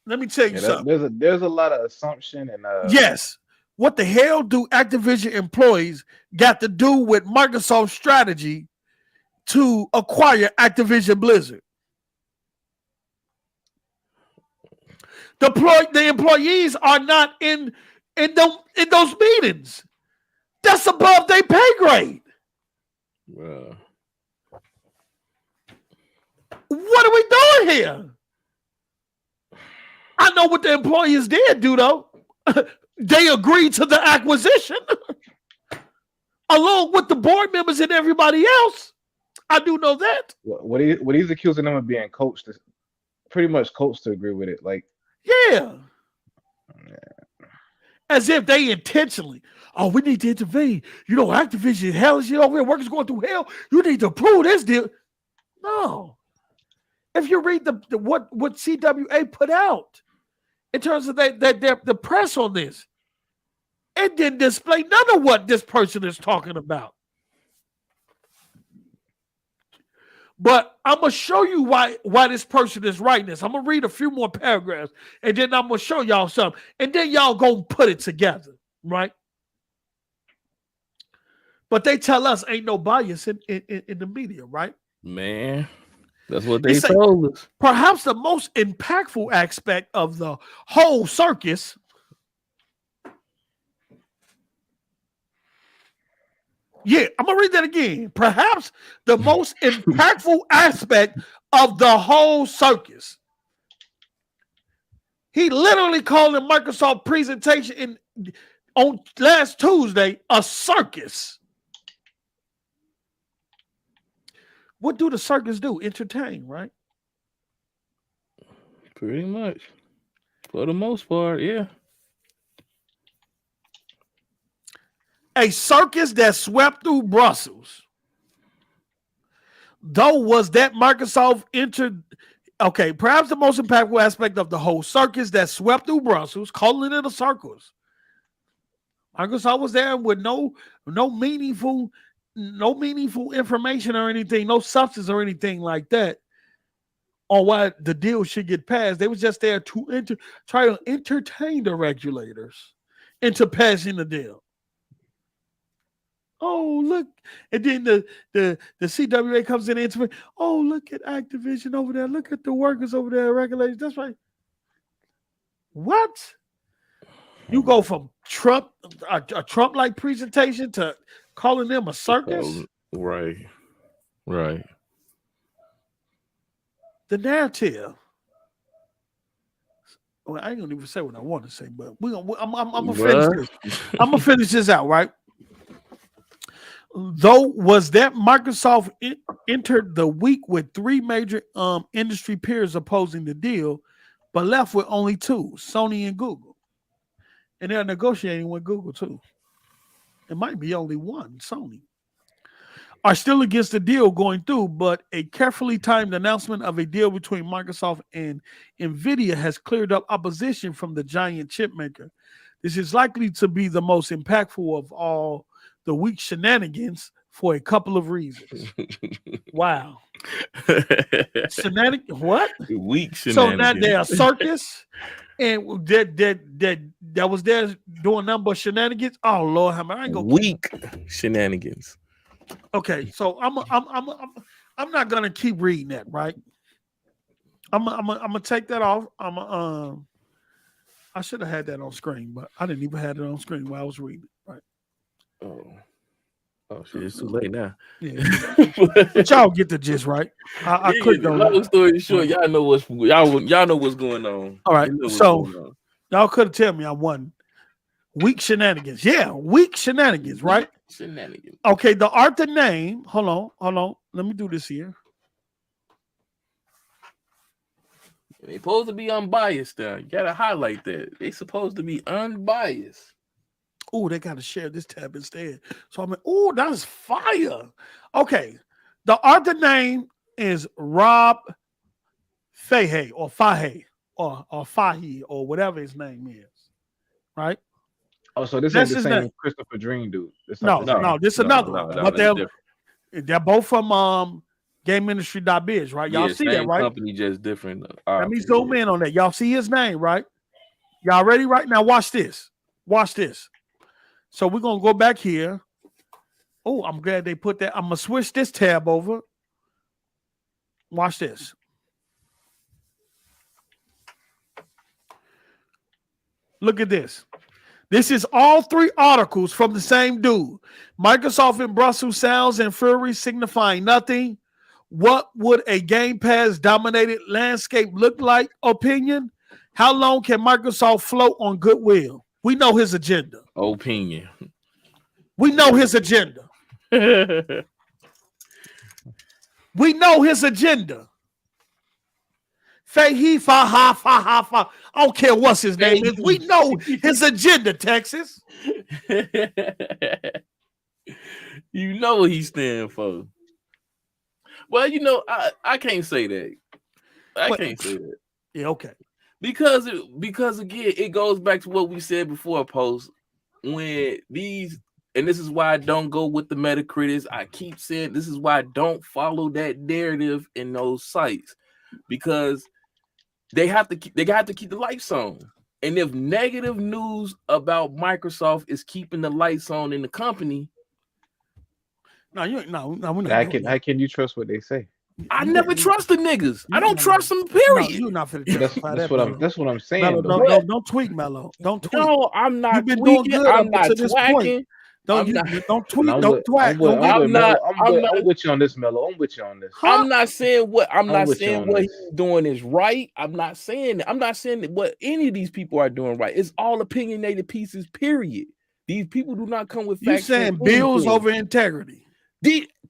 Let me tell you something. There's a lot of assumption and yes. What the hell do Activision employees got to do with Microsoft's strategy to acquire Activision Blizzard? The employees are not in those meetings. That's above their pay grade. What are we doing here? I know what the employees did do, though. They agreed to the acquisition along with the board members and everybody else. I do know that. What he's accusing them of being coached, pretty much coached to agree with it. Like, yeah. As if they intentionally, we need to intervene. You know, Activision, hell is over here, workers going through hell. You need to approve this deal. No. If you read what CWA put out in terms of the press on this, it didn't display none of what this person is talking about. But I'm going to show you why this person is writing this. I'm going to read a few more paragraphs, and then I'm going to show y'all something. And then y'all go put it together, right? But they tell us ain't no bias in the media, right? Man, that's what they told us. Perhaps the most impactful aspect of the whole circus I'm going to read that again. Perhaps the most impactful aspect of the whole circus. He literally called the Microsoft presentation on last Tuesday a circus. What do the circus do? Entertain, right? Pretty much. For the most part, yeah. A circus that swept through Brussels. Though was that Microsoft entered. Okay, perhaps the most impactful aspect of the whole circus that swept through Brussels, calling it a circus. Microsoft was there with no meaningful information or anything, no substance or anything like that on why the deal should get passed. They was just there to try to entertain the regulators into passing the deal. Oh, look. And then the CWA comes in and answers, oh, look at Activision over there. Look at the workers over there, regulators. That's right. What? You go from a Trump-like presentation to calling them a circus? Right. The narrative. Well, I ain't gonna even say what I want to say, but I'm gonna finish this. I'm gonna finish this out, right? Though was that Microsoft entered the week with 3 major industry peers opposing the deal, but left with only 2, Sony and Google. And they're negotiating with Google too. It might be only 1, Sony. Are still against the deal going through, but a carefully timed announcement of a deal between Microsoft and NVIDIA has cleared up opposition from the giant chip maker. This is likely to be the most impactful of all the weak shenanigans for a couple of reasons. Wow. What? Weak shenanigans. So now they're a circus and that was there doing number of shenanigans. Oh Lord, I ain't gonna weak shenanigans. Okay, so I'm not gonna keep reading that, right? I'm gonna take that off. I should have had that on screen, but I didn't even have it on screen while I was reading it, right? Oh shit, it's too late now. Yeah. But y'all get the gist, right? I clicked on long story short, y'all know what's going on. All right, so y'all could have tell me I won. Weak shenanigans. Yeah, weak shenanigans, right? Shenanigans. Okay, the author name. Hold on. Let me do this here. They supposed to be unbiased now. You gotta highlight that. They supposed to be unbiased. Oh, they gotta share this tab instead. So I'm like, oh, that is fire. Okay. The author name is Rob Fahey or Fahey or Fahy or whatever his name is. Right? Oh, so this is the same name. Christopher Dream dude. No, this is another one. But they're both from GameIndustry.biz, right? Y'all see that, right? Company, just different. Let me zoom in on that. Y'all see his name, right? Y'all ready right now? Watch this. So we're gonna go back here. Oh, I'm glad they put that. I'm gonna switch this tab over. Watch this. Look at this. This is all 3 articles from the same dude. Microsoft in Brussels sounds and fury signifying nothing. What would a Game Pass dominated landscape look like? Opinion. How long can Microsoft float on goodwill? We know his agenda. Opinion. We know his agenda. We know his agenda. Fahy, fa. I don't care what's his name is. We know his agenda, Texas. You know what he stands for. Well, you know, I can't say that. I can't say that. Yeah, okay. Because again, it goes back to what we said before, Post. When these, and this is why I don't go with the Metacritics. I keep saying this is why I don't follow that narrative in those sites, because they have to keep the lights on. And if negative news about Microsoft is keeping the lights on in the company, we're not. How can you trust what they say? I never trust the niggas. I don't trust them, period. No, you're not finna justify that's that. That's what I'm saying. Mello, don't tweak, Mello. Don't tweak. No, I'm not. You've been tweaking. doing good I'm up not to this point. Don't tweet. Don't twat. I'm with you on this, Mello. I'm with you on this. I'm not saying what he's doing is right. I'm not saying that. I'm not saying that what any of these people are doing right. It's all opinionated pieces, period. These people do not come with facts. You saying bills over integrity.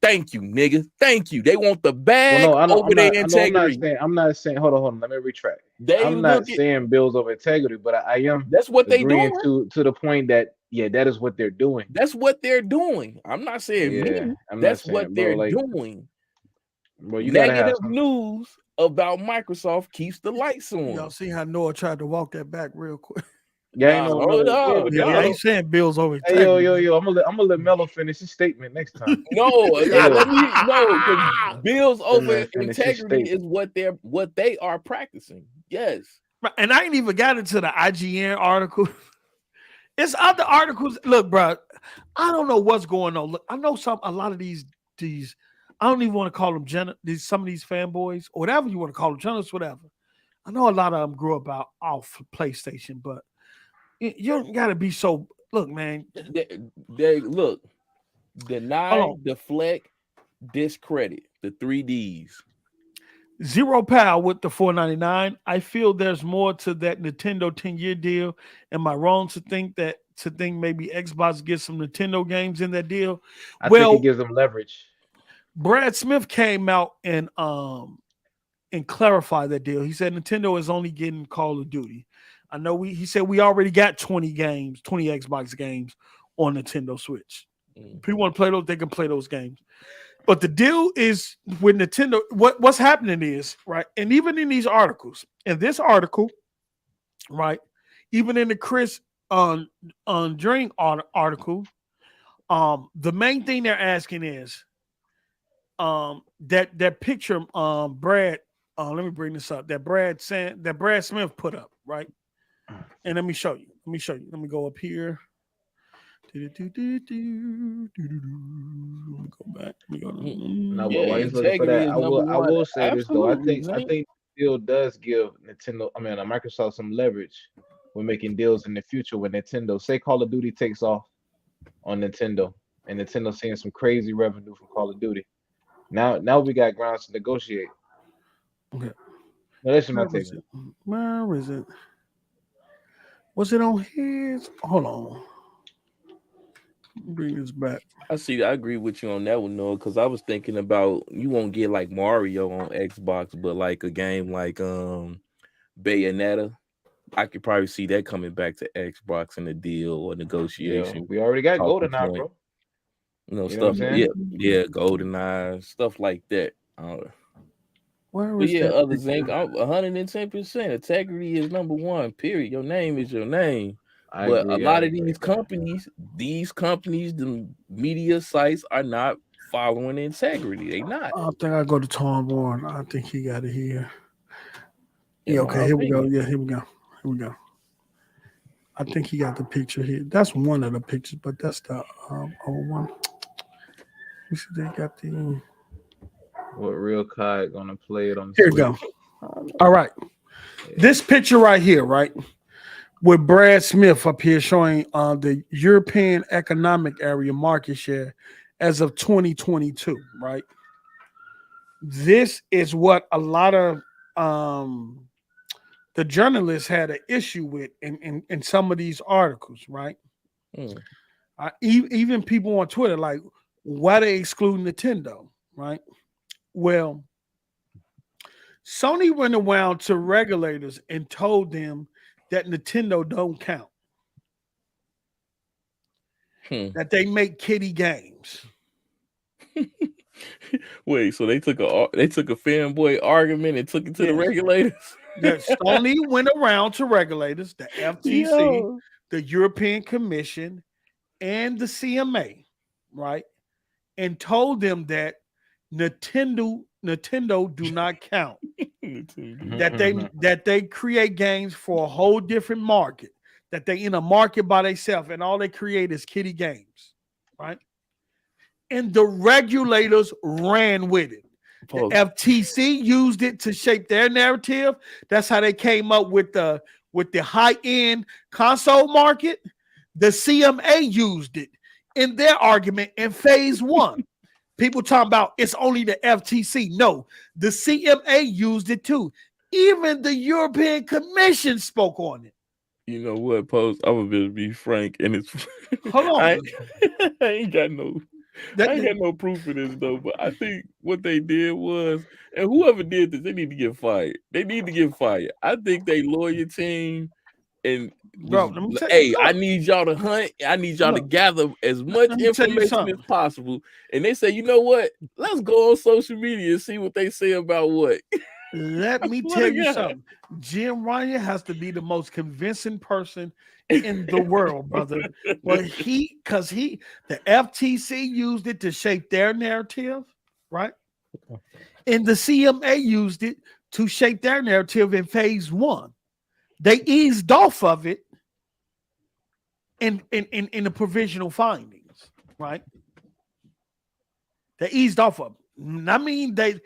Thank you, nigga. Thank you. They want the bag over their integrity. I'm not saying. Hold on. Let me retract. I'm not saying bills over integrity, but I am. That's what they doing do. To the point that Yeah, that is what they're doing. That's what they're doing. I'm not saying me. I'm That's not what saying, they're bro. Like, doing. bro, you gotta have Negative some. news about Microsoft keeps the lights on. Y'all see how Noah tried to walk that back real quick? Yeah, ain't no. Yeah, I ain't saying Bill's over. Hey, yo. I'm gonna let Melo finish his statement next time. No, let me know, because Bill's over Finish his integrity is what they are practicing. Yes. And I ain't even got into the IGN article. It's other articles. Look, bro, I don't know what's going on. Look, I know a lot of these. I don't even want to call them some of these fanboys or whatever you want to call them, journalists, whatever. I know a lot of them grew up off PlayStation, but you don't got to be so. Look, man. They look. Deny, deflect, discredit. The 3 Ds. Zero Power with the $4.99. I feel there's more to that Nintendo 10-year deal. Am I wrong to think maybe Xbox gets some Nintendo games in that deal? I think it gives them leverage. Brad Smith came out and clarified that deal. He said Nintendo is only getting Call of Duty. I know he said we already got 20 Xbox games on Nintendo Switch. If people want to play those, they can play those games. But the deal is with Nintendo, what's happening is, right, and even in these articles, in this article, right, even in the Chris Dream article, the main thing they're asking is that picture Brad, let me bring this up, that Brad Smith put up, right? And let me show you. Let me go up here. Let me go back. No, but while he's looking for that, I will say this though. I think deal does give Microsoft some leverage when making deals in the future with Nintendo. Say Call of Duty takes off on Nintendo, and Nintendo seeing some crazy revenue from Call of Duty. Now we got grounds to negotiate. Okay. No, that's my take. Where is it? Was it on his? Hold on. Bring this back. I agree with you on that one, Noah, because I was thinking about you won't get like Mario on Xbox, but like a game like Bayonetta, I could probably see that coming back to Xbox in a deal or negotiation. Yeah, we already got GoldenEye, bro. Stuff. Yeah, GoldenEye, stuff like that. Other Zinc, 110%. Integrity is number one. Period. Your name is your name. But a lot of these companies, the media sites are not following integrity. They not. I think I go to Tom Warren. I think he got it here. Yeah, okay, here we go. Yeah, here we go. I think he got the picture here. That's one of the pictures, but that's the old one. You see, they got the. What real Kai gonna play it on? Here we go. All right, this picture right here, right, with Brad Smith up here showing the European Economic Area market share as of 2022, right? This is what a lot of the journalists had an issue with in some of these articles, right? Even people on Twitter, like, why they exclude Nintendo, right? Well, Sony went around to regulators and told them that Nintendo don't count. That they make kiddie games. Wait, so they took a fanboy argument and took it to the regulators? That Sony went around to regulators, the FTC, the European Commission, and the CMA, right? And told them that Nintendo do not count. that they create games for a whole different market, that they in a market by themselves, and all they create is kiddie games, right? And the regulators ran with it. The FTC used it to shape their narrative. That's how they came up with the high-end console market. The CMA used it in their argument in phase one. People talking about it's only the FTC. No, the CMA used it too. Even the European Commission spoke on it. You know what, Post? I'm gonna be frank, and it's hold on. I ain't got no proof of this though. But I think what they did was, and whoever did this, they need to get fired. I think they lawyer team and Bro, let me tell Hey, you, I need y'all to hunt. I need y'all to gather as much me tell you information something. as possible. And they say, you know what? Let's go on social media and see what they say about what. Let me What tell a you guy. something. Jim Ryan has to be the most convincing person in the world, brother. But the FTC used it to shape their narrative, right? And the CMA used it to shape their narrative in phase one. They eased off of it in the provisional findings, right? They eased off of it. I mean they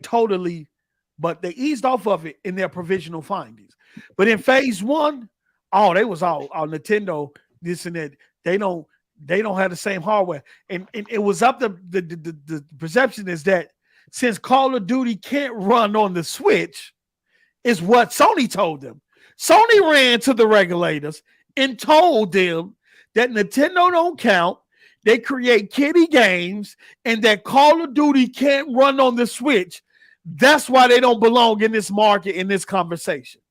totally, but they eased off of it in their provisional findings. But in phase one, they was all Nintendo, this and that. They don't have the same hardware. And it was up to the perception is that since Call of Duty can't run on the Switch, is what Sony told them. Sony ran to the regulators and told them that Nintendo don't count. They create kiddie games and that Call of Duty can't run on the Switch. That's why they don't belong in this market, in this conversation.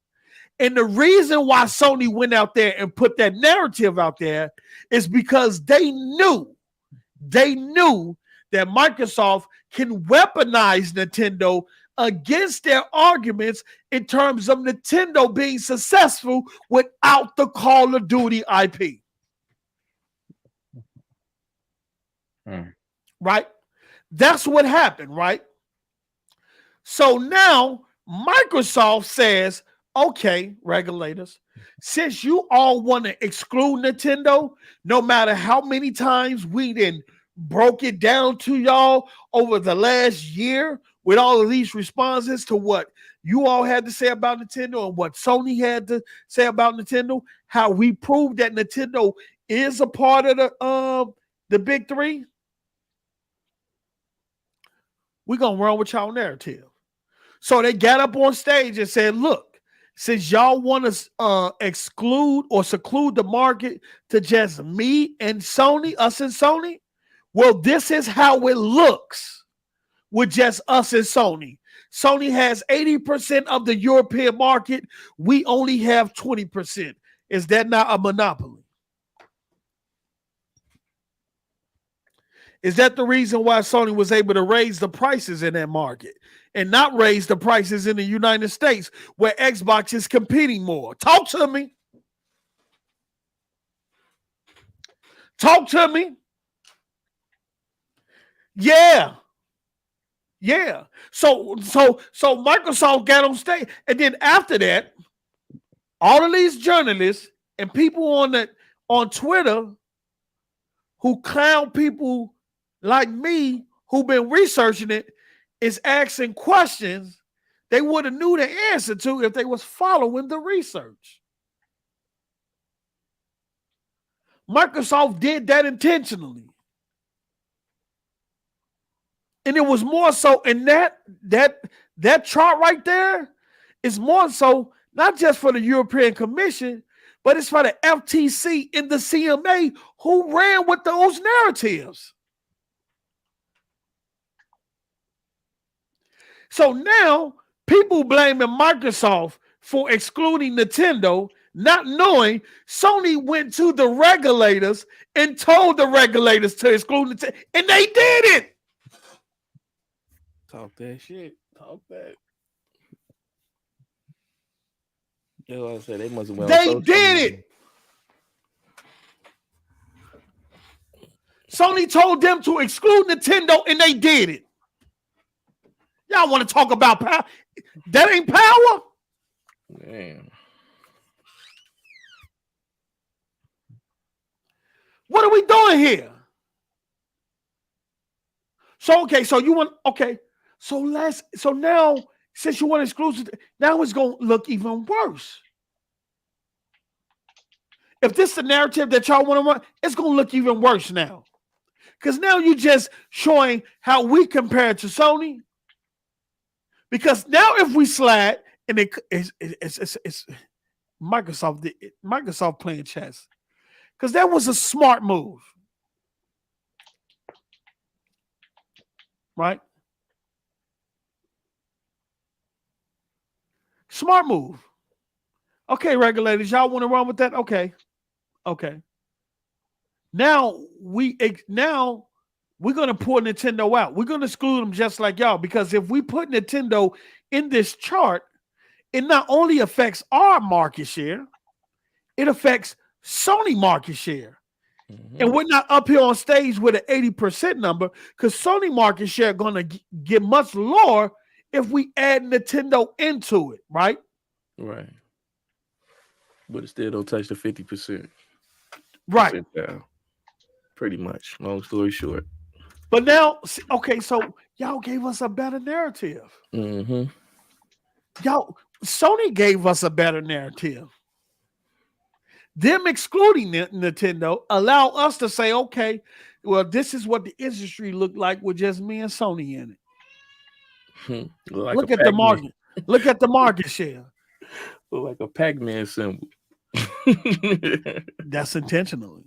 And the reason why Sony went out there and put that narrative out there is because they knew that Microsoft can weaponize Nintendo against their arguments in terms of Nintendo being successful without the Call of Duty IP. Right? That's what happened, right? So now Microsoft says, okay, regulators, since you all want to exclude Nintendo, no matter how many times we then broke it down to y'all over the last year with all of these responses to what you all had to say about Nintendo and what Sony had to say about Nintendo, how we proved that Nintendo is a part of the big three, we're going to run with y'all narrative. So they got up on stage and said, look, since y'all want to exclude or seclude the market to just me and Sony, us and Sony, well, this is how it looks with just us and Sony. Sony has 80% of the European market. We only have 20%. Is that not a monopoly? Is that the reason why Sony was able to raise the prices in that market and not raise the prices in the United States where Xbox is competing more? Talk to me. Talk to me. Yeah. So Microsoft got on stage, and then after that, all of these journalists and people on Twitter who clown people like me who've been researching it is asking questions they would have knew the answer to if they was following the research. Microsoft did that intentionally. And it was more so in that chart right there is more so not just for the European Commission, but it's for the FTC and the CMA who ran with those narratives. So now people blaming Microsoft for excluding Nintendo, not knowing Sony went to the regulators and told the regulators to exclude Nintendo, and they did it. Talk that shit. Talk that. You know what I said? They must have went. They did it. Sony told them to exclude Nintendo, and they did it. Y'all want to talk about power? That ain't power. Man. What are we doing here? So you want So now since you want exclusive, now it's gonna look even worse. If this is the narrative that y'all want to run, it's gonna look even worse now. Because now you're just showing how we compare to Sony. Because now if we slide, and it's Microsoft playing chess. Because that was a smart move. Right? Smart move. Okay, regulators, y'all want to run with that? Okay. Now we're gonna pull Nintendo out. We're gonna exclude them just like y'all, because if we put Nintendo in this chart, it not only affects our market share, it affects Sony market share. Mhm. And we're not up here on stage with an 80% number, because Sony market share going to get much lower if we add Nintendo into it, right? Right. But it still don't touch the 50%. Right. Down. Pretty much. Long story short. But now, okay, so y'all gave us a better narrative. Mm-hmm. Sony gave us a better narrative. Them excluding Nintendo allow us to say, okay, well, this is what the industry looked like with just me and Sony in it. Look at the market. Look at the market share. Look like a Pac-Man symbol. That's intentionally.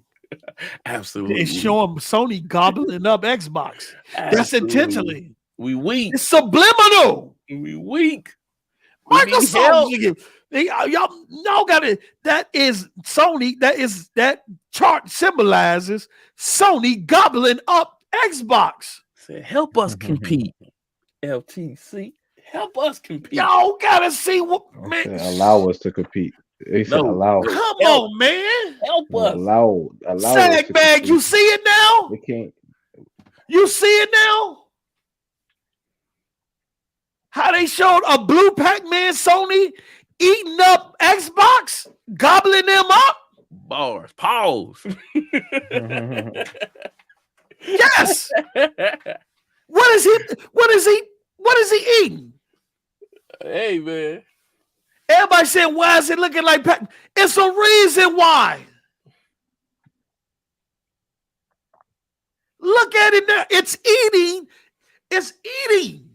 Absolutely. It's showing Sony gobbling up Xbox. That's intentionally. We weak. It's subliminal. We weak. Microsoft, y'all got it. That is Sony. That chart symbolizes Sony gobbling up Xbox. Said, help us compete. LTC, help us compete. Y'all gotta see what, man. Allow us to compete. They said allow. Come on, man. Help us. Allow Sag bag, you see it now? We can't. You see it now? How they showed a blue Pac-Man Sony eating up Xbox, gobbling them up? Bars. Pause. Yes. What is he eating? Hey, man. Everybody saying, why is it looking like Pac-Man? It's a reason why. Look at it now. It's eating. It's eating.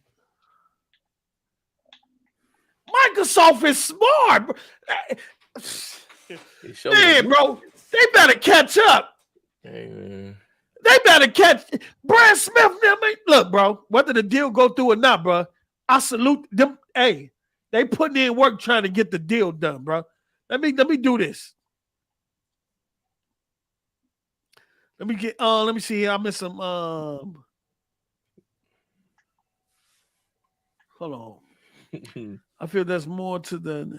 Microsoft is smart. Man, bro, they better catch up. Hey, man. They better catch Brad Smith. Look, bro, whether the deal go through or not, bro, I salute them. Hey, they putting in work trying to get the deal done, bro. Let me do this. Let me see here. I missed some hold on. I feel there's more to the.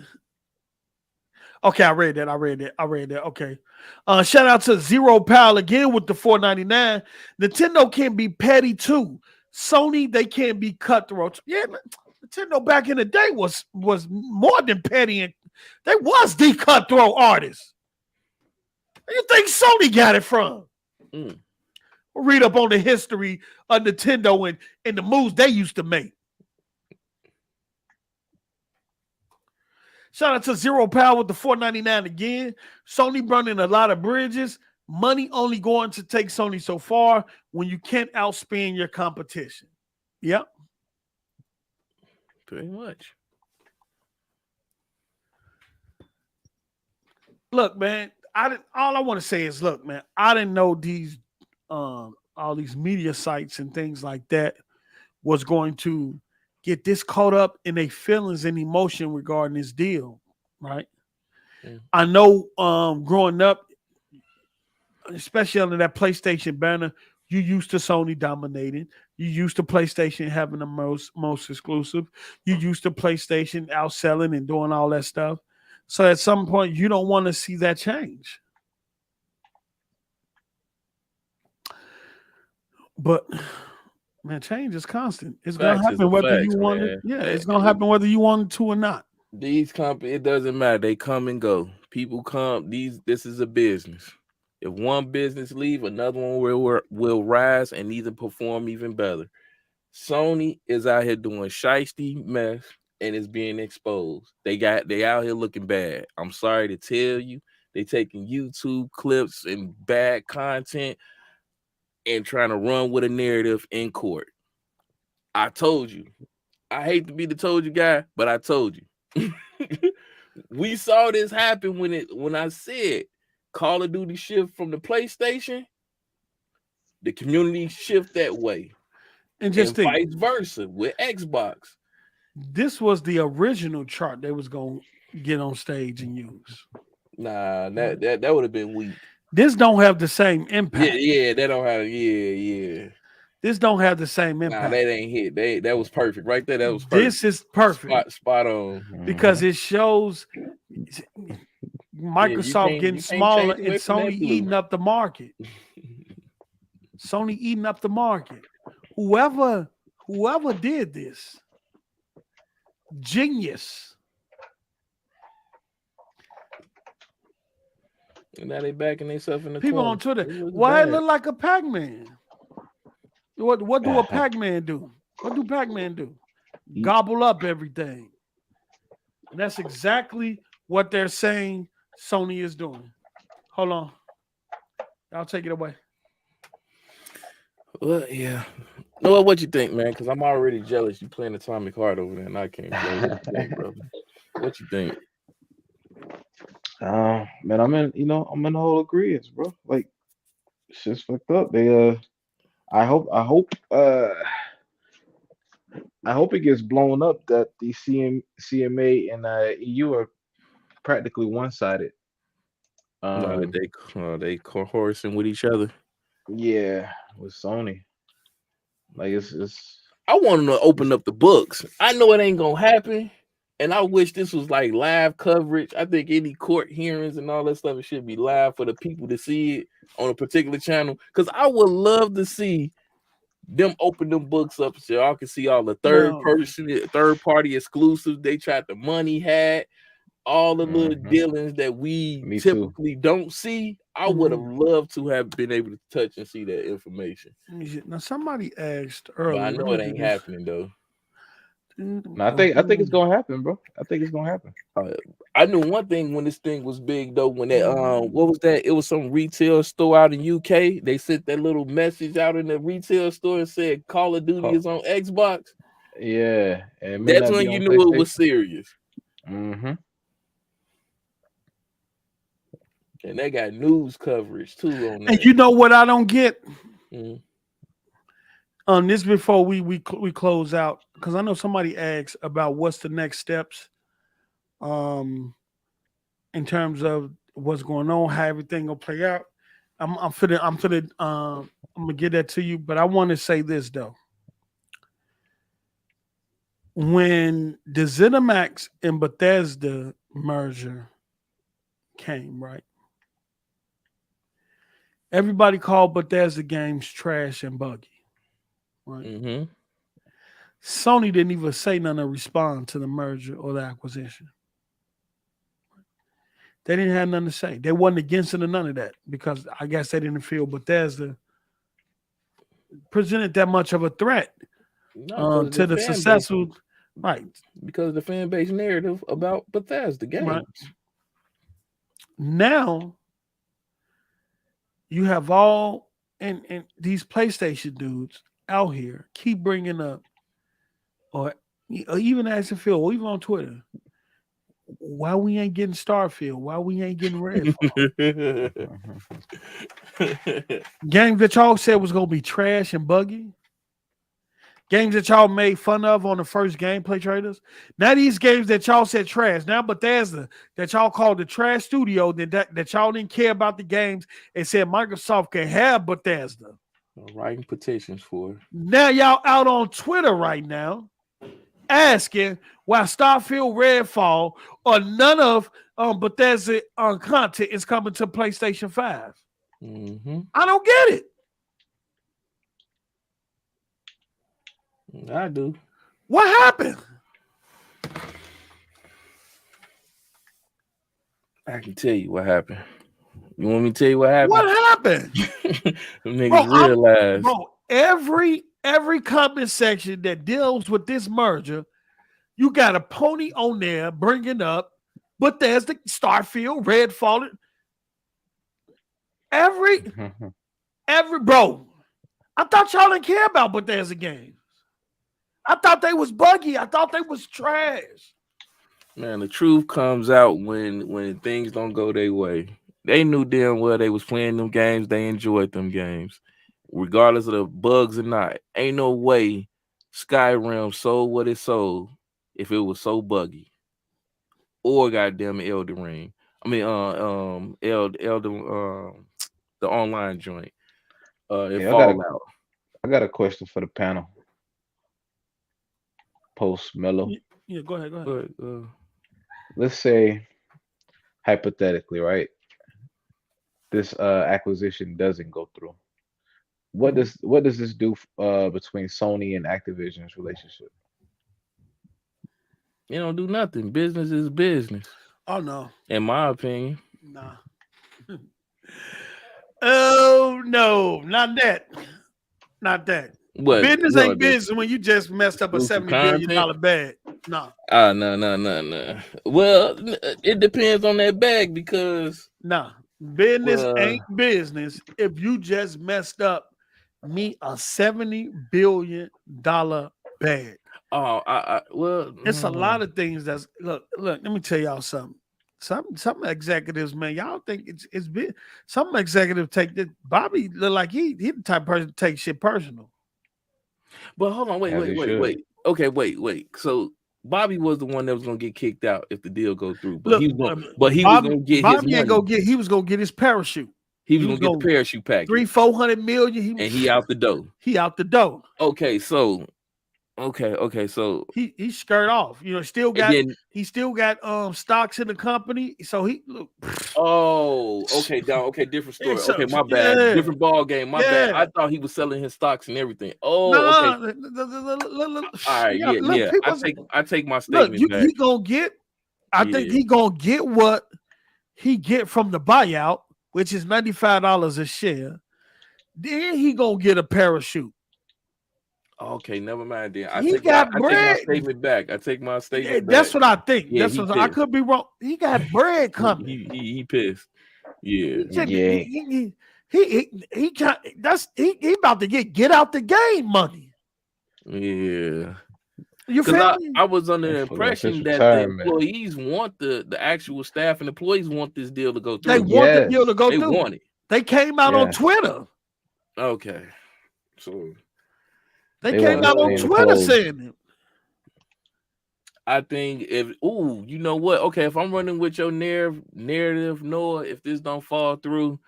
Okay, I read that. Okay. Shout out to Zero Pal again with the $4.99. Nintendo can be petty too. Sony, they can't be cutthroat. Yeah, Nintendo back in the day was more than petty, and they was the cutthroat artists. Where you think Sony got it from? We'll read up on the history of Nintendo and the moves they used to make. Shout out to Zero Power with the $4.99 again. Sony burning a lot of bridges. Money only going to take Sony so far when you can't outspend your competition. Yep. Pretty much. Look, man, all I want to say is, look, man, I didn't know these all these media sites and things like that was going to get this caught up in their feelings and emotion regarding this deal, right? Yeah. I know growing up, especially under that PlayStation banner, you used to Sony dominating. You used to PlayStation having the most exclusive. You used to PlayStation outselling and doing all that stuff. So at some point, you don't want to see that change. But man, change is constant. It's going to happen whether you want it. Yeah, it's going to happen whether you want it to or not. These companies, it doesn't matter. They come and go. People come. This is a business. If one business leave, another one will rise and either perform even better. Sony is out here doing shiesty mess and is being exposed. They out here looking bad. I'm sorry to tell you, they taking YouTube clips and bad content and trying to run with a narrative in court. I told you. I hate to be the told you guy, but I told you. We saw this happen when I said Call of Duty shift from the PlayStation, the community shift that way. And vice versa with Xbox. This was the original chart they was going to get on stage and use. Nah, that would have been weak. This don't have the same impact. Yeah, they don't have. Yeah. This don't have the same Nah, impact. that ain't hit. That was perfect right there. That was perfect. This is perfect. Spot on. Because it shows Microsoft getting smaller and Sony eating up the market. Sony eating up the market. Whoever did this, genius. And now they backing themselves in the people corner. on Twitter. Why it look like a Pac-Man? What do a Pac-Man do? What do Pac-Man do? Gobble up everything. And that's exactly what they're saying Sony is doing. Hold on. I'll take it away. Well, yeah. Noah, what you think, man? Because I'm already jealous. You playing Atomic Heart over there, and I can't play. What you think, brother? What you think? Man, I'm in the whole agreement, bro. Like, shit's fucked up. They I hope it gets blown up that the CMA and EU are practically one-sided. They coercing with each other. Yeah, with Sony. Like it's I want them to open up the books. I know it ain't gonna happen, and I wish this was like live coverage. I think any court hearings and all that stuff, it should be live for the people to see it on a particular channel. Because I would love to see them open them books up so y'all can see all the third party exclusives they tried the money had, all the little dealings that we typically don't see. I would have loved to have been able to touch and see that information. Now somebody asked earlier. But I know it ain't happening though. No, I think it's gonna happen, bro. I think it's gonna happen. I knew one thing when this thing was big though. When that what was that? It was some retail store out in UK. They sent that little message out in the retail store and said Call of Duty is on Xbox. Yeah, and that's when you knew it was serious. And they got news coverage too on that. And you know what I don't get? This before we close out, because I know somebody asked about what's the next steps in terms of what's going on, how everything gonna play out. I'm gonna get that to you, but I want to say this though. When the ZeniMax and Bethesda merger came, right? Everybody called Bethesda games trash and buggy. Right. Sony didn't even say nothing to respond to the merger or the acquisition. They didn't have nothing to say. They wasn't against it or none of that because I guess they didn't feel Bethesda presented that much of a threat to the successful, right? Because of the fan base narrative about Bethesda games. Right. Now you have all and these PlayStation dudes out here keep bringing up, or even asking Phil, or even on Twitter, why we ain't getting Starfield, why we ain't getting Redfall. Games that y'all said was gonna be trash and buggy, games that y'all made fun of on the first gameplay trailers. Now these games that y'all said trash, now Bethesda that y'all called the trash studio, that y'all didn't care about the games and said Microsoft can have Bethesda. Writing petitions for. Now y'all out on Twitter right now asking why Starfield, Redfall, or none of Bethesda content is coming to PlayStation 5. I don't get it. I do. What happened? I can tell you what happened. You want me to tell you what happened? What happened? Them niggas realized. Every comment section that deals with this merger, you got a pony on there bringing up Bethesda, Starfield, Redfall. Every bro. I thought y'all didn't care about Bethesda games. I thought they was buggy. I thought they was trash. Man, the truth comes out when things don't go their way. They knew damn well they was playing them games. They enjoyed them games, regardless of the bugs or not. Ain't no way Skyrim sold what it sold if it was so buggy. or goddamn Elden Ring. I mean, the online joint. It Yeah, Fallout. I got a question for the panel. Post Mellow. Yeah, go ahead. But Let's say hypothetically, right? This acquisition doesn't go through. What does this do between Sony and Activision's relationship? you don't do nothing. Business is business, Oh no, in my opinion. nah. Oh no, not that. Not that. What? Business No, ain't business when you just messed up a exclusive $70 billion content? bag. No, No. Well, it depends on that bag because no. Business well, ain't business if you just messed up me a $70 billion bag. well, It's a lot of things that's look, let me tell y'all something. Some executives, man, y'all think it's big. Some executives take that. Bobby look like he the type of person to take shit personal. But hold on, As he should. wait. Okay, wait. So Bobby was the one that was gonna get kicked out if the deal go through, but Look, he was gonna, Bobby, was gonna get Bobby his ain't money. gonna get. He was gonna get his parachute. He was gonna get the parachute package. 300-400 million. And he out the door. He out the door. Okay, so so he skirt off. You know, he still got stocks in the company. So he look. okay, different story. So, okay, my bad. yeah. Different ball game. My bad. I thought he was selling his stocks and everything. Okay. All right, yeah. I take my statement back. He gonna get. I think he gonna get what he get from the buyout, which is $95 a share. Then he gonna get a parachute. Okay, never mind. Then I He take got my statement back. I take my statement back. That's what I think. Yeah, that's what I could be wrong. He got bread coming. He pissed. Yeah. He about to get out the game money. Yeah. You feel me? I was under the impression that the employees want the actual staff and employees want this deal to go through. They want the deal to go through. They want it. They came out on Twitter. Okay. So they came out on Twitter saying it. I think you know what? Okay, if I'm running with your narrative, Noah, if this don't fall through,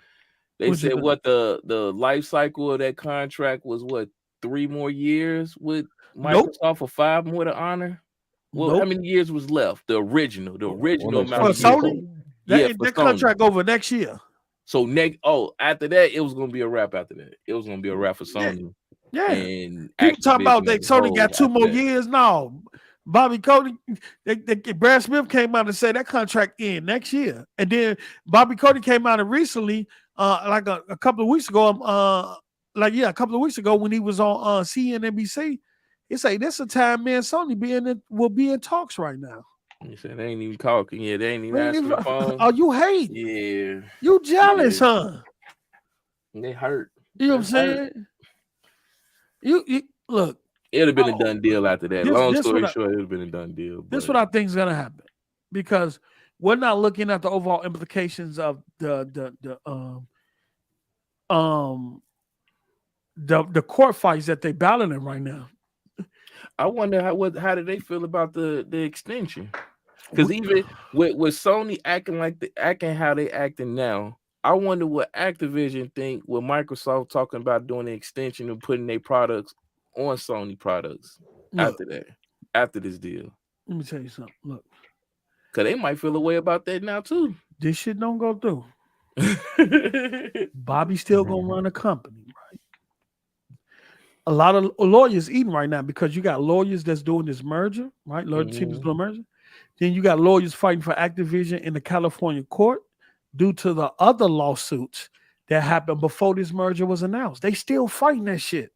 they said what the life cycle of that contract was 3 more years with Microsoft or 5 more to honor? Well, how many years was left? The original amount for Sony? That contract over next year. So after that, it was gonna be a wrap after that. It was gonna be a wrap for Sony. Yeah. And people talk about Sony got 2 more years. No. Bobby Cody, Brad Smith came out and said that contract end next year. And then Bobby Cody came out and recently, like a couple of weeks ago, a couple of weeks ago when he was on CNBC, he said this is a time man Sony will be in talks right now. He said they ain't even talking. Yeah, they ain't even answering the phone. Oh, you hate? Yeah. You jealous, huh? They hurt. You know what I'm saying? You look. It would have been a done deal after that. Long story short, it would have been a done deal. This is what I think is gonna happen, because we're not looking at the overall implications of the court fights that they battling right now. I wonder how do they feel about the extension? Because even with Sony acting how they acting now, I wonder what Activision think with Microsoft talking about doing the extension and putting their products on Sony products after this deal. Let me tell you something. Look, because they might feel a way about that now too. This shit don't go through. Bobby's still gonna run a company, right? A lot of lawyers eating right now because you got lawyers that's doing this merger, right? Lawyers doing the merger. Then you got lawyers fighting for Activision in the California court due to the other lawsuits that happened before this merger was announced. They still fighting that shit.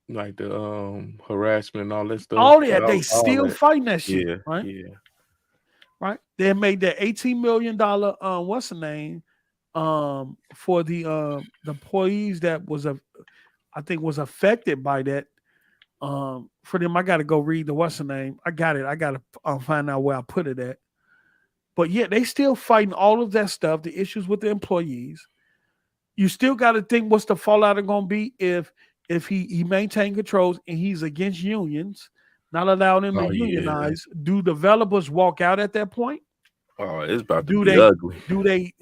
Like the harassment and all that stuff. All that, they still fighting that shit. Yeah, right? Yeah. Right. They made that $18 million what's the name? For the employees that was was affected by that. For them, I gotta go read the what's the name. I got it. I gotta find out where I put it at. But yeah, they still fighting all of that stuff, the issues with the employees. You still got to think what's the fallout going to be if he maintain controls and he's against unions, not allowing them to unionize. Do developers walk out at that point? Oh, it's about to Do be they? ugly. Do they?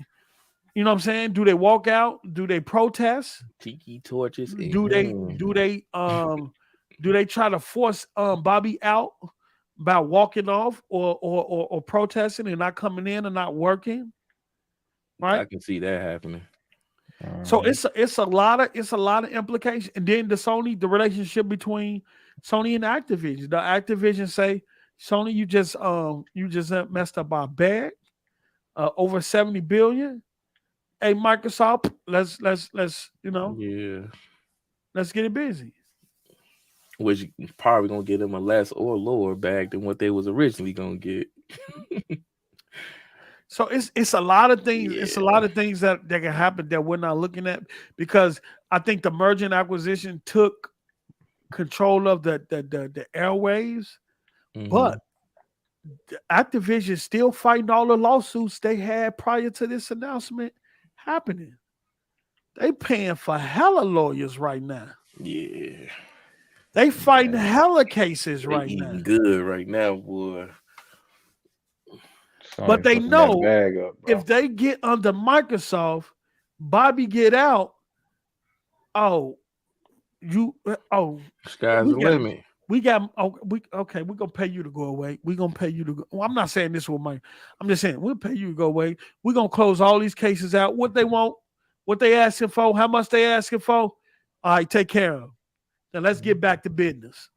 You know what I'm saying? Do they walk out? Do they protest? Tiki torches. Do they? Do they try to force Bobby out by walking off or protesting and not coming in and not working? I Right. can see that happening. So it's a lot of implications. And then the relationship between Sony and Activision. The Activision say, Sony, you just messed up our bag, over 70 billion. Hey, Microsoft, let's Yeah. let's get it busy. Which probably gonna get them a less or lower bag than what they was originally gonna get. So it's a lot of things. It's a Yeah. lot of things that can happen that we're not looking at, because I think the merger and acquisition took control of the airwaves, Mhm. but Activision still fighting all the lawsuits they had prior to this announcement happening. They paying for hella lawyers right now. Yeah. They fighting hella cases They right now. eating good right now, boy. But Sony they cooking that know bag up, bro. if they get under Microsoft, Bobby get out. Oh, Sky's we the got limit. we're gonna pay you to go away. We're gonna pay you to go. Well, I'm not saying this with Mike. I'm just saying we'll pay you to go away. We're gonna close all these cases out. What they want, what they asking for, how much they asking for. All right, take care of. Now let's get back to business.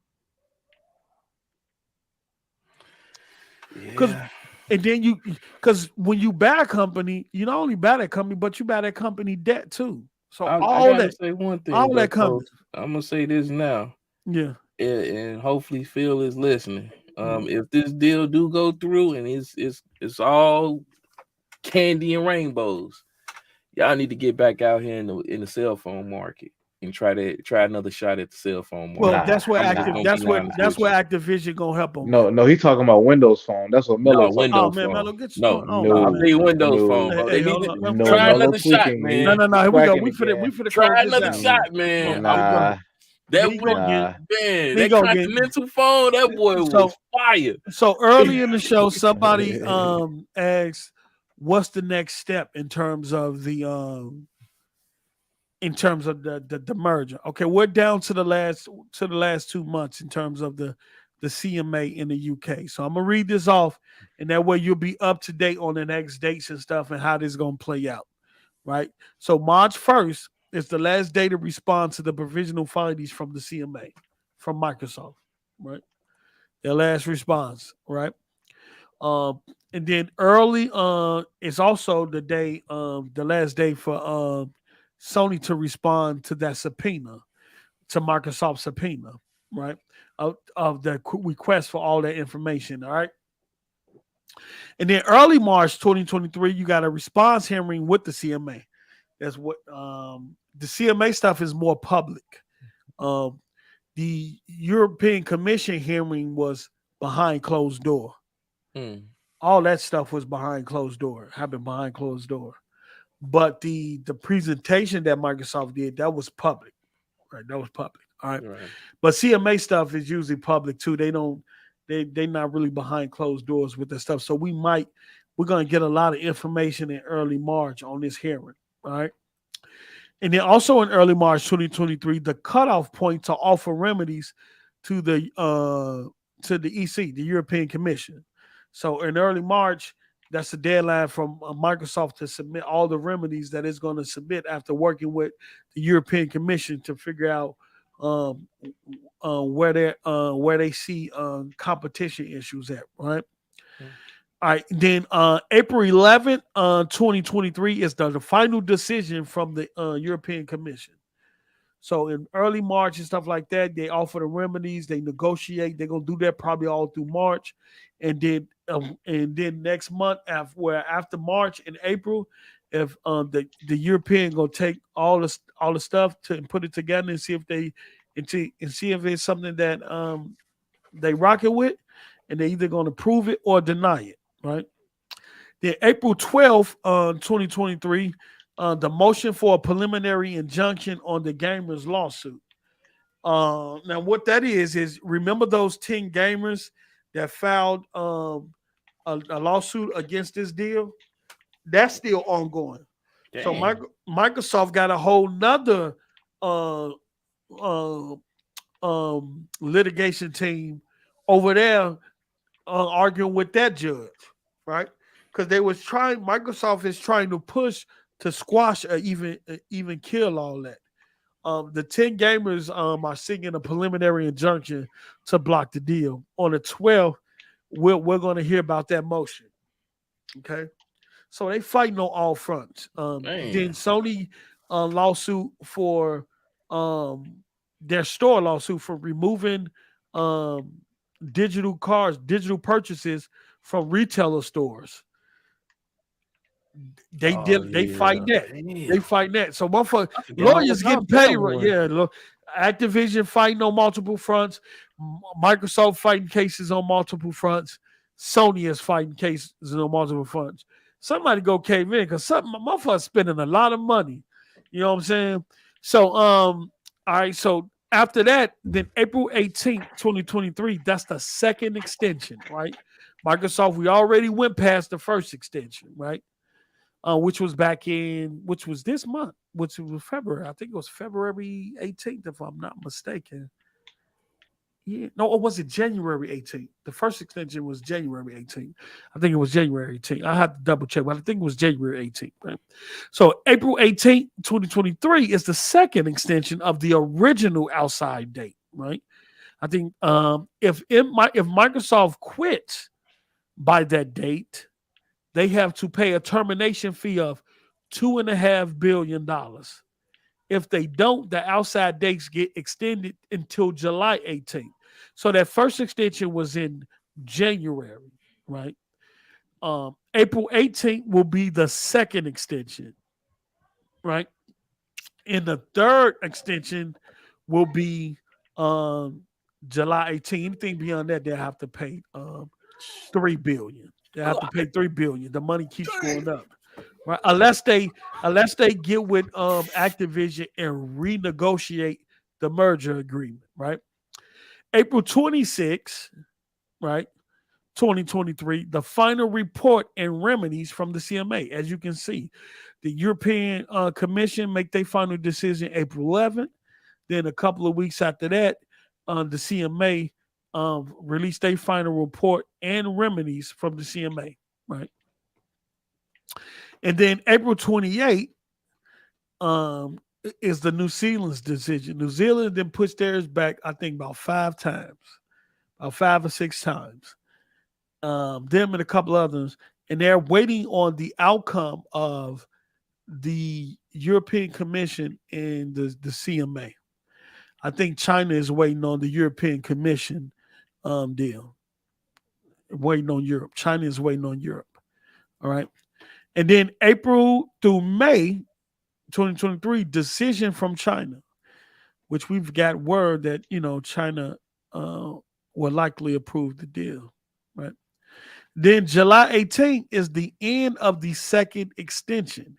Because Yeah. and then because when you buy a company, you not only buy that company, but you buy that company debt too. So I all gotta that, say one thing all though, that comes. Coach. I'm gonna say this now. Yeah. And hopefully Phil is listening. Mhm. If this deal do go through and it's all candy and rainbows, y'all need to get back out here in the cell phone market and try another shot at the cell phone Well, market. Nah, that's where I'm just active. gonna be honest That's with you. where Activision gonna help them with. no, he talking about Windows Phone. That's what Mello No, talking Oh about. Windows man, phone. Melo, get you. No, Oh no, man, I'm No, man. saying Windows phone. no, Hey, Oh, hey, they need hold to on. No, no, try Mello another shot, tweaking. no, man. no, no. Here we go. Cracking We again. finna Try close this another out. shot, man. Nah, Here That you go again. man, Here you that go again. Continental phone, that boy was So fire. so early in the show, somebody asked, "What's the next step in terms of the the merger?" Okay, we're down to the last 2 months in terms of the CMA in the UK. So I'm gonna read this off, and that way you'll be up to date on the next dates and stuff and how this is gonna play out. Right. So March 1st is the last day to respond to the provisional findings from the CMA from Microsoft. Right. Their last response. Right. And then early is also the last day for Sony to respond to that subpoena, to Microsoft subpoena, right? Of the request for all that information. All right. And then early March 2023, you got a response hearing with the CMA. That's what the CMA stuff is more public. The European Commission hearing was behind closed door. All that stuff was behind closed door, happened behind closed door. But the presentation that Microsoft did, that was public, right? That was public. All right. Right. But CMA stuff is usually public too. They not really behind closed doors with that stuff. So we're gonna get a lot of information in early March on this hearing. All right. And then also in early March 2023, the cutoff point to offer remedies to the EC, the European Commission. So in early March, that's the deadline from Microsoft to submit all the remedies that it's going to submit after working with the European Commission to figure out where they see competition issues at, right? All right. Then April 11th, 2023 is the final decision from the European Commission. So in early March and stuff like that, they offer the remedies, they negotiate. They're gonna do that probably all through March, and then next month after March and April, if the European gonna take all the stuff and put it together and see if see if it's something that they rock it with, and they're either gonna prove it or deny it, right? Then April 12th, 2023. The motion for a preliminary injunction on the gamers lawsuit. Now what that is remember those 10 gamers that filed a lawsuit against this deal. That's still ongoing. So Damn. Microsoft got a whole nother uh, uh, litigation team over there arguing with that judge, right? Because Microsoft is trying to push to squash or even kill all that. The 10 gamers are seeking a preliminary injunction to block the deal. On the 12th, we're going to hear about that motion. Okay, so they fighting on all fronts. Then Man. Sony lawsuit for their store lawsuit for removing um, digital purchases from retailer stores. They Oh did. They fighting yeah. that. They Damn. fighting that. So motherfucker, I forgot all lawyers about getting that paid. Right? one. Yeah, look, Activision fighting on multiple fronts. Microsoft fighting cases on multiple fronts. Sony is fighting cases on multiple fronts. Somebody go cave in because motherfuckers spending a lot of money. You know what I'm saying? So all right. So after that, then April 18th, 2023, that's the second extension, right? Microsoft, we already went past the first extension, right? Which was this month, which was February. I think it was February 18th, if I'm not mistaken. Yeah, no, or was it January 18th? The first extension was January 18th. I think it was January 18th. I have to double check, but I think it was January 18th. Right? So April 18th, 2023 is the second extension of the original outside date, right? I think if Microsoft quits by that date, they have to pay a termination fee of $2.5 billion. If they don't, the outside dates get extended until July 18th. So that first extension was in January, right? April 18th will be the second extension, right? And the third extension will be July 18th. Anything beyond that, they'll have to pay $3 billion. They have to pay $3 billion. The money keeps going up, right? Unless they get with Activision and renegotiate the merger agreement, right? April 26th, right? 2023, the final report and remedies from the CMA. As you can see, the European Commission make their final decision April 11th. Then a couple of weeks after that, the CMA released their final report and remedies from the CMA, right? And then April 28th is the New Zealand's decision. New Zealand then pushed theirs back, I think, about 5 times, about 5 or 6 times. Them and a couple others, and they're waiting on the outcome of the European Commission and the CMA. I think China is waiting on the European Commission deal. Waiting on Europe. China is waiting on Europe. All right. And then April through May 2023, decision from China, which we've got word that, China will likely approve the deal. Right. Then July 18th is the end of the second extension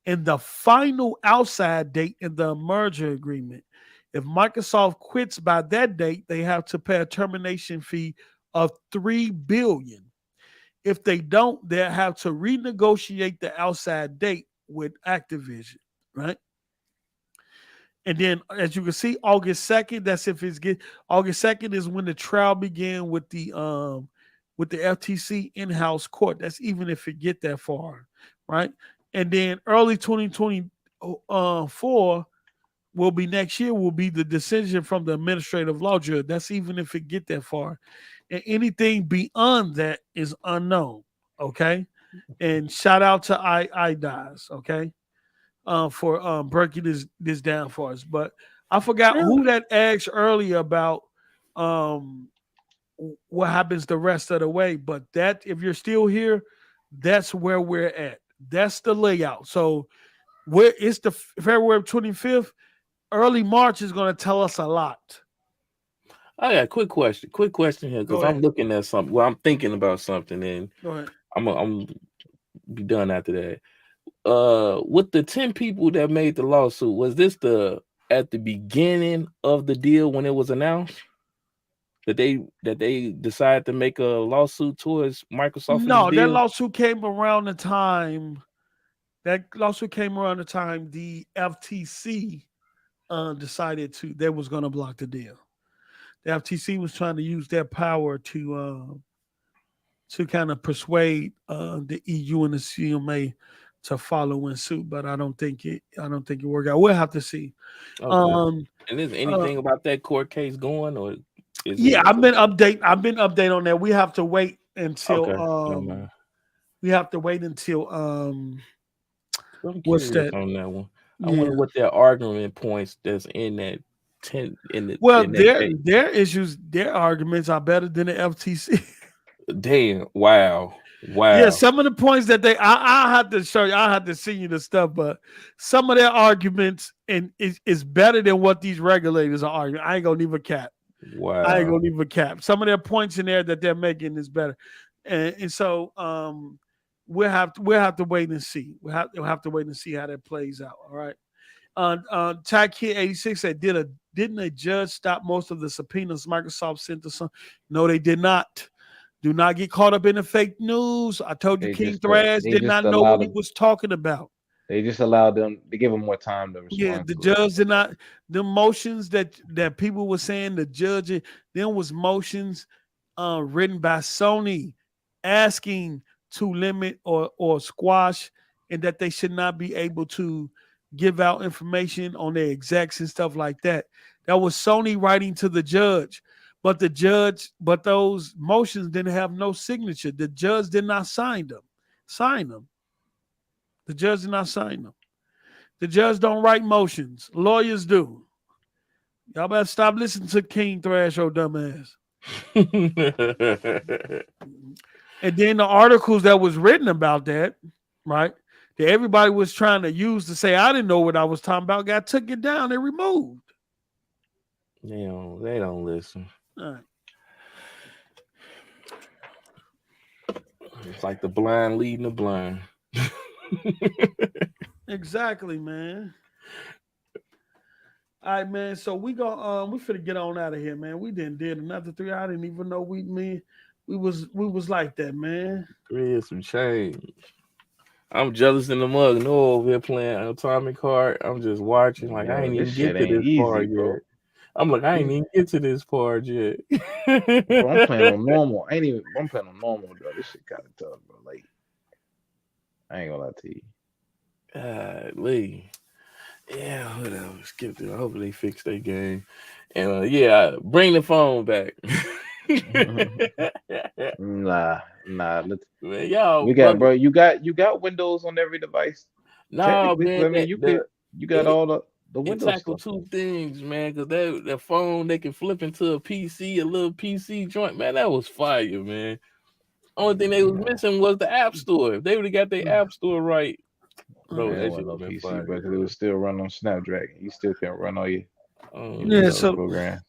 and the final outside date in the merger agreement. If Microsoft quits by that date, they have to pay a termination fee of $3 billion. If they don't, they'll have to renegotiate the outside date with Activision, right? And then, as you can see, August 2nd, that's if it's August 2nd is when the trial began with the FTC in-house court. That's even if it get that far, right? And then early 2024 will be next year, will be the decision from the administrative law judge. That's even if it get that far. And anything beyond that is unknown, okay? And shout out to iDies, okay? For breaking this down for us. But I forgot who that asked earlier about what happens the rest of the way. But that, if you're still here, that's where we're at. That's the layout. So where it's the February 25th, early March is going to tell us a lot. I got a quick question here, because I'm looking at something. Well, I'm thinking about something, and I'm be done after that. With the 10 people that made the lawsuit, was this at the beginning of the deal when it was announced? that they decided to make a lawsuit towards Microsoft for this No, that deal? lawsuit came around the time. That lawsuit came around the time the FTC decided they was going to block the deal. The FTC was trying to use their power to kind of persuade the EU and the CMA to follow in suit, but I don't think it worked out. We'll have to see. Okay. And is anything about that court case going, or is Yeah, it? I've been update on that. We have to wait until Okay. No, man. we have to wait until I'm what's curious that? on that one. I Yeah. wonder what their argument points that's in that Well, in that case. their issues, their arguments are better than the FTC. Damn! Wow! Yeah, some of the points that I have to show you, I have to send you the stuff, but some of their arguments is better than what these regulators are arguing. I ain't gonna leave a cap. Wow! I ain't gonna leave a cap. Some of their points in there that they're making is better, and so we'll have to wait and see. We'll have to wait and see how that plays out. All right. Tag Kid 86 said, didn't a judge stop most of the subpoenas Microsoft sent to some? No, they did not. Do not get caught up in the fake news. I told you, King Thrash did not know what he was talking about. They just allowed them to give them more time to respond. Yeah, the judge did not. The motions that people were saying, the judge, then was motions written by Sony asking to limit or squash, and that they should not be able to give out information on their execs and stuff like that. That was Sony writing to the judge. But those motions didn't have no signature. The judge did not sign them. The judge did not sign them. The judge don't write motions. Lawyers do. Y'all better stop listening to King Thrash, oh dumbass. And then the articles that was written about that, right, that everybody was trying to use to say I didn't know what I was talking about, got took it down and removed. They don't listen. All right. It's like the blind leading the blind. Exactly, man. All right, man. So we finna get on out of here, man. We did another 3. I didn't even know we was like that, man. Create some change. I'm jealous in the mug. No, over here playing Atomic Heart. I'm just watching. Like, I ain't even get to this part yet. I'm like, I ain't even get to this part yet. Bro, I'm playing on normal. I'm playing on normal, bro. This shit kind of tough, bro. Like, I ain't gonna lie to you. Lee. Yeah, whatever. Skip it. I hope they fix their game. And bring the phone back. Nah. Man, y'all, we got, bro. You got Windows on every device. No, man. I mean, you got all the Windows tackle stuff. 2 things, man. Because that phone they can flip into a PC, a little PC joint, man. That was fire, man. Only thing they was missing was the App Store. If they would have got their App Store right, bro, that should have been PC, fire. bro, because it was still running on Snapdragon. You still can't run all your program.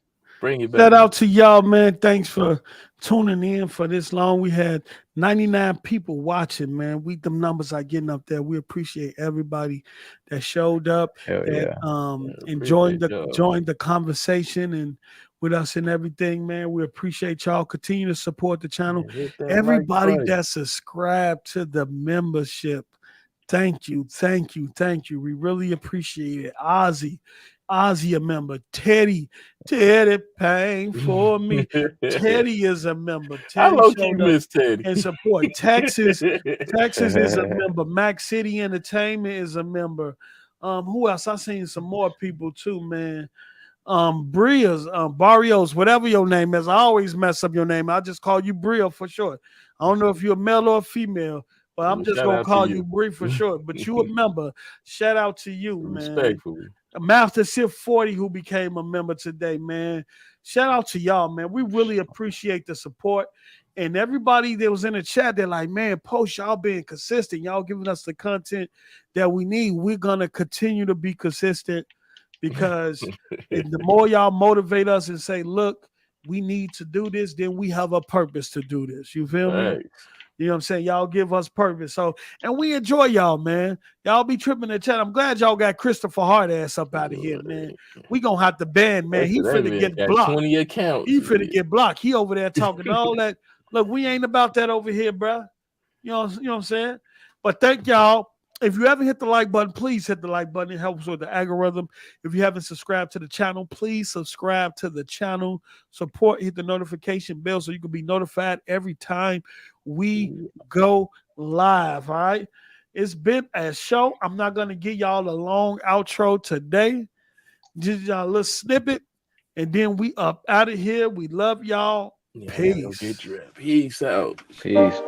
Bring it back. Shout out to y'all, man. Thanks for tuning in for this long. We had 99 people watching, man. Them numbers are getting up there. We appreciate everybody that showed up, and joined the conversation and with us and everything, man. We appreciate y'all. Continue to support the channel. Everybody that subscribed to the membership, thank you. We really appreciate it. Ozzy a member. Teddy paying for me. Teddy is a member. I low-key miss Teddy. And support. Texas is a member. Mac City Entertainment is a member. Who else? I seen some more people too, man. Barrios, whatever your name is. I always mess up your name. I just call you Bria for short. I don't know if you're a male or a female, but I'm just gonna call you Bria for short. But you a member. Shout out to you, man. Respectfully. Master Sif 40 who became a member today, man. Shout out to y'all, man. We really appreciate the support. And everybody that was in the chat, they're like, man, Post, y'all being consistent. Y'all giving us the content that we need. We're going to continue to be consistent because the more y'all motivate us and say, look, we need to do this, then we have a purpose to do this. You feel me? You know what I'm saying? Y'all give us purpose. So, and we enjoy y'all, man. Y'all be tripping the chat. I'm glad y'all got Christopher Hard ass up out of here, man. We gonna have to ban, man. He finna get blocked. 20 accounts. He finna get blocked. He over there talking all that. Look, we ain't about that over here, bro. You know what I'm saying? But thank y'all. If you haven't hit the like button, please hit the like button. It helps with the algorithm. If you haven't subscribed to the channel, please subscribe to the channel. Support, hit the notification bell so you can be notified every time we go live. All right. It's been a show. I'm not going to give y'all a long outro today. Just y'all a little snippet. And then we up out of here. We love y'all. Yeah, Peace. Peace out. Peace.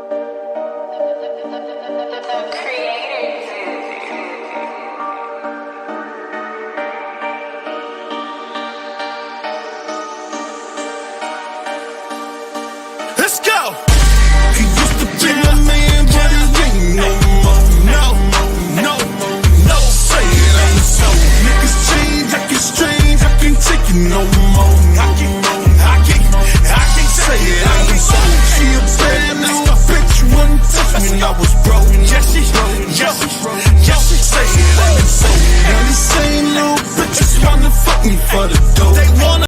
Let's go. He used to be my man, but he ain't no more. No. Say it ain't so. Niggas change, acting strange, I can't take it no more. I can't say it ain't so. She a bad little bitch, wouldn't touch me when I was broke. Yes, she say it ain't so. And the same little bitches wanna fuck me for the dough. They wanna